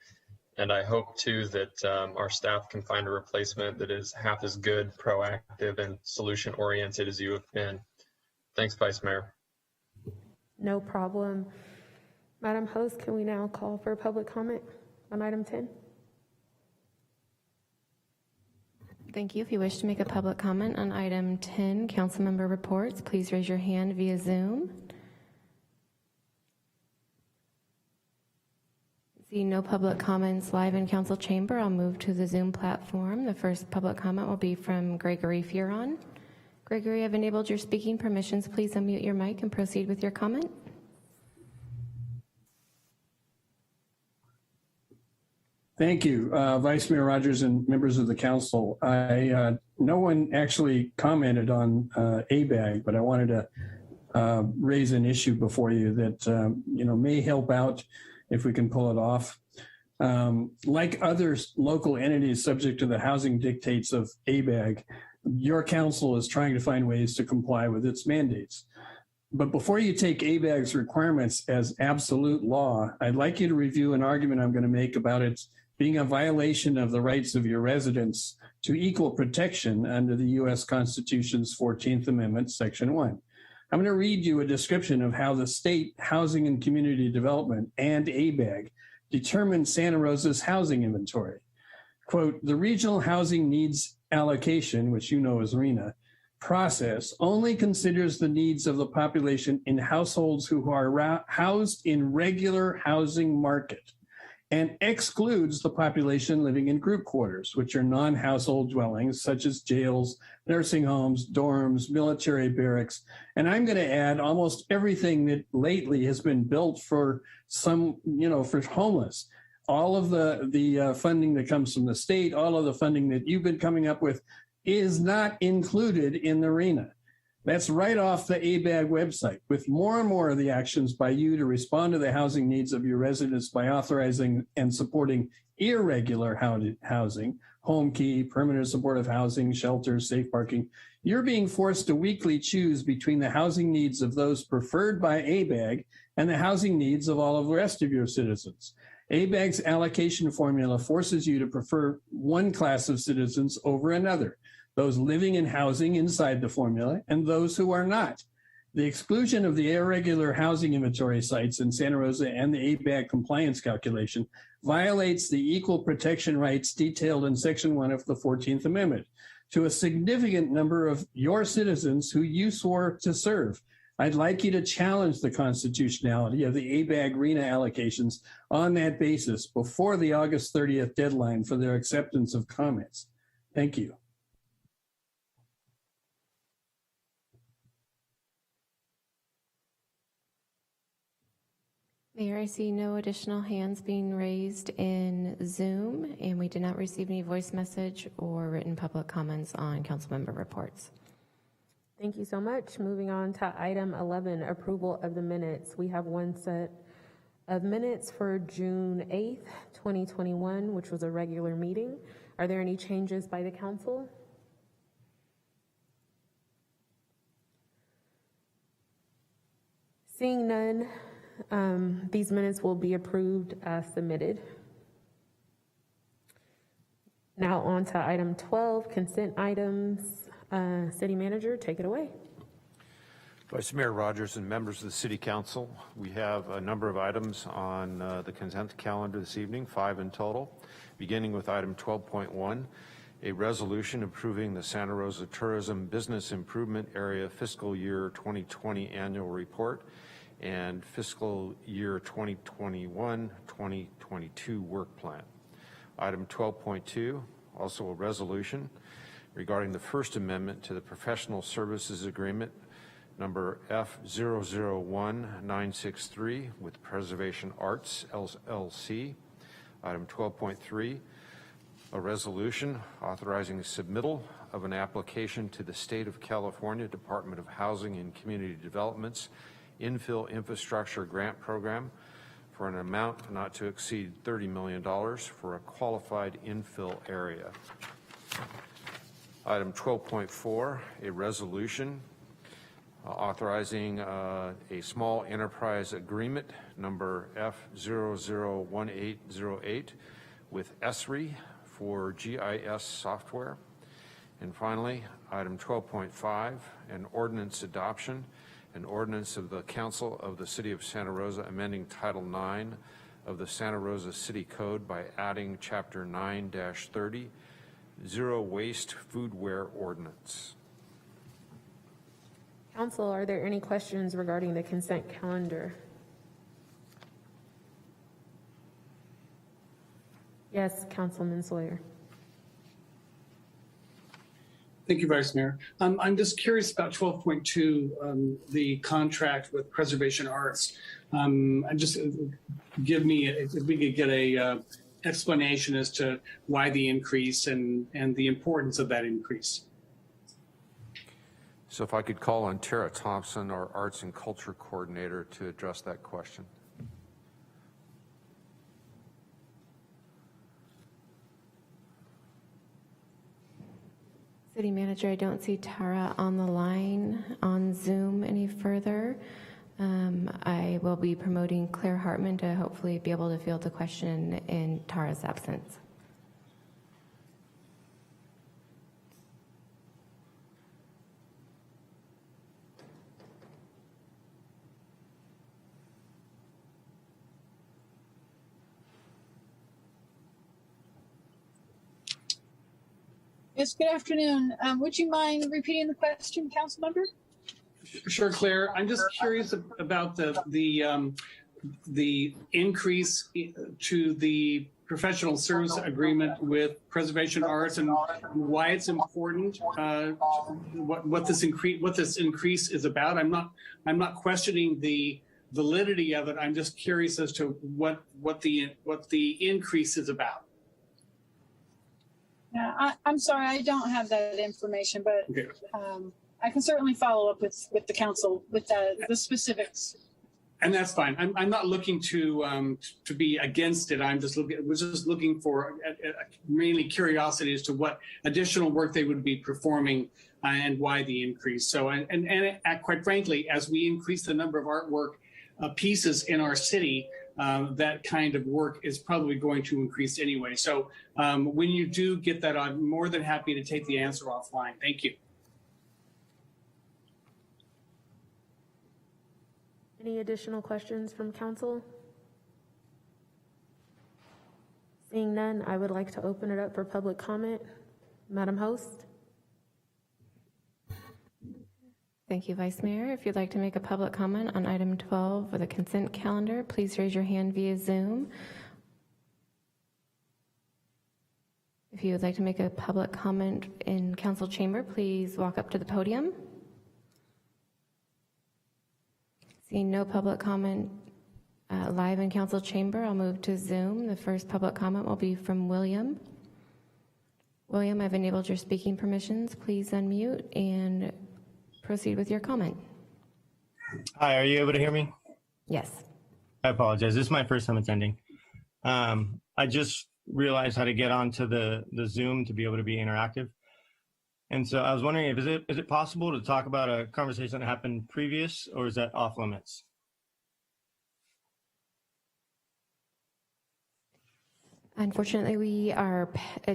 And I hope too that our staff can find a replacement that is half as good, proactive, and solution oriented as you have been. Thanks, Vice Mayor. No problem. Madam Host, can we now call for public comment on item 10? Thank you. If you wish to make a public comment on item 10, council member reports, please raise your hand via Zoom. See no public comments live in council chamber. I'll move to the Zoom platform. The first public comment will be from Gregory Furon. Gregory, I've enabled your speaking permissions. Please unmute your mic and proceed with your comment. Thank you, Vice Mayor Rogers and members of the council. No one actually commented on ABAG, but I wanted to raise an issue before you that may help out if we can pull it off. Like other local entities subject to the housing dictates of ABAG, your council is trying to find ways to comply with its mandates. But before you take ABAG's requirements as absolute law, I'd like you to review an argument I'm going to make about it being a violation of the rights of your residents to equal protection under the U.S. Constitution's 14th Amendment, Section 1. I'm going to read you a description of how the State Housing and Community Development and ABAG determine Santa Rosa's housing inventory. Quote, the Regional Housing Needs Allocation, which you know as RHNA, process only considers the needs of the population in households who are housed in regular housing market and excludes the population living in group quarters, which are non-household dwellings such as jails, nursing homes, dorms, military barracks. And I'm going to add almost everything that lately has been built for some, for homeless. All of the funding that comes from the state, all of the funding that you've been coming up with is not included in the RHNA. That's right off the ABAG website, with more and more of the actions by you to respond to the housing needs of your residents by authorizing and supporting irregular housing, home key, permanent supportive housing, shelters, safe parking. You're being forced to weekly choose between the housing needs of those preferred by ABAG and the housing needs of all of the rest of your citizens. ABAG's allocation formula forces you to prefer one class of citizens over another, those living in housing inside the formula and those who are not. The exclusion of the irregular housing inventory sites in Santa Rosa and the ABAG compliance calculation violates the equal protection rights detailed in Section 1 of the 14th Amendment to a significant number of your citizens who you swore to serve. I'd like you to challenge the constitutionality of the ABAG RENA allocations on that basis before the August 30th deadline for their acceptance of comments. Thank you. Mayor, I see no additional hands being raised in Zoom, and we did not receive any voice message or written public comments on council member reports. Thank you so much. Moving on to item 11, approval of the minutes. We have one set of minutes for June 8th, 2021, which was a regular meeting. Are there any changes by the council? Seeing none, these minutes will be approved as submitted. Now on to item 12, consent items. City Manager, take it away. Vice Mayor Rogers and members of the City Council, we have a number of items on the consent calendar this evening, 5 in total, beginning with item 12.1, a resolution approving the Santa Rosa Tourism Business Improvement Area Fiscal Year 2020 Annual Report and Fiscal Year 2021-2022 Work Plan. Item 12.2, also a resolution regarding the First Amendment to the Professional Services Agreement number F001963 with Preservation Arts, LLC. Item 12.3, a resolution authorizing the submittal of an application to the State of California Department of Housing and Community Development's Infill Infrastructure Grant Program for an amount not to exceed $30 million for a qualified infill area. Item 12.4, a resolution authorizing a small enterprise agreement number F001808 with ESRI for GIS software. And finally, item 12.5, an ordinance adoption, an ordinance of the Council of the City of Santa Rosa amending Title IX of the Santa Rosa City Code by adding Chapter 9-30, Zero Waste Foodware Ordinance. Council, are there any questions regarding the consent calendar? Yes, Councilman Sawyer. Thank you, Vice Mayor. I'm just curious about 12.2, the contract with Preservation Arts. And just give me, if we could get a explanation as to why the increase and the importance of that increase. So if I could call on Tara Thompson, our Arts and Culture Coordinator, to address that question. City Manager, I don't see Tara on the line on Zoom any further. I will be promoting Claire Hartman to hopefully be able to field the question in Tara's absence. Yes, good afternoon. Would you mind repeating the question, council member? Sure, Claire. I'm just curious about the increase to the professional service agreement with Preservation Arts and why it's important. What this increase is about. I'm not questioning the validity of it. I'm just curious as to what the increase is about. Yeah, I'm sorry, I don't have that information, but Okay. I can certainly follow up with the council with the specifics. And that's fine. I'm not looking to be against it. Was just looking for mainly curiosity as to what additional work they would be performing and why the increase. So and quite frankly, as we increase the number of artwork pieces in our city, that kind of work is probably going to increase anyway. So when you do get that, I'm more than happy to take the answer offline. Thank you. Any additional questions from council? Seeing none, I would like to open it up for public comment. Madam Host. Thank you, Vice Mayor. If you'd like to make a public comment on item 12 for the consent calendar, please raise your hand via Zoom. If you would like to make a public comment in council chamber, please walk up to the podium. Seeing no public comment live in council chamber, I'll move to Zoom. The first public comment will be from William. William, I've enabled your speaking permissions. Please unmute and proceed with your comment. Hi, are you able to hear me? Yes. I apologize. This is my first time attending. I just realized how to get onto the Zoom to be able to be interactive. And so I was wondering, if is it possible to talk about a conversation that happened previous, or is that off limits? Unfortunately, we are,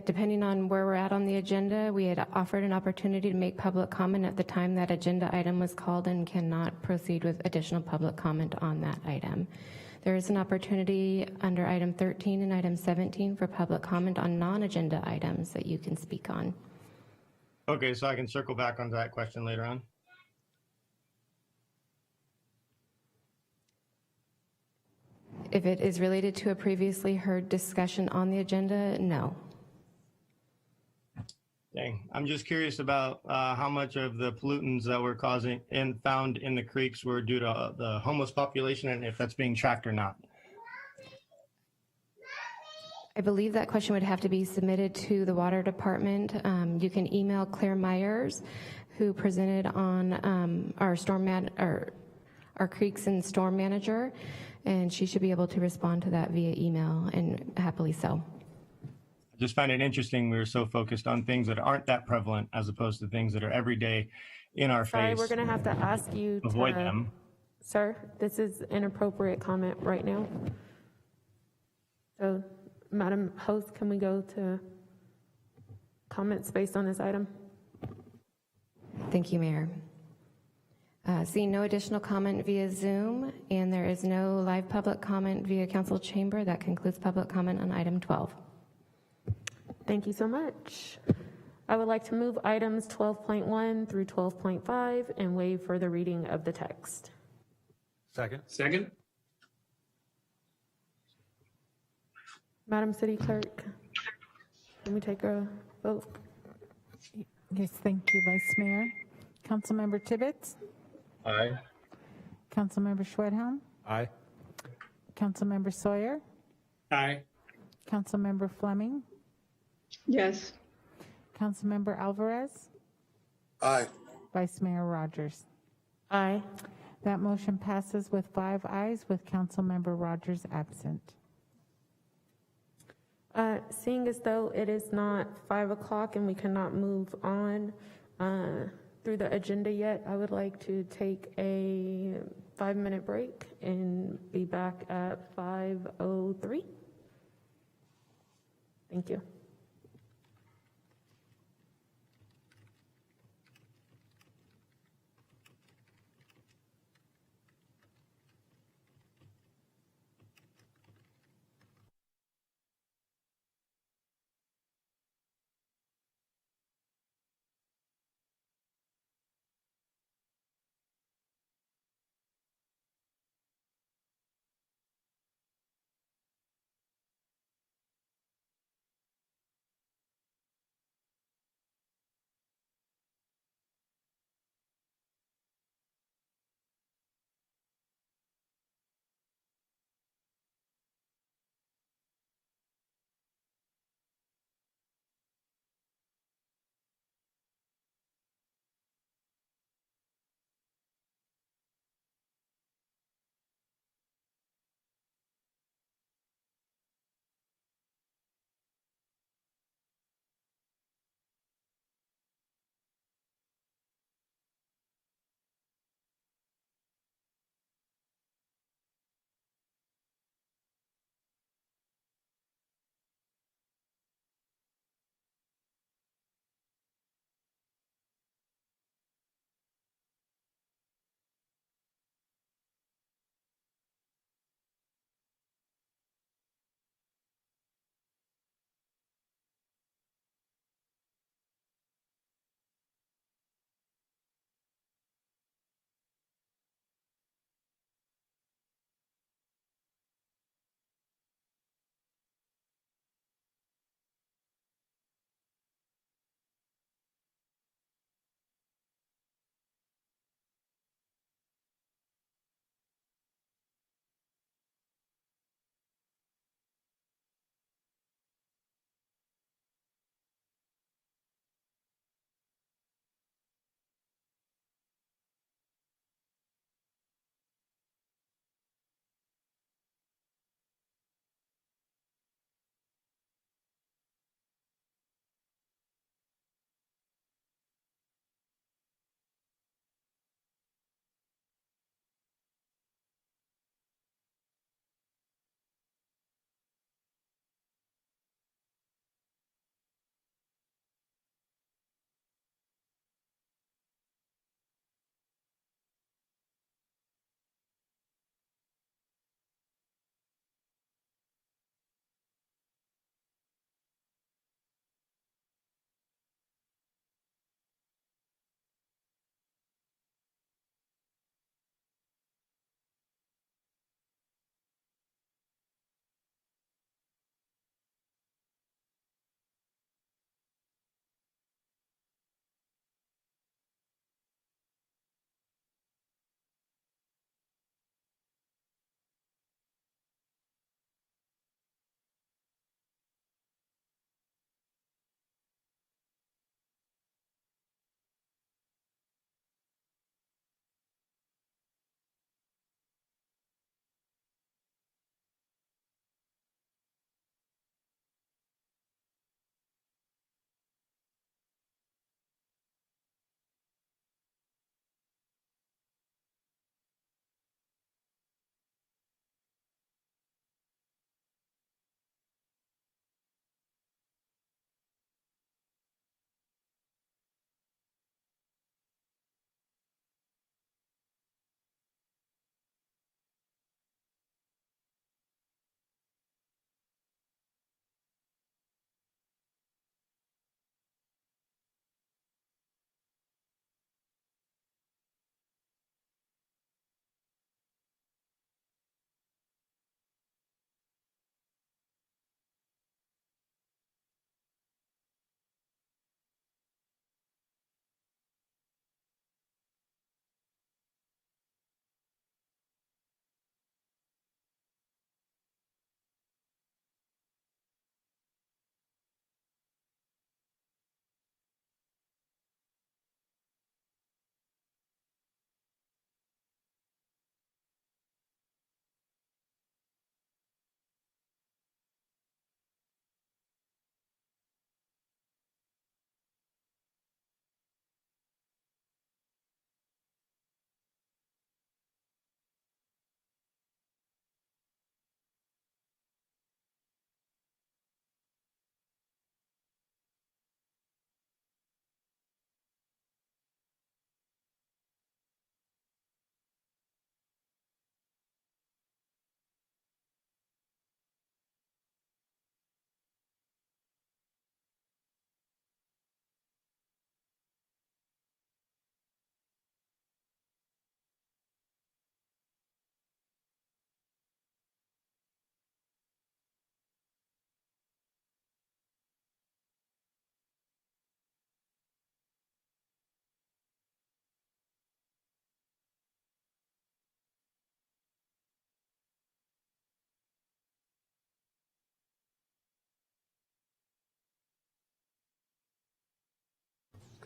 depending on where we're at on the agenda, we had offered an opportunity to make public comment at the time that agenda item was called and cannot proceed with additional public comment on that item. There is an opportunity under item 13 and item 17 for public comment on non-agenda items that you can speak on. Okay, so I can circle back onto that question later on. If it is related to a previously heard discussion on the agenda, no. Dang. I'm just curious about how much of the pollutants that were causing and found in the creeks were due to the homeless population, and if that's being tracked or not. I believe that question would have to be submitted to the water department. You can email Claire Myers, who presented on our creeks and storm manager, and she should be able to respond to that via email, and happily so. I just find it interesting we're so focused on things that aren't that prevalent as opposed to things that are every day in our Sorry, face. we're going to have to ask you to avoid them. Sir, this is inappropriate comment right now. So, Madam Host, can we go to comments based on this item? Thank you, Mayor. Seeing no additional comment via Zoom, and there is no live public comment via council chamber, that concludes public comment on item 12. Thank you so much. I would like to move items 12.1 through 12.5 and waive further reading of the text. Second. Second. Madam City Clerk, can we take a vote? Yes, thank you, Vice Mayor. Councilmember Tibbetts? Aye. Councilmember Schwedhelm? Aye. Councilmember Sawyer? Aye. Councilmember Fleming? Yes. Councilmember Alvarez? Aye. Vice Mayor Rogers? Aye. That motion passes with 5 ayes, with Councilmember Rogers absent. Seeing as though it is not 5 o'clock and we cannot move on through the agenda yet, I would like to take a 5-minute break and be back at 5:03. Thank you.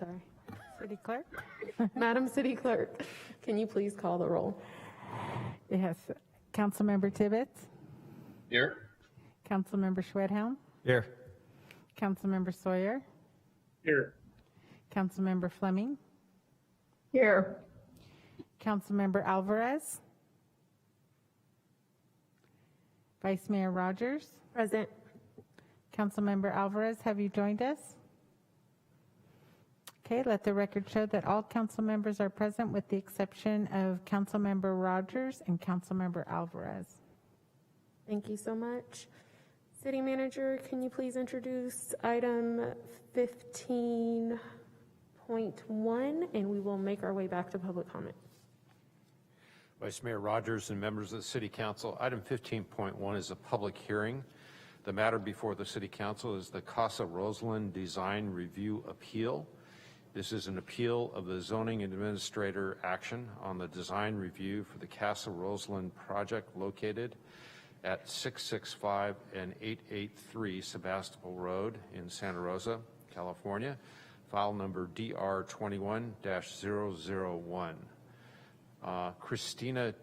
Sorry. City Clerk? Madam City Clerk, can you please call the roll? Yes. Councilmember Tibbetts? Here. Councilmember Schwedhelm? Here. Councilmember Sawyer? Here. Councilmember Fleming? Here. Councilmember Alvarez? Vice Mayor Rogers? Present. Councilmember Alvarez, have you joined us? Okay, let the record show that all council members are present with the exception of Councilmember Rogers and Councilmember Alvarez. Thank you so much. City Manager, can you please introduce item 15.1, and we will make our way back to public comment. Vice Mayor Rogers and members of the City Council, item 15.1 is a public hearing. The matter before the City Council is the Casa Roseland Design Review Appeal. This is an appeal of the zoning administrator action on the design review for the Casa Roseland project located at 665 and 883 Sebastopol Road in Santa Rosa, California, file number DR21-001. Christina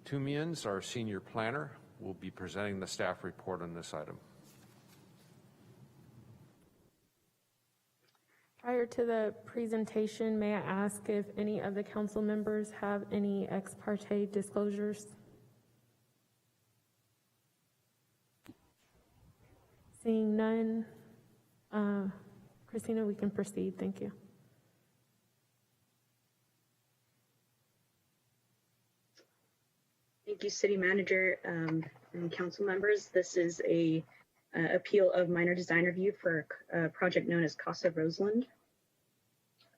Tumians, our senior planner, will be presenting the staff report on this item. Prior to the presentation, may I ask if any of the council members have any ex parte disclosures? Seeing none, Christina, we can proceed. Thank you. Thank you, City Manager and council members. This is a appeal of minor design review for a project known as Casa Roseland.